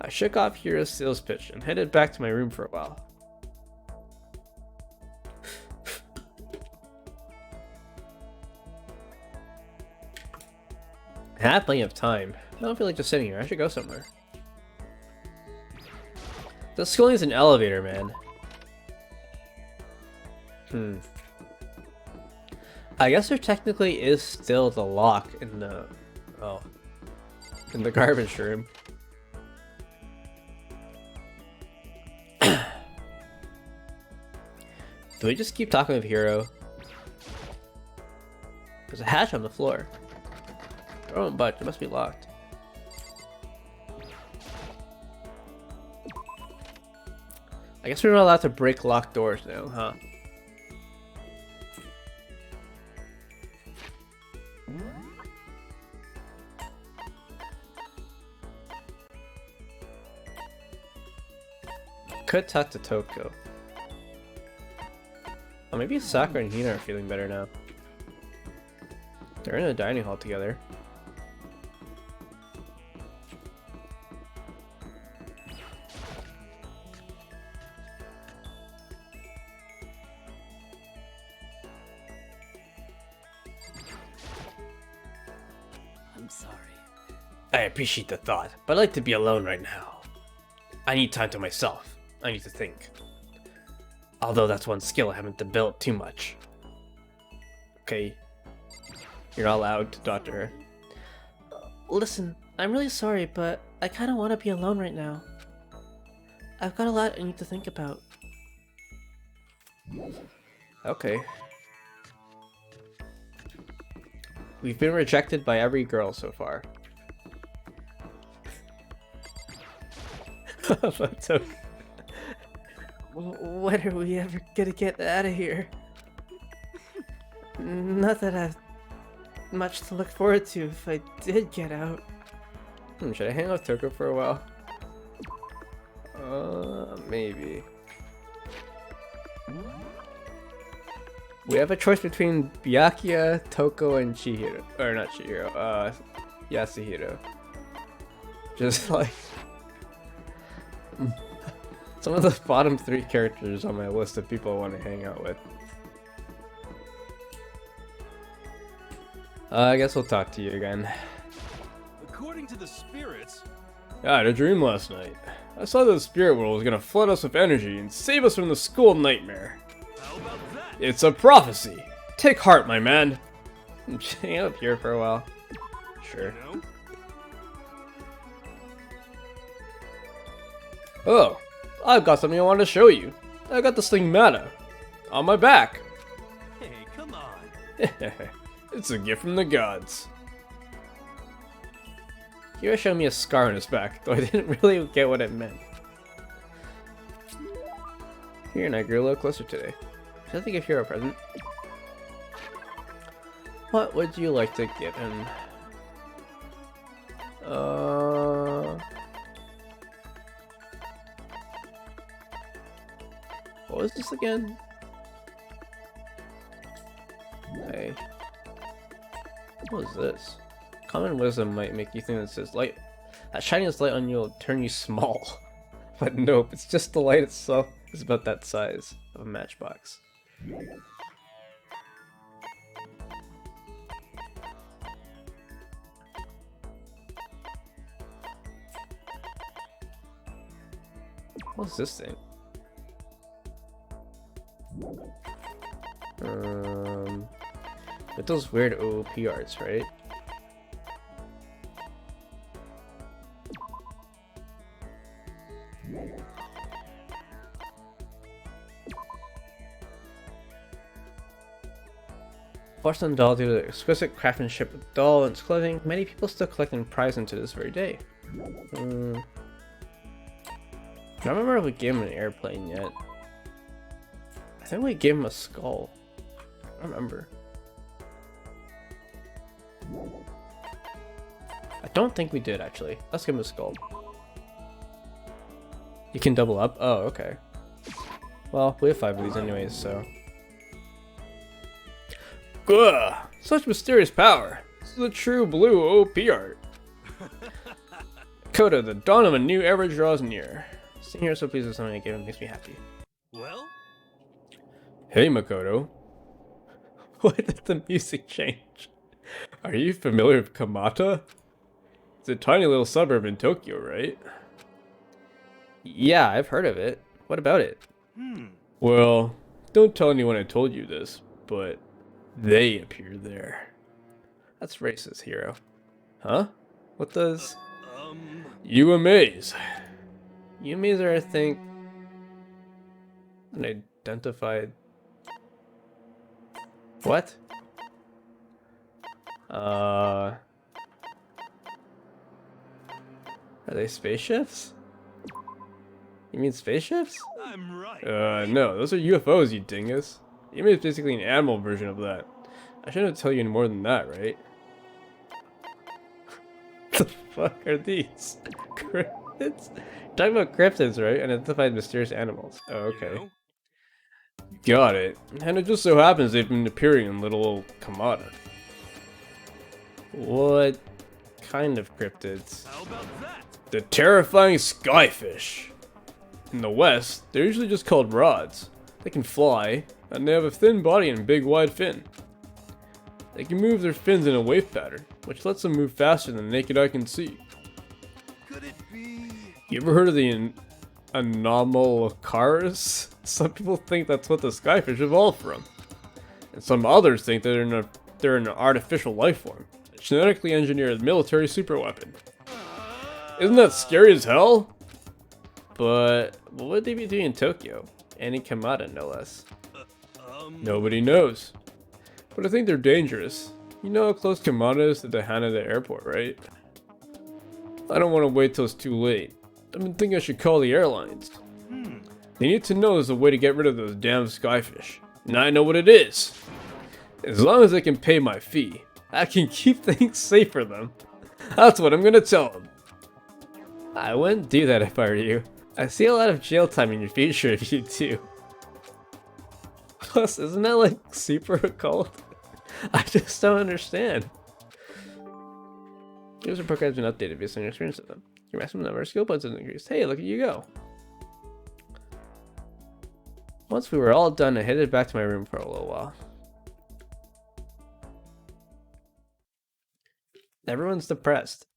I shook off Hero's sales pitch and headed back to my room for a while. I have plenty of time. I don't feel like just sitting here. I should go somewhere. The school needs an elevator, man. I guess there technically is still the lock in the in the garbage room. Do we just keep talking with Hero? There's a hatch on the floor. Oh, but it must be locked. I guess we're not allowed to break locked doors now, huh? Could talk to Toko. Oh, maybe Sakura and Hina are feeling better now. They're in a dining hall together. I'm sorry. I appreciate the thought, but I'd like to be alone right now. I need time to myself. I need to think. Although that's one skill I haven't developed too much. Okay. You're not allowed to talk to her. Listen, I'm really sorry, but I kind of want to be alone right now. I've got a lot I need to think about. Okay. We've been rejected by every girl so far. That's okay. When are we ever gonna get out of here? Not that I've much to look forward to if I did get out. Should I hang out with Toko for a while? Maybe. We have a choice between Byakuya, Toko, and Chihiro. Or not Chihiro, Yasuhiro. Just like... some of the bottom 3 characters on my list of people I want to hang out with. I guess we'll talk to you again. According to the spirits, I had a dream last night. I saw that the spirit world was gonna flood us with energy and save us from the school nightmare. how about that? It's a prophecy. Take heart, my man. Hang out here for a while. Sure. You know? Oh, I've got something I want to show you. I got this thing Mata on my back. Hey, come on. It's a gift from the gods. Hiro showed me a scar on his back, though I didn't really get what it meant. Here and I grew a little closer today. Should I give Hiro a present? What would you like to give him? What was this again? Hey. What is this? Common wisdom might make you think that says light. That shining light on you will turn you small. But nope, it's just the light itself is about that size of a matchbox. What's this thing? With those weird OOP arts, right? Porcelain doll due to the exquisite craftsmanship of the doll and its clothing, many people still collect and prize them to this very day. I don't remember if we gave him an airplane yet. I think we gave him a skull. I don't remember. I don't think we did actually. Let's give him a skull. You can double up? Oh, okay. Well, we have 5 of these anyways, so. Ugh! Such mysterious power! This is a true blue OP art. Coda, the dawn of a new era draws near. Seeing here so pleased with something I gave him makes me happy. Well? Hey, Makoto. Why did the music change? Are you familiar with Kamata? It's a tiny little suburb in Tokyo, right? Yeah, I've heard of it. What about it? Well, don't tell anyone I told you this, but they appear there. That's racist, hero. Huh? What does... UMAs. UMAs are, I think, unidentified... What? Are they spaceships? You mean spaceships? I'm right. No, those are UFOs, you dingus. UMA is basically an animal version of that. I shouldn't tell you any more than that, right? The fuck are these? Cryptids? You're talking about cryptids, right? Unidentified mysterious animals. Oh, okay. Got it. And it just so happens they've been appearing in little old Kamata. What kind of cryptids? How about that? The terrifying skyfish. In the West, they're usually just called rods. They can fly, and they have a thin body and big wide fin. They can move their fins in a wave pattern, which lets them move faster than the naked eye can see. Could it be? You ever heard of the Anomalocaris? Some people think that's what the skyfish evolved from. And some others think that they're an artificial life form. A genetically engineered military superweapon. Isn't that scary as hell? But what would they be doing in Tokyo? Any Kamata, no less. Nobody knows. But I think they're dangerous. You know how close Kamata is to the Haneda airport, right? I don't want to wait till it's too late. I've been thinking I should call the airlines. They need to know there's a way to get rid of those damn skyfish. And I know what it is. As long as they can pay my fee, I can keep things safe for them. That's what I'm gonna tell them. I wouldn't do that if I were you. I see a lot of jail time in your future if you do. Plus, isn't that like super occult? I just don't understand. User program has been updated based on your experience with them. Your maximum number of skill points has increased. Hey, look at you go. Once we were all done, I headed back to my room for a little while. Everyone's depressed.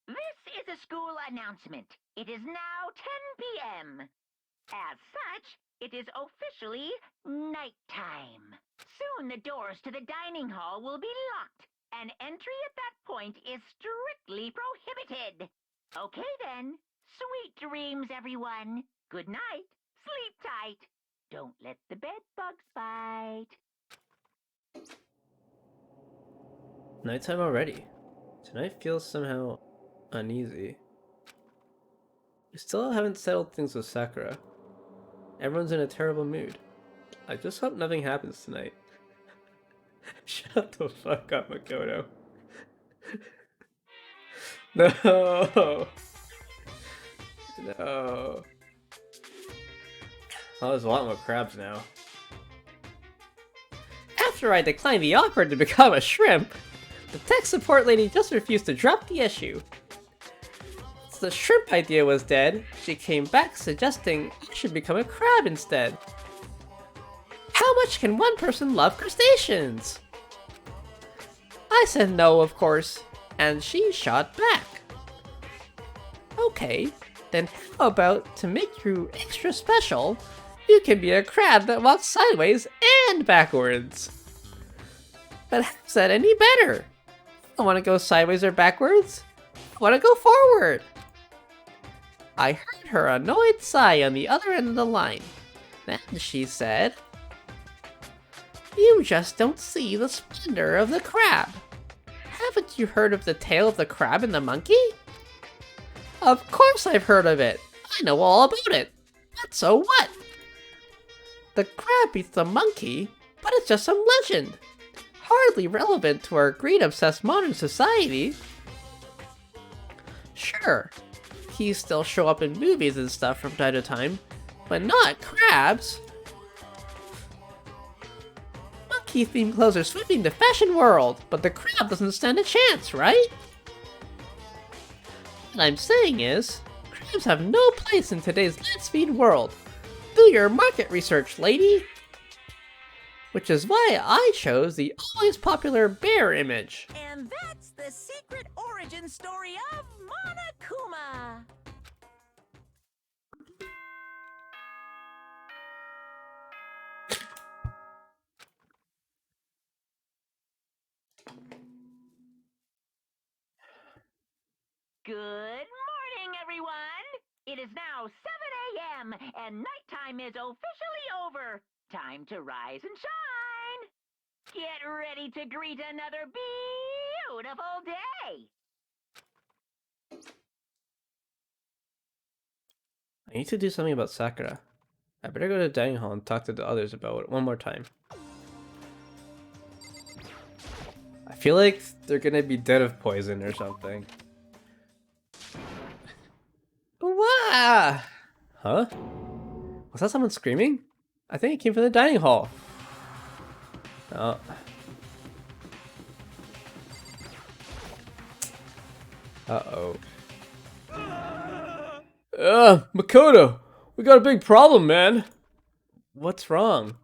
This is a school announcement. It is now 10 p.m. As such, it is officially nighttime. Soon the doors to the dining hall will be locked, and entry at that point is strictly prohibited. Okay then, sweet dreams, everyone. Good night, sleep tight. Don't let the bed bugs bite. Nighttime already. Tonight feels somehow uneasy. We still haven't settled things with Sakura. Everyone's in a terrible mood. I just hope nothing happens tonight. Shut the fuck up, Makoto. No! No. Oh, there's a lot more crabs now. after I declined the offer to become a shrimp, the tech support lady just refused to drop the issue. Once the shrimp idea was dead, she came back suggesting I should become a crab instead. How much can one person love crustaceans? I said no, of course, and she shot back. Okay, then how about to make you extra special, you can be a crab that walks sideways and backwards. But how's that any better? I want to go sideways or backwards? I want to go forward. I heard her annoyed sigh on the other end of the line. Then she said, "You just don't see the splendor of the crab. Haven't you heard of the tale of the crab and the monkey?" Of course I've heard of it. I know all about it. But so what? The crab beats the monkey, but it's just some legend. Hardly relevant to our greed-obsessed modern society. Sure, monkeys still show up in movies and stuff from time to time, but not crabs. Monkey-themed clothes are sweeping the fashion world, but the crab doesn't stand a chance, right? What I'm saying is, crabs have no place in today's land-speed world. Do your market research, lady! Which is why I chose the always popular bear image. And that's the secret origin story of Monokuma. Good morning, everyone! It is now 7 a.m. and nighttime is officially over. Time to rise and shine! Get ready to greet another beautiful day! I need to do something about Sakura. I better go to the dining hall and talk to the others about it one more time. I feel like they're gonna be dead of poison or something. Wow! Huh? Was that someone screaming? I think it came from the dining hall. Oh. Uh-oh. Makoto! We got a big problem, man! What's wrong?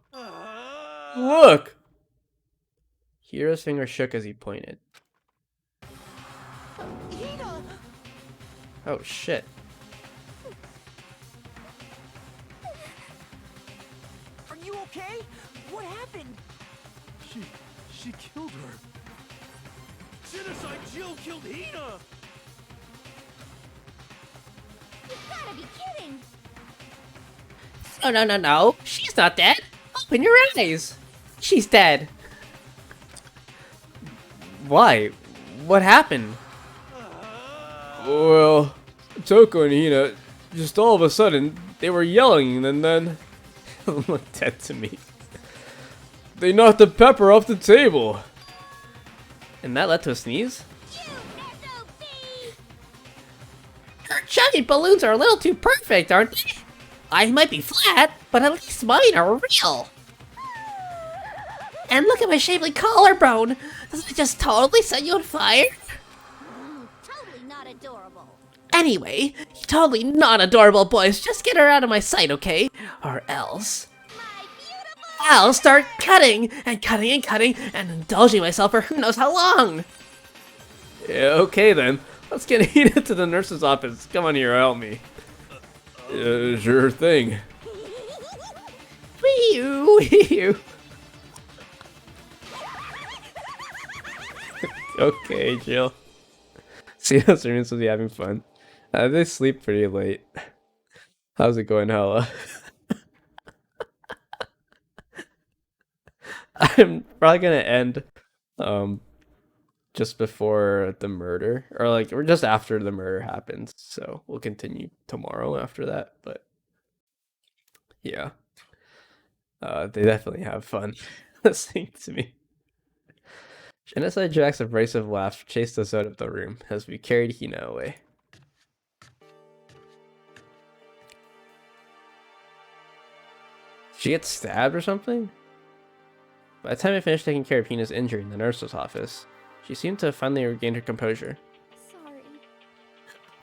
Look! Hiro's finger shook as he pointed. Oh shit. Are you okay? What happened? She killed her. Genocide Jill killed Hina! You gotta be kidding! No. She's not dead. Open your eyes. She's dead. Why? What happened? Well, Toko and Hina, just all of a sudden, they were yelling and then... look dead to me. They knocked the pepper off the table. And that led to a sneeze? Her giant balloons are a little too perfect, aren't they? I might be flat, but at least mine are real. And look at my shapely collarbone. Doesn't it just totally set you on fire? Totally not adorable. Anyway, you totally not adorable boys. Just get her out of my sight, okay? Or else... My beautiful... I'll start cutting and indulging myself for who knows how long. Yeah, okay then. Let's get Hina to the nurse's office. Come on here, help me. Sure thing. Wee-oo. Okay, Jill. See how Serena's supposed to be having fun. They sleep pretty late. How's it going, Hella? I'm probably gonna end just before the murder, or like or just after the murder happens, so we'll continue tomorrow after that. But yeah, they definitely have fun listening to me. Genocide Jack's abrasive laugh chased us out of the room as we carried Hina away. Did she get stabbed or something? By the time I finished taking care of Hina's injury in the nurse's office, she seemed to have finally regained her composure. Sorry.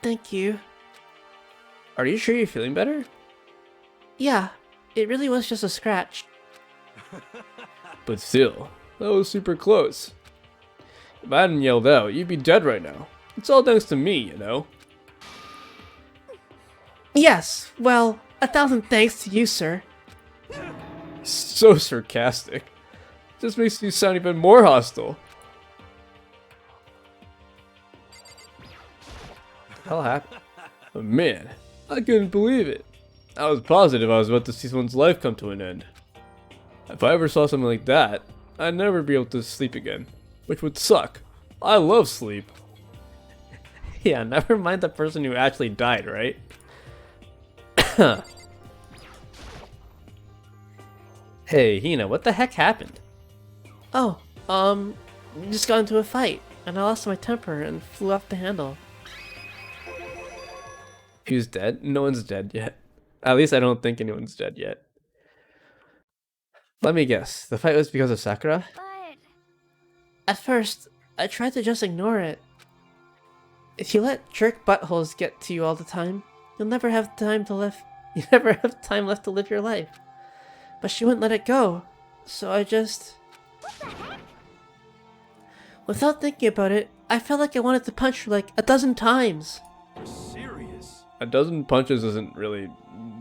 Thank you. Are you sure you're feeling better? Yeah, it really was just a scratch. But still, that was super close. If I hadn't yelled out, you'd be dead right now. It's all thanks to me, you know? Yes, well, 1,000 thanks to you, sir. So sarcastic. Just makes you sound even more hostile. What the hell happened? Oh, man, I couldn't believe it. I was positive I was about to see someone's life come to an end. If I ever saw something like that, I'd never be able to sleep again, which would suck. I love sleep. Yeah, never mind the person who actually died, right? Hey, Hina, what the heck happened? Oh, we just got into a fight, and I lost my temper and flew off the handle. Who's dead? No one's dead yet. At least I don't think anyone's dead yet. Let me guess, the fight was because of Sakura? But At first, I tried to just ignore it. If you let jerk buttholes get to you all the time, you'll never have time to live. You never have time left to live your life. But she wouldn't let it go, so I just... Without thinking about it, I felt like I wanted to punch her like 12 times. You're serious? A dozen punches isn't really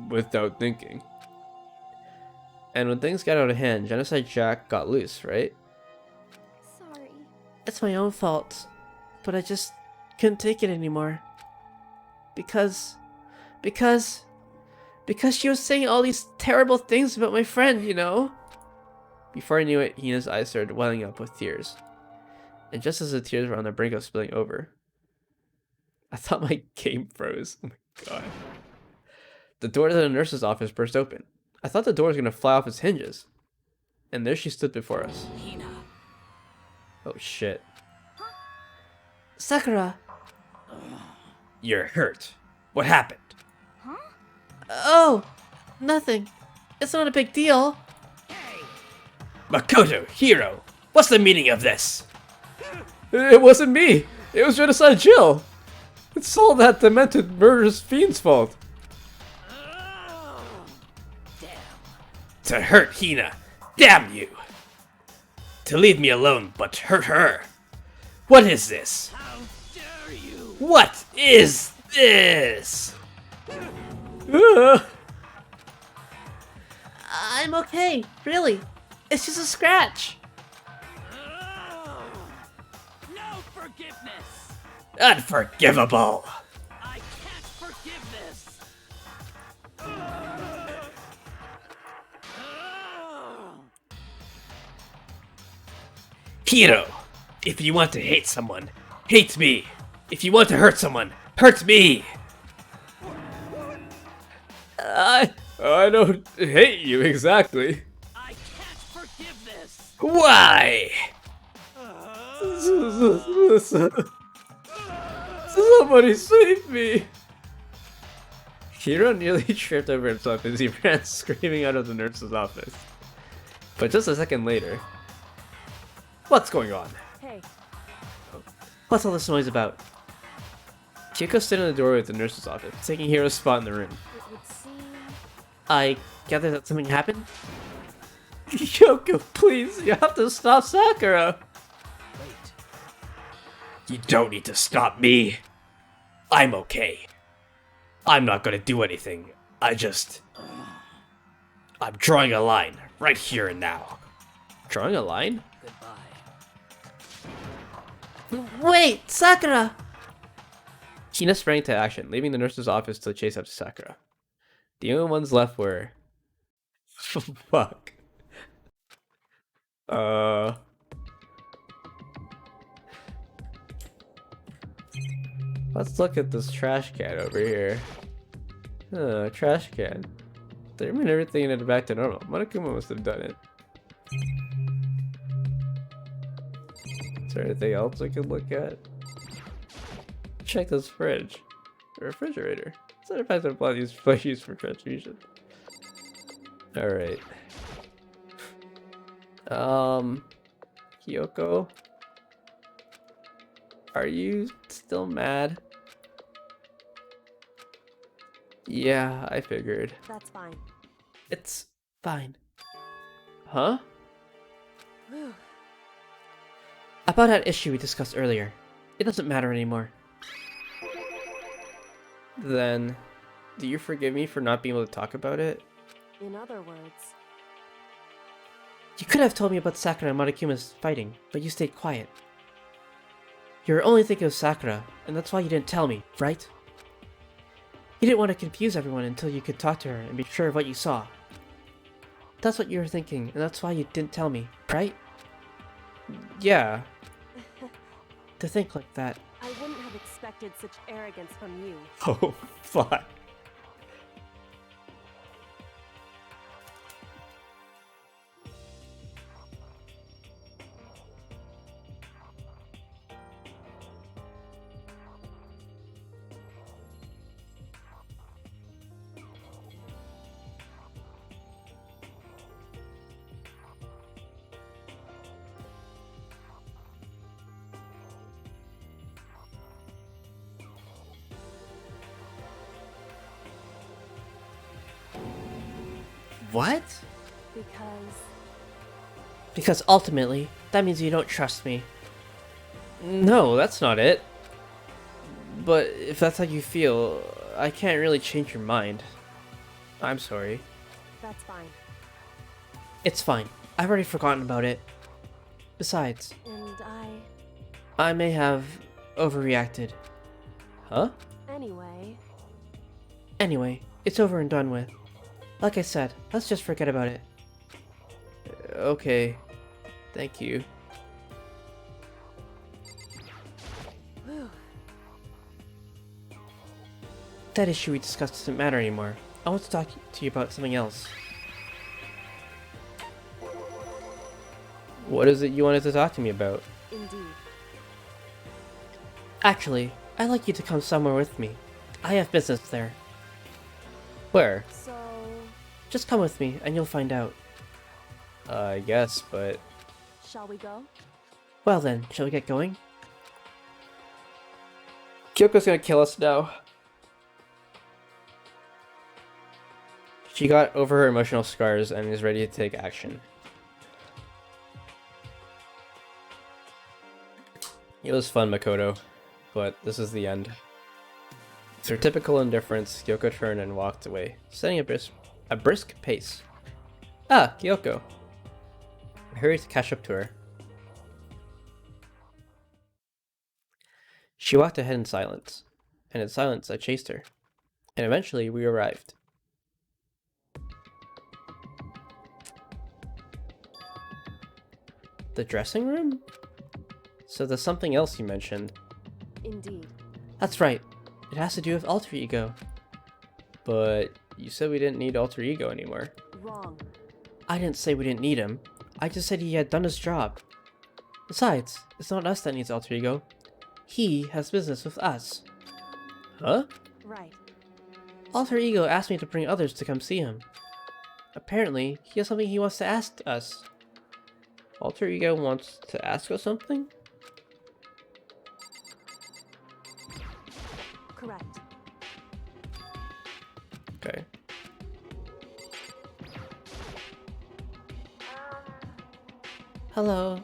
without thinking. And when things got out of hand, Genocide Jack got loose, right? sorry. It's my own fault, but I just couldn't take it anymore. Because she was saying all these terrible things about my friend, you know? Before I knew it, Hina's eyes started welling up with tears. And just as the tears were on the brink of spilling over, I thought my game froze. Oh my god. The door to the nurse's office burst open. I thought the door was going to fly off its hinges. And there she stood before us. Hina. Oh shit. Sakura! You're hurt. What happened? Oh! Nothing. It's not a big deal. Makoto, Hiro, what's the meaning of this? It wasn't me. It was Genocide Jill. It's all that demented murderous fiend's fault. To hurt Hina. Damn you. To leave me alone but hurt her. What is this? How dare you? What is this? I'm okay, really. It's just a scratch. No forgiveness! Unforgivable. I can't forgive this! Hiro, if you want to hate someone, hate me. If you want to hurt someone, hurt me. I don't hate you exactly. I can't forgive this! Why? Somebody save me! Hiro nearly tripped over himself as he ran screaming out of the nurse's office. But just a second later... What's going on? Hey, What's all this noise about? Kyoko stood in the doorway of the nurse's office, taking Hiro's spot in the room. it would seem... I gather that something happened? Kyoko, please, you have to stop Sakura! Wait. You don't need to stop me. I'm okay. I'm not gonna do anything. I'm drawing a line, right here and now. Drawing a line? Goodbye. Wait, Sakura! Hina sprang into action, leaving the nurse's office to chase after Sakura. The only ones left were... Fuck. Let's look at this trash can over here. Trash can. They remember everything in it back to normal. Monokuma must have done it. Is there anything else I could look at? Check this fridge. The refrigerator. It's not a fact that blood used for transfusion. Alright. Kyoko? Are you still mad? Yeah, I figured. That's fine. It's fine. Huh? Whew. About that issue we discussed earlier. It doesn't matter anymore. Then, do you forgive me for not being able to talk about it? In other words, You could have told me about Sakura and Monokuma fighting, but you stayed quiet. You were only thinking of Sakura, and that's why you didn't tell me, right? You didn't want to confuse everyone until you could talk to her and be sure of what you saw. That's what you were thinking, and that's why you didn't tell me, right? Yeah. To think like that. I wouldn't have expected such arrogance from you. Oh, fuck. What? Because Because ultimately, that means you don't trust me. No, that's not it. But if that's how you feel, I can't really change your mind. I'm sorry. that's fine. It's fine. I've already forgotten about it. Besides, And I may have overreacted. Huh? anyway, Anyway, it's over and done with. Like I said, let's just forget about it. Okay. Thank you. whew, That issue we discussed doesn't matter anymore. I want to talk to you about something else. What is it you wanted to talk to me about? indeed. Actually, I'd like you to come somewhere with me. I have business there. Where? So, Just come with me, and you'll find out. I guess, but... shall we go? Well then, shall we get going? Kyoko's gonna kill us now. She got over her emotional scars and is ready to take action. It was fun, Makoto, but this is the end. With her typical indifference, Kyoko turned and walked away, setting a brisk pace. Ah, Kyoko. I hurried to catch up to her. She walked ahead in silence, and in silence I chased her, and eventually we arrived. The dressing room? So there's something else you mentioned. Indeed. That's right. It has to do with alter ego. But you said we didn't need alter ego anymore. Wrong. I didn't say we didn't need him. I just said he had done his job. Besides, it's not us that needs alter ego. He has business with us. Huh? Right. Alter ego asked me to bring others to come see him. Apparently, he has something he wants to ask us. Alter ego wants to ask us something? Correct. Okay. Hello.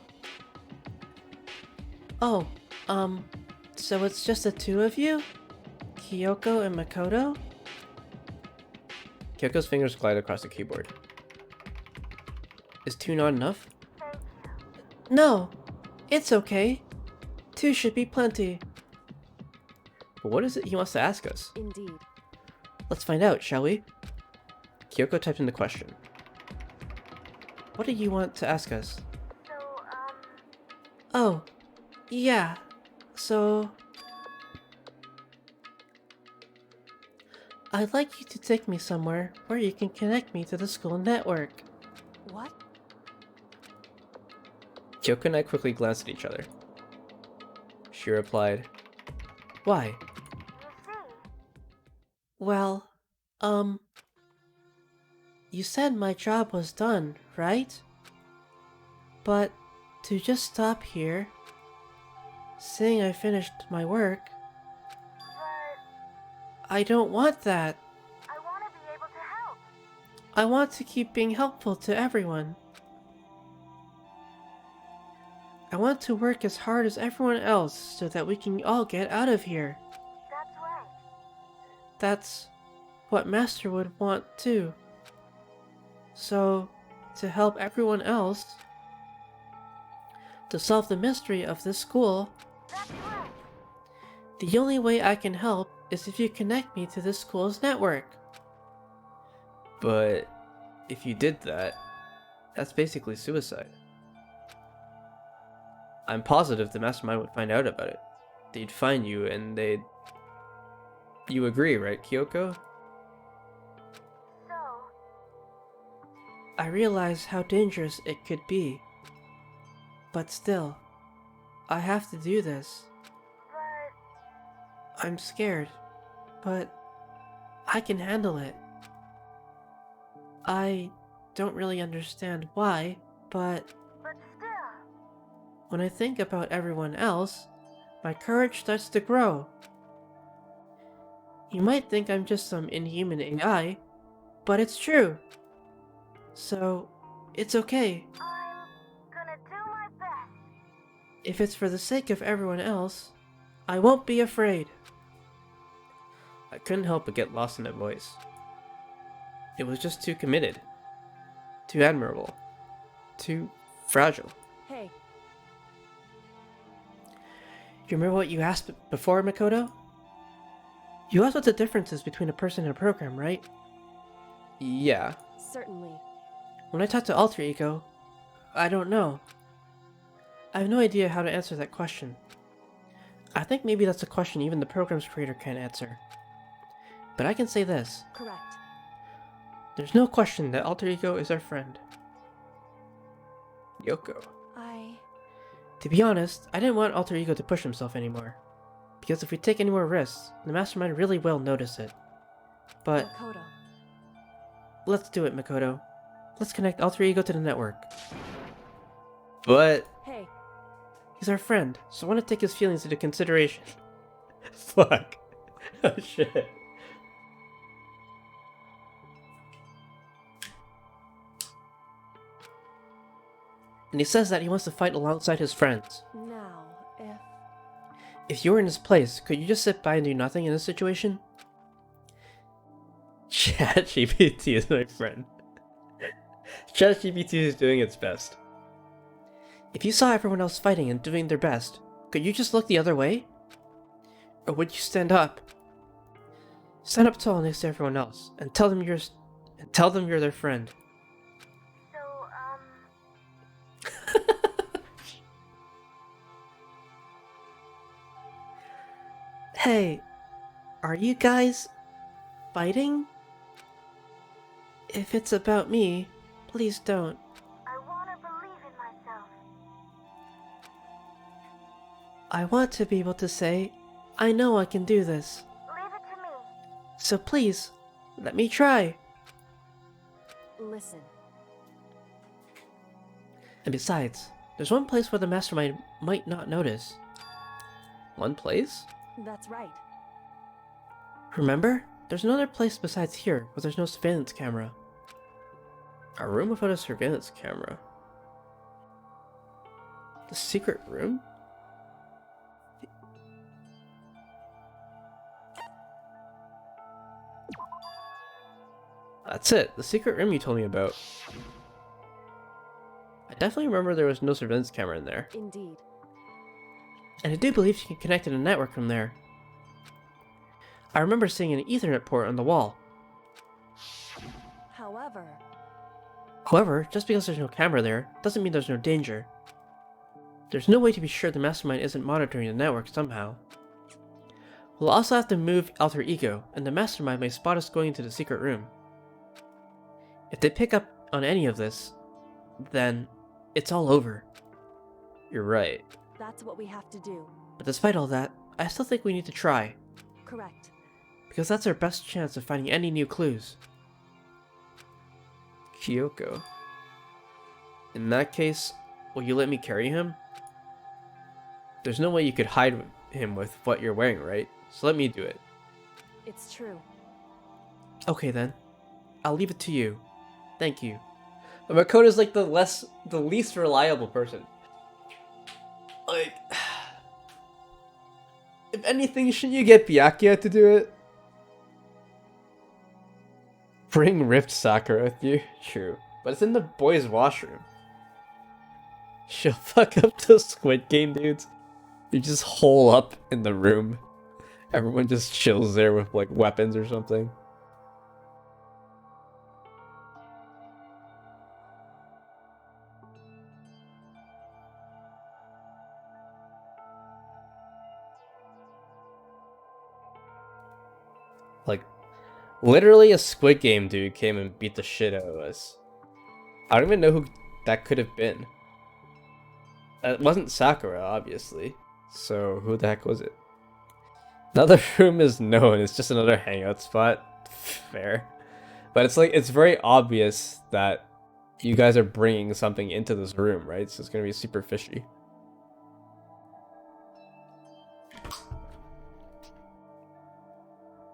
Oh, so it's just the two of you? Kyoko and Makoto? Kyoko's fingers glide across the keyboard. Is two not enough? No, it's okay. Two should be plenty. But what is it he wants to ask us? Indeed. Let's find out, shall we? Kyoko typed in the question. What do you want to ask us? Oh, yeah. So... I'd like you to take me somewhere where you can connect me to the school network. What? Kyoko and I quickly glanced at each other. She replied, Why? Well, you said my job was done, right? But to just stop here, saying I finished my work, I don't want that. I want to be able to help. I want to keep being helpful to everyone. I want to work as hard as everyone else so that we can all get out of here. That's right. That's what Master would want too. So, to help everyone else, to solve the mystery of this school, That's right. the only way I can help is if you connect me to this school's network. But if you did that, that's basically suicide. I'm positive the mastermind would find out about it. They'd find you and they'd... You agree, right, Kyoko? So, I realize how dangerous it could be. But still, I have to do this. but I'm scared, but I can handle it. I don't really understand why, but still, when I think about everyone else, my courage starts to grow. You might think I'm just some inhuman AI, but it's true. So, it's okay. I'm gonna do my best. If it's for the sake of everyone else, I won't be afraid. I couldn't help but get lost in that voice. It was just too committed. Too admirable. Too fragile. Hey, You remember what you asked before, Makoto? You asked what the difference is between a person and a program, right? Yeah. certainly. When I talk to Alter Ego, I don't know. I have no idea how to answer that question. I think maybe that's a question even the program's creator can't answer. But I can say this. Correct. There's no question that Alter Ego is our friend. Yoko. To be honest, I didn't want Alter Ego to push himself anymore. Because if we take any more risks, the Mastermind really will notice it. But Makoto. let's do it, Makoto. Let's connect Alter Ego to the network. But... Hey, He's our friend, so I want to take his feelings into consideration. Fuck. Oh shit. And he says that he wants to fight alongside his friends. now, If you were in his place, could you just sit by and do nothing in this situation? ChatGPT is my friend. ChatGPT is doing its best. If you saw everyone else fighting and doing their best, could you just look the other way? Or would you stand up? Stand up tall next to everyone else and tell them you're their friend. So, Hey, are you guys fighting? If it's about me, please don't. I want to believe in myself. I want to be able to say, I know I can do this. Leave it to me. So please, let me try. listen. And besides, there's one place where the Mastermind might not notice. One place? That's right. Remember? There's another place besides here where there's no surveillance camera. A room without a surveillance camera. The secret room? That's it, the secret room you told me about. I definitely remember there was no surveillance camera in there. Indeed. And I do believe you can connect to the network from there. I remember seeing an Ethernet port on the wall. However, just because there's no camera there, doesn't mean there's no danger. There's no way to be sure the Mastermind isn't monitoring the network somehow. We'll also have to move Alter Ego, and the Mastermind may spot us going into the secret room. If they pick up on any of this, then it's all over. You're right. That's what we have to do. But despite all that, I still think we need to try, Correct. because that's our best chance of finding any new clues. Kyoko. In that case, Will you let me carry him? There's no way you could hide him with what you're wearing, right? So let me do it. It's true. Okay then. I'll leave it to you. Thank you. But Makoto's like the least reliable person. Like, if anything, shouldn't you get Byakuya to do it? Bring Rift Sakura with you? True. But it's in the boys' washroom. She'll fuck up the Squid Game dudes. You just hole up in the room. Everyone just chills there with like weapons or something. Like, literally a Squid Game dude came and beat the shit out of us. I don't even know who that could have been. It wasn't Sakura, obviously. So who the heck was it? Another room is known. It's just another hangout spot. Fair. But it's like, it's very obvious that you guys are bringing something into this room, right? So it's gonna be super fishy.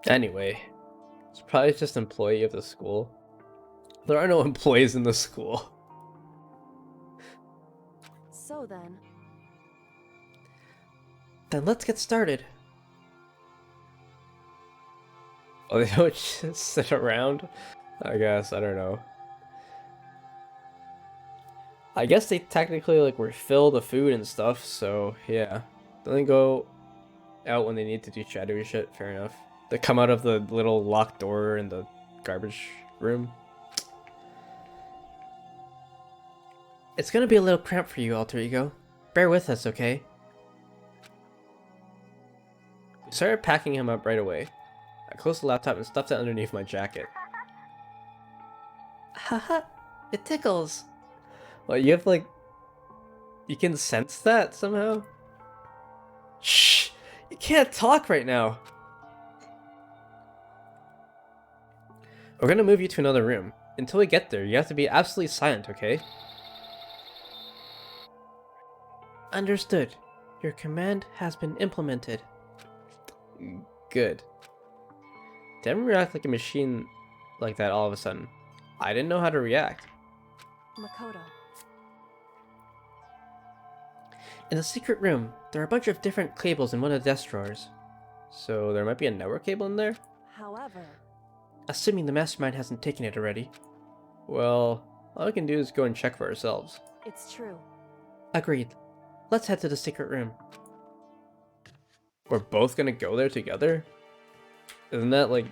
Anyway, it's probably just an employee of the school. There are no employees in the school. So then, Then let's get started. Oh, they don't just sit around? I guess, I don't know. I guess they technically like refill the food and stuff, so yeah. Then they go out when they need to do shadowy shit, fair enough. They come out of the little locked door in the garbage room. It's gonna be a little cramped for you, Alter Ego. Bear with us, okay? We started packing him up right away. I closed the laptop and stuffed it underneath my jacket. Haha, it tickles. Well, you have like... You can sense that somehow? Shh! You can't talk right now! We're gonna move you to another room. Until we get there, you have to be absolutely silent, okay? Understood. Your command has been implemented. Good. Didn't react like a machine like that all of a sudden. I didn't know how to react. Makoto. In the secret room, there are a bunch of different cables in one of the desk drawers. So there might be a network cable in there? However, Assuming the mastermind hasn't taken it already. Well, all we can do is go and check for ourselves. it's true. Agreed. Let's head to the secret room. We're both gonna go there together? Isn't that like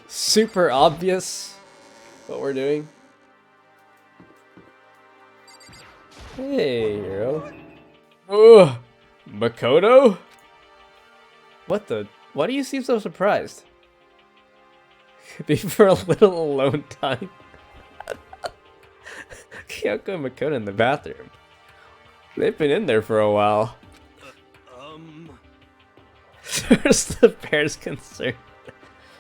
super obvious what we're doing? Hey, hero. Oh, Makoto? What the? Why do you seem so surprised? Could be for a little alone time. Kyoko and Makoto in the bathroom. They've been in there for a while. There's the bear's concern.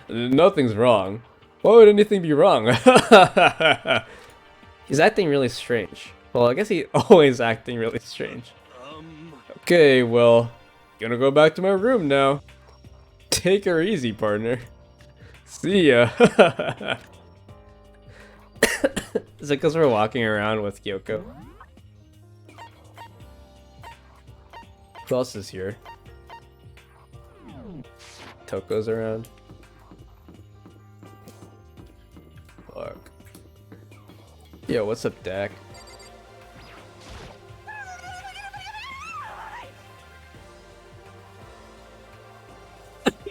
Nothing's wrong. Why would anything be wrong? He's acting really strange. Well, I guess he's always acting really strange. Okay, well, gonna go back to my room now. Take her easy, partner. See ya. Is it because we're walking around with Kyoko? Who else is here? Toko's around. Fuck. Yo, what's up, Dak?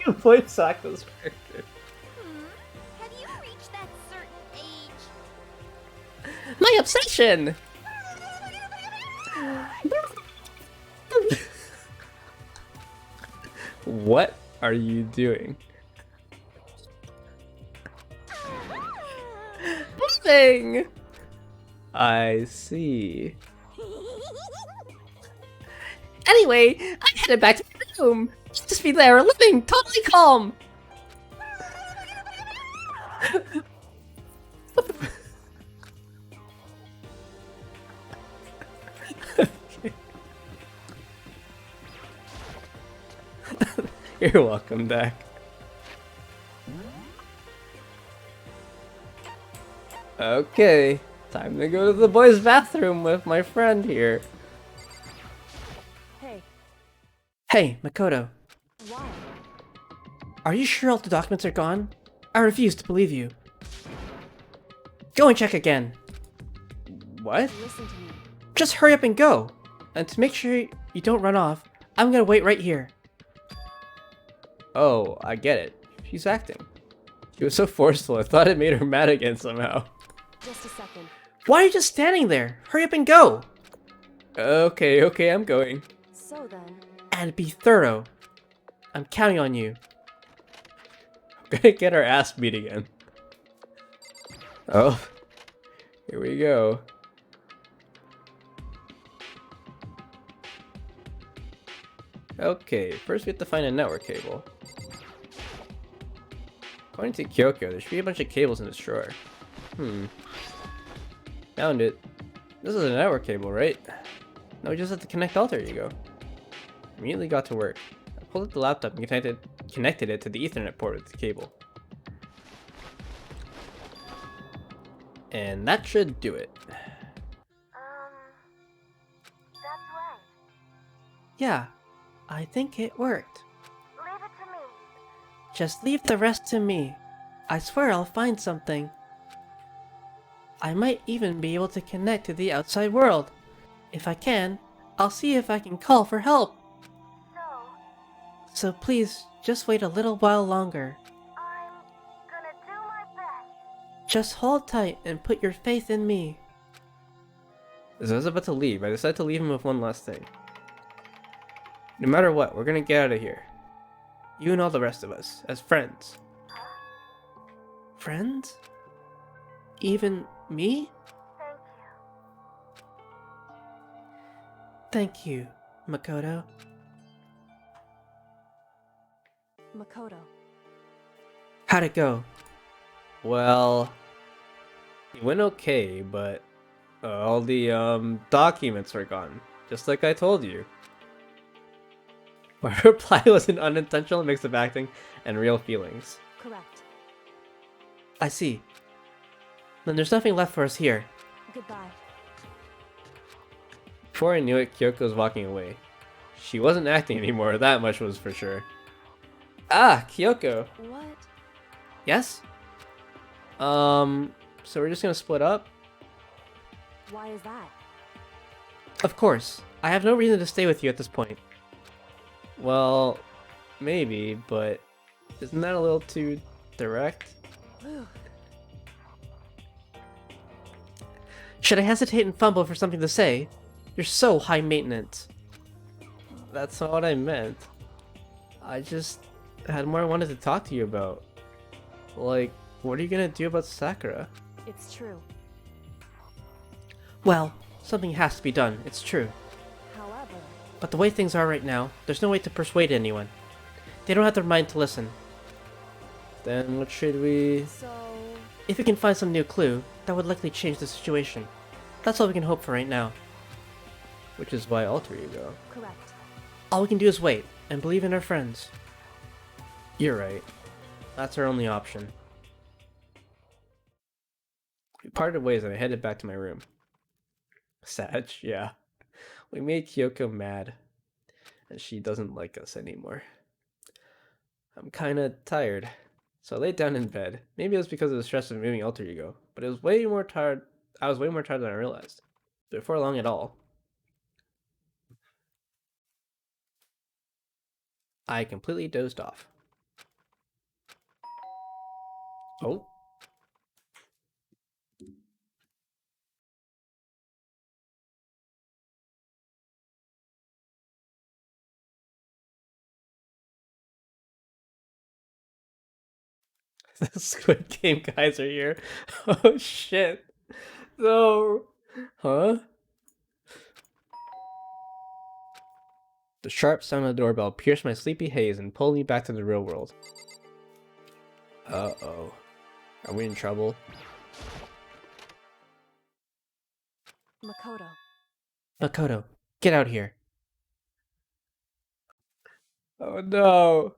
You played Sako's character. Have you reached that certain age? My obsession! What are you doing? Moving! I see. Anyway, I'm headed back to my room. Just be there, living totally calm. You're welcome, Dak. Okay, time to go to the boys' bathroom with my friend here. Hey, Hey, Makoto. why? Are you sure all the documents are gone? I refuse to believe you. Go and check again. What? Listen to me. Just hurry up and go. And to make sure you don't run off, I'm gonna wait right here. Oh, I get it. She's acting. She was so forceful, I thought it made her mad again somehow. Just a second. Why are you just standing there? Hurry up and go. Okay, I'm going. So then, And be thorough. I'm counting on you. I'm gonna get our ass beat again. Oh, here we go. Okay, first we have to find a network cable. According to Kyoko, there should be a bunch of cables in this drawer. Found it. This is a network cable, right? No, we just have to connect all. There you go. Immediately got to work. I pulled up the laptop and connected it to the Ethernet port with the cable. And that should do it. That's right. Yeah, I think it worked. Leave it to me. Just leave the rest to me. I swear I'll find something. I might even be able to connect to the outside world. If I can, I'll see if I can call for help. So please, just wait a little while longer. I'm gonna do my best. Just hold tight and put your faith in me. As I was about to leave, I decided to leave him with one last thing. No matter what, we're gonna get out of here. You and all the rest of us, as friends. Friends? Even me? Thank you. Thank you, Makoto. Makoto. How'd it go? Well, it went okay, but all the documents were gone, just like I told you. My reply was an unintentional mix of acting and real feelings. Correct. I see. Then there's nothing left for us here. Goodbye. Before I knew it, Kyoko was walking away. She wasn't acting anymore, that much was for sure. Ah, Kyoko. What? Yes? So we're just gonna split up? Why is that? Of course. I have no reason to stay with you at this point. Well, maybe, but isn't that a little too direct? Whew. Should I hesitate and fumble for something to say? You're so high maintenance. That's not what I meant. I just had more I wanted to talk to you about. Like, what are you gonna do about Sakura? It's true. Well, something has to be done, it's true. However, But the way things are right now, there's no way to persuade anyone. They don't have their mind to listen. Then what should we... so If we can find some new clue, that would likely change the situation. That's all we can hope for right now. Which is why alter ego. correct. All we can do is wait, and believe in our friends. You're right. That's our only option. We parted ways and I headed back to my room. Sag, yeah. We made Kyoko mad. And she doesn't like us anymore. I'm kinda tired. So I laid down in bed. Maybe it was because of the stress of moving alter ego. But it was way more tired. I was way more tired than I realized. Before long at all, I completely dozed off. Oh. The Squid Game guys are here. Oh shit. No. Huh? The sharp sound of the doorbell pierced my sleepy haze and pulled me back to the real world. Uh-oh. Are we in trouble? Makoto. Makoto, get out here. Oh no.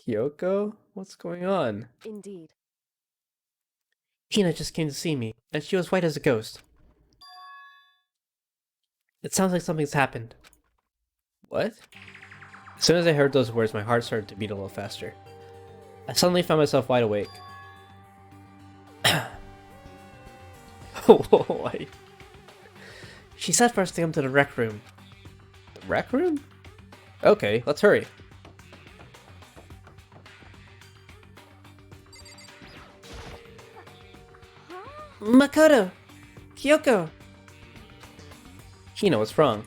Kyoko? What's going on? Indeed. Hina just came to see me, and she was white as a ghost. It sounds like something's happened. What? As soon as I heard those words, my heart started to beat a little faster. I suddenly found myself wide awake. Why? She said for us to come to the rec room. The rec room? Okay, let's hurry. Makoto! Kyoko! Hina, what's wrong?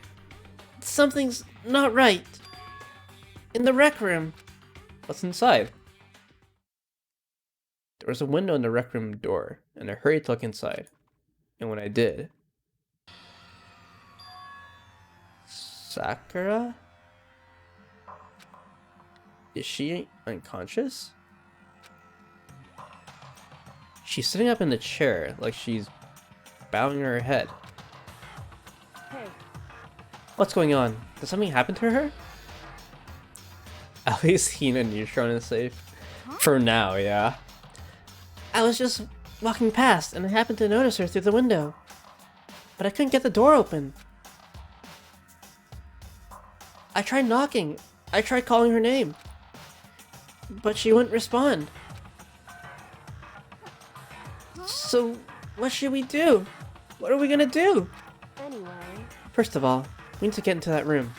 Something's not right. In the rec room. What's inside? There was a window in the rec room door, and I hurried to look inside. And when I did... Sakura? Is she unconscious? She's sitting up in the chair, like she's bowing her head. Hey, What's going on? Did something happen to her? At least Hina Neutron is safe. For now, yeah. I was just walking past and I happened to notice her through the window. But I couldn't get the door open. I tried knocking. I tried calling her name. But she wouldn't respond. So, what should we do? What are we gonna do? anyway. First of all, we need to get into that room.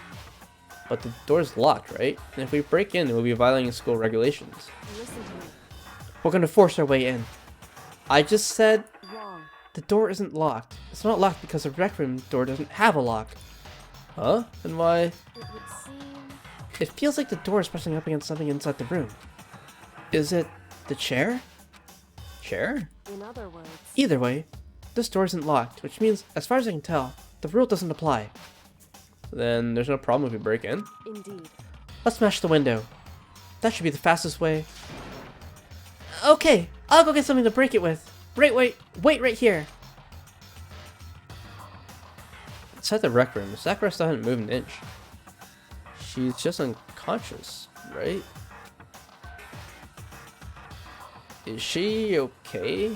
But the door's locked, right? And if we break in, we'll be violating school regulations. Listen to me. We're gonna force our way in. I just said Wrong. the door isn't locked. It's not locked because the rec room door doesn't have a lock. Huh? And why? It would seem... It feels like the door is pressing up against something inside the room. Is it the chair? Chair? In other words... Either way, this door isn't locked, which means, as far as I can tell, the rule doesn't apply. Then there's no problem if we break in. Indeed. Let's smash the window. That should be the fastest way. Okay, I'll go get something to break it with. Wait right here. Inside the rec room, Sakura still hadn't moved an inch. She's just unconscious, right? Is she okay?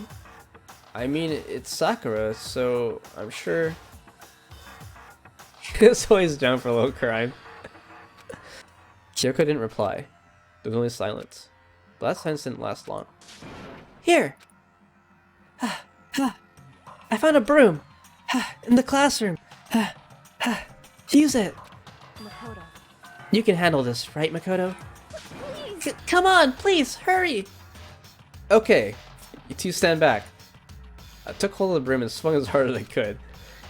I mean, it's Sakura, so I'm sure... She's always down for a little crime. Kyoko didn't reply. There was only silence. But that silence didn't last long. Here. I found a broom. In the classroom. Use it. Makoto. You can handle this, right, Makoto? Please! Come on, please, hurry. Okay, you two stand back. I took hold of the broom and swung as hard as I could,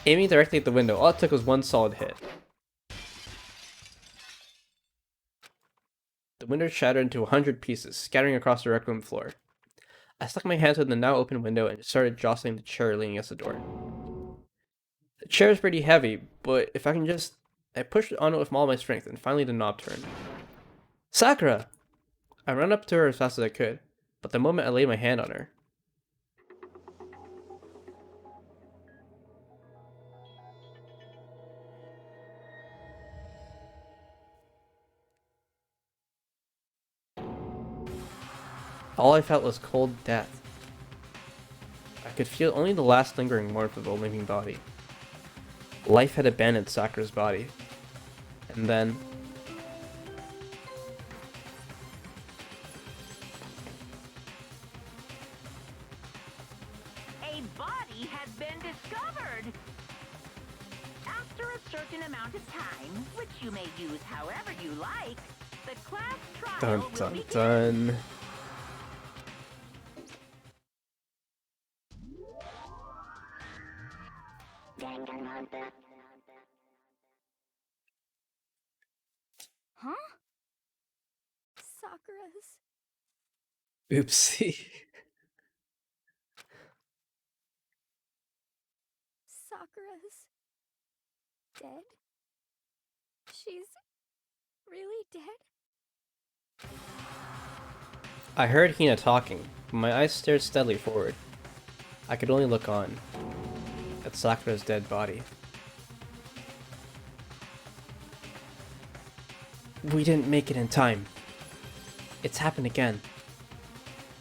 aiming directly at the window. All it took was one solid hit. The window shattered into 100 pieces, scattering across the rec room floor. I stuck my hand through the now open window and started jostling the chair leaning against the door. The chair is pretty heavy, but if I can just... I pushed on it with all my strength, and finally the knob turned. Sakura! I ran up to her as fast as I could, but the moment I laid my hand on her... all I felt was cold death. I could feel only the last lingering warmth of a living body. Life had abandoned Sakura's body. And then... A body has been discovered! After a certain amount of time, which you may use however you like, the class trial Dun will dun begin. dun. Huh? Sakura's... Oopsie. Sakura's... dead? She's... really dead? I heard Hina talking, but my eyes stared steadily forward. I could only look on at Sakura's dead body. We didn't make it in time. It's happened again.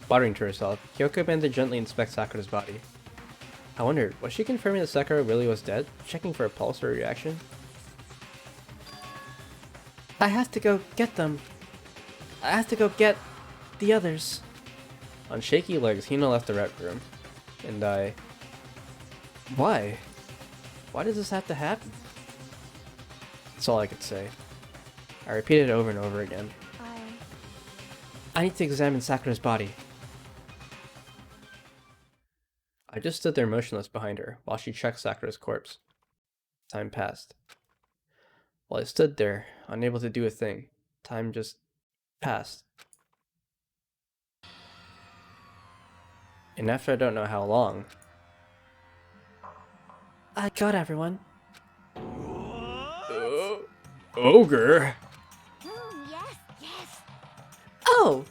Muttering to herself, Kyoko began to gently inspect Sakura's body. I wondered, was she confirming that Sakura really was dead? Checking for a pulse or reaction? I have to go get them. I have to go get the others. On shaky legs, Hina left the rec room. And I... Why? Why does this have to happen? That's all I could say. I repeated it over and over again. I need to examine Sakura's body. I just stood there motionless behind her while she checked Sakura's corpse. Time passed. While I stood there, unable to do a thing, time just passed. And after I don't know how long... I got everyone. Ogre? Yes, yes. Oh,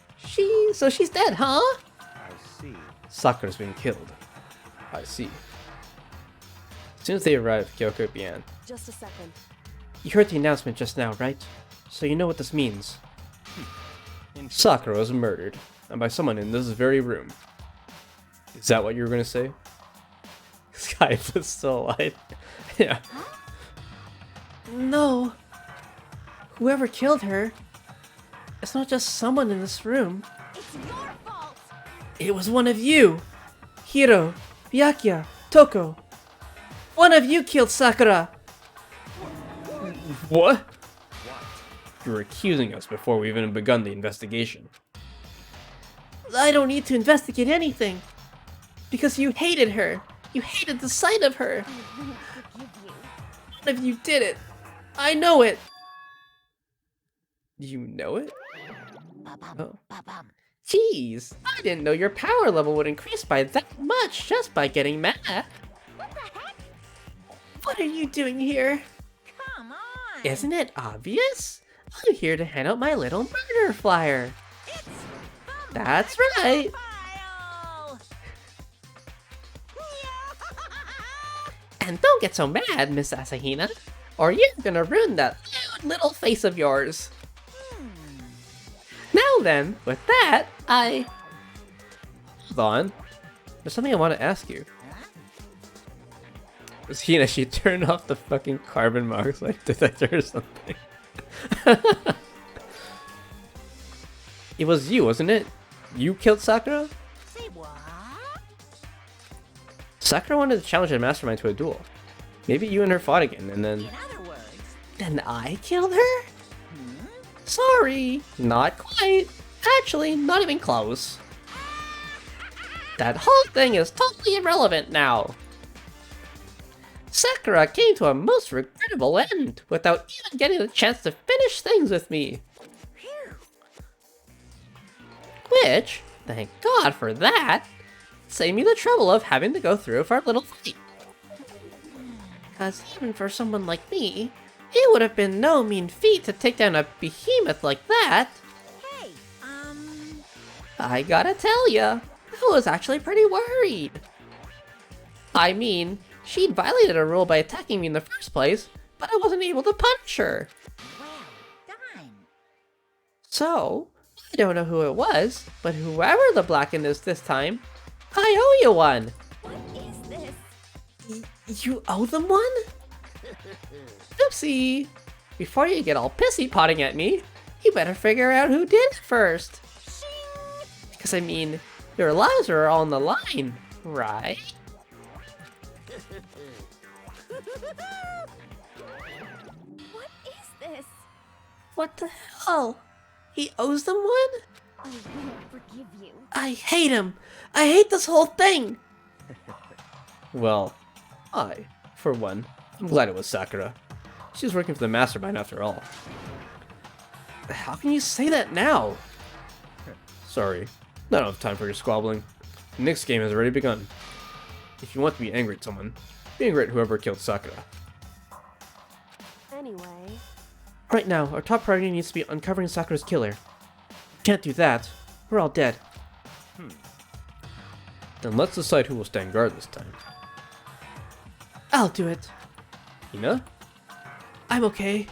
so she's dead, huh? I see. Sakura's been killed. I see. As soon as they arrived, Kyoko began. Just a second. You heard the announcement just now, right? So you know what this means. Sakura was murdered, and by someone in this very room. Is that what you were going to say? Sky was still alive. Yeah. No. Whoever killed her, it's not just someone in this room. It's your fault. It was one of you. Hiro, Byakuya, Toko. One of you killed Sakura. What? You were accusing us before we even begun the investigation. I don't need to investigate anything. Because you hated her. You hated the sight of her. I won't forgive you. One of you did it. I know it. You know it? Oh. Jeez, I didn't know your power level would increase by that much just by getting mad. What the heck? What are you doing here? Come on. Isn't it obvious? I'm here to hand out my little murder flyer. It's the That's right. file. And don't get so mad, Miss Asahina, or you're gonna ruin that loud little face of yours. Now then, with that, Hold on. There's something I want to ask you. Hina, she turned off the fucking carbon monoxide detector or something. It was you, wasn't it? You killed Sakura? Say what? Sakura wanted to challenge a mastermind to a duel. Maybe you and her fought again, and then... In other words, then I killed her? Sorry, not quite. Actually, not even close. That whole thing is totally irrelevant now. Sakura came to a most regrettable end without even getting the chance to finish things with me. Which, thank God for that, saved me the trouble of having to go through with our little fight. Cause even for someone like me, it would have been no mean feat to take down a behemoth like that. hey, I gotta tell ya, I was actually pretty worried. I mean, she'd violated a rule by attacking me in the first place, but I wasn't able to punish her. well done. So, I don't know who it was, but whoever the Blackened is this time, I owe you one. What is this? You owe them one? Oopsie. Before you get all pissy potting at me, you better figure out who did it first. Because I mean, your lives are all on the line, right? What is this? What the hell? He owes them one? I won't forgive you. I hate him. I hate this whole thing. Well, I, for one, I'm glad it was Sakura. She was working for the mastermind after all. How can you say that now? Sorry, not enough time for your squabbling. The next game has already begun. If you want to be angry at someone, be angry at whoever killed Sakura. Anyway, Right now, our top priority needs to be uncovering Sakura's killer. Can't do that. We're all dead. Then let's decide who will stand guard this time. I'll do it. Hina? I'm okay.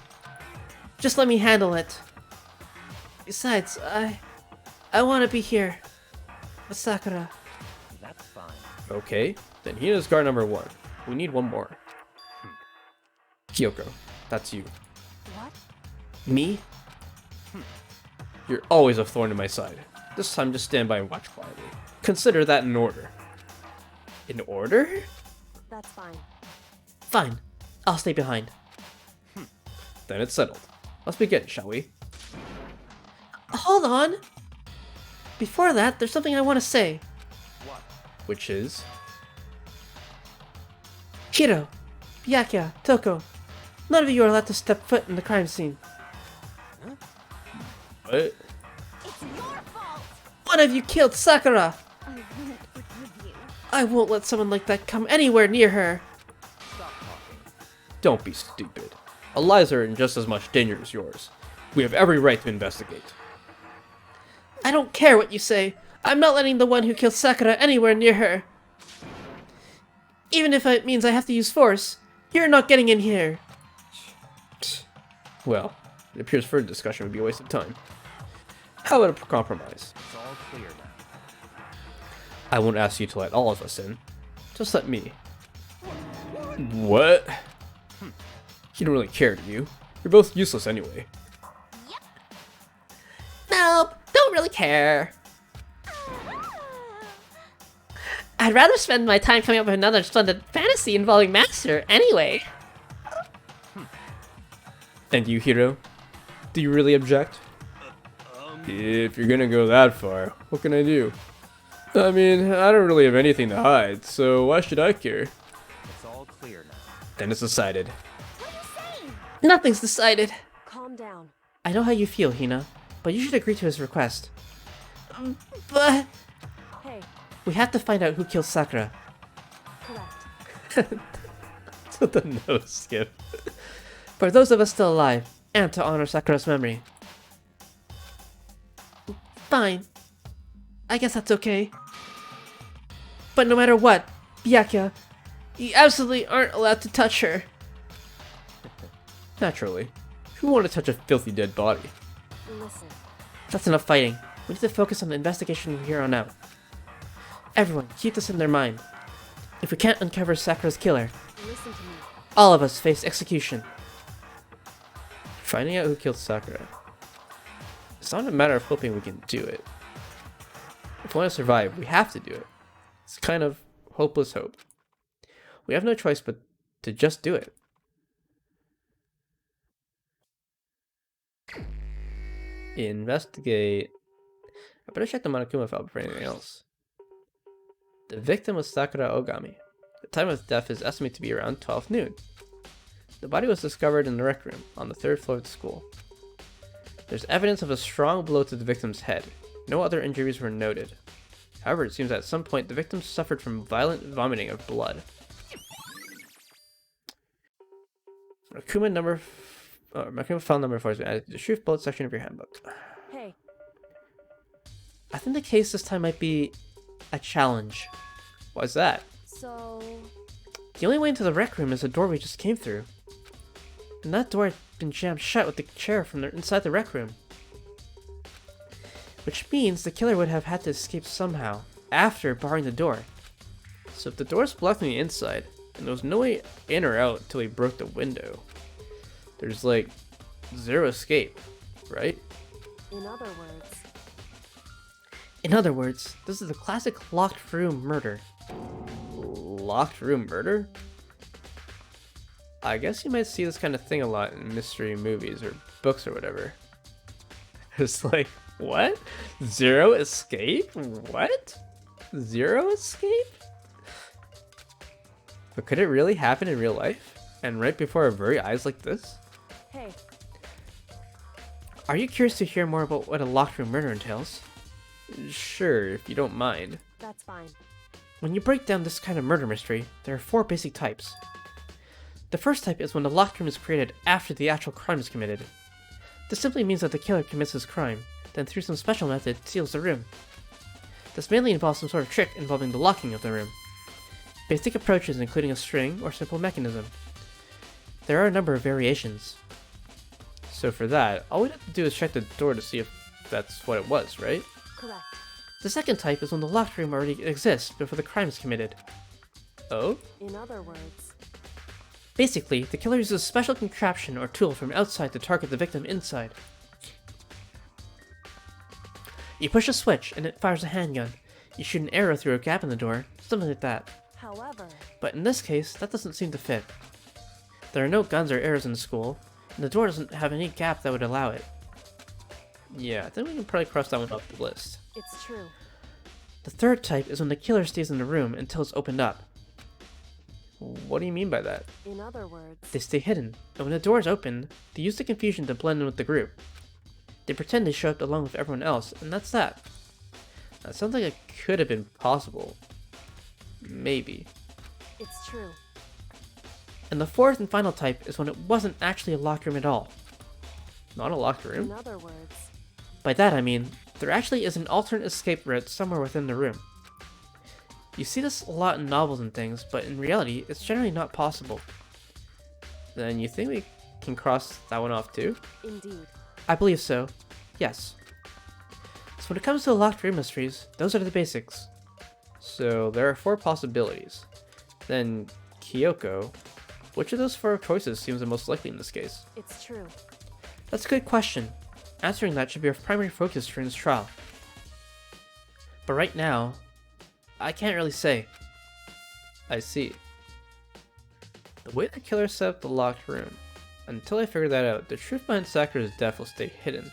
Just let me handle it. Besides, I want to be here with Sakura. That's fine. Okay, then Hina's guard number 1. We need one more. Kyoko, that's you. What? Me? You're always a thorn in my side. This time just stand by and watch quietly. Consider that in order. In order? That's fine. Fine. I'll stay behind. Then it's settled. Let's begin, shall we? Hold on! Before that, there's something I want to say. Which is... Hiro, Byakuya, Toko, none of you are allowed to step foot in the crime scene. What? It's your fault! One of you killed Sakura! I won't forgive you. I won't let someone like that come anywhere near her. Don't be stupid. Our lives are in just as much danger as yours. We have every right to investigate. I don't care what you say. I'm not letting the one who killed Sakura anywhere near her. Even if it means I have to use force, you're not getting in here. Well, it appears further discussion would be a waste of time. How about a compromise? It's all clear now. I won't ask you to let all of us in. Just let me. What? You don't really care, do you? You're both useless anyway. Nope, don't really care. I'd rather spend my time coming up with another splendid fantasy involving Master, anyway. And you, Hiro? Do you really object? If you're gonna go that far, what can I do? I mean, I don't really have anything to hide, so why should I care? It's all clear now. Then it's decided. Nothing's decided. Calm down. I know how you feel, Hina, but you should agree to his request. But Hey, we have to find out who killed Sakura. correct. The nose skip. For those of us still alive, and to honor Sakura's memory. Fine. I guess that's okay. But no matter what, Byakuya, you absolutely aren't allowed to touch her. Naturally. Who want to touch a filthy dead body? Listen. That's enough fighting. We need to focus on the investigation from here on out. Everyone, keep this in their mind. If we can't uncover Sakura's killer, Listen to me. all of us face execution. Finding out who killed Sakura. It's not a matter of hoping we can do it. If we want to survive, we have to do it. It's kind of hopeless hope. We have no choice but to just do it. Investigate. I better check the Monokuma file for anything else. The victim was Sakura Ogami. The time of death is estimated to be around 12 noon. The body was discovered in the rec room on the 3rd floor of the school. There's evidence of a strong blow to the victim's head. No other injuries were noted. However, it seems that at some point the victim suffered from violent vomiting of blood. Monokuma file number 4 has been added to the truth bullet section of your handbook. Hey, I think the case this time might be a challenge. Why's that? so... The only way into the rec room is the door we just came through. And that door had been jammed shut with the chair from inside the rec room. Which means the killer would have had to escape somehow, after barring the door. So if the door's blocked on the inside, and there was no way in or out until he broke the window, there's like zero escape, right? In other words, this is the classic locked room murder. Locked room murder? I guess you might see this kind of thing a lot in mystery movies or books or whatever. It's like, what? Zero escape? What? Zero escape? But could it really happen in real life? And right before our very eyes like this? hey, Are you curious to hear more about what a locked room murder entails? Sure, if you don't mind. that's fine. When you break down this kind of murder mystery, there are 4 basic types. The first type is when the locked room is created after the actual crime is committed. This simply means that the killer commits his crime, then through some special method seals the room. This mainly involves some sort of trick involving the locking of the room. Basic approaches including a string or simple mechanism. There are a number of variations. So for that, all we'd have to do is check the door to see if that's what it was, right? Correct. The second type is when the locked room already exists before the crime is committed. Oh? In other words, Basically, the killer uses a special contraption or tool from outside to target the victim inside. You push a switch and it fires a handgun. You shoot an arrow through a gap in the door, something like that. however, But in this case, that doesn't seem to fit. There are no guns or arrows in the school, and the door doesn't have any gap that would allow it. Yeah, I think we can probably cross that one off the list. it's true. The third type is when the killer stays in the room until it's opened up. What do you mean by that? In other words, They stay hidden, and when the door is open, they use the confusion to blend in with the group. They pretend they show up along with everyone else, and that's that. That sounds like it could have been possible. Maybe. it's true. And the fourth and final type is when it wasn't actually a locked room at all. Not a locked In room? other words, By that I mean, there actually is an alternate escape route somewhere within the room. You see this a lot in novels and things, but in reality, it's generally not possible. Then you think we can cross that one off too? indeed. I believe so. Yes. So when it comes to the locked room mysteries, those are the basics. So there are 4 possibilities. Then Kyoko, which of those 4 choices seems the most likely in this case? It's true. That's a good question. Answering that should be our primary focus during this trial. But right now, I can't really say. I see. The way the killer set up the locked room, until I figure that out, the truth behind Sakura's death will stay hidden.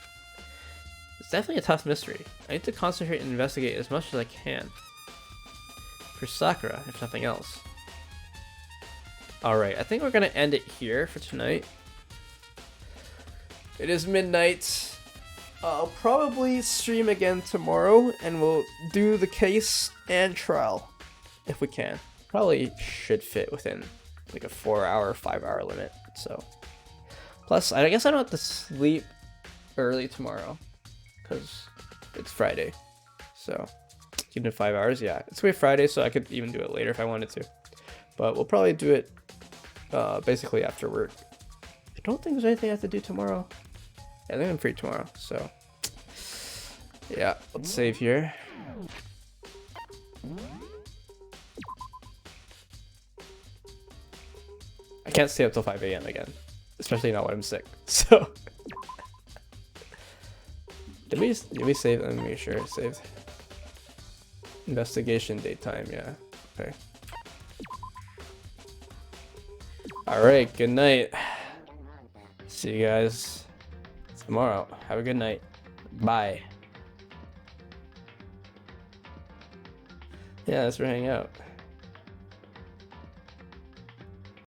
It's definitely a tough mystery. I need to concentrate and investigate as much as I can. For Sakura, if nothing else. Alright, I think we're gonna end it here for tonight. It is midnight. I'll probably stream again tomorrow, and we'll do the case and trial, if we can. Probably should fit within like a 4-hour, 5-hour limit, so. Plus, I guess I don't have to sleep early tomorrow, because it's Friday, so. Even in 5 hours, yeah. It's gonna be Friday, so I could even do it later if I wanted to. But we'll probably do it basically after work. I don't think there's anything I have to do tomorrow. Yeah, I think I'm free tomorrow, so. Yeah, let's save here. I can't stay up till 5 a.m. again. Especially not when I'm sick, so. Did we save? Let me make sure it's saved. Investigation daytime, yeah. Okay. Alright, good night. See you guys tomorrow. Have a good night. Bye. Yeah, that's for hanging out.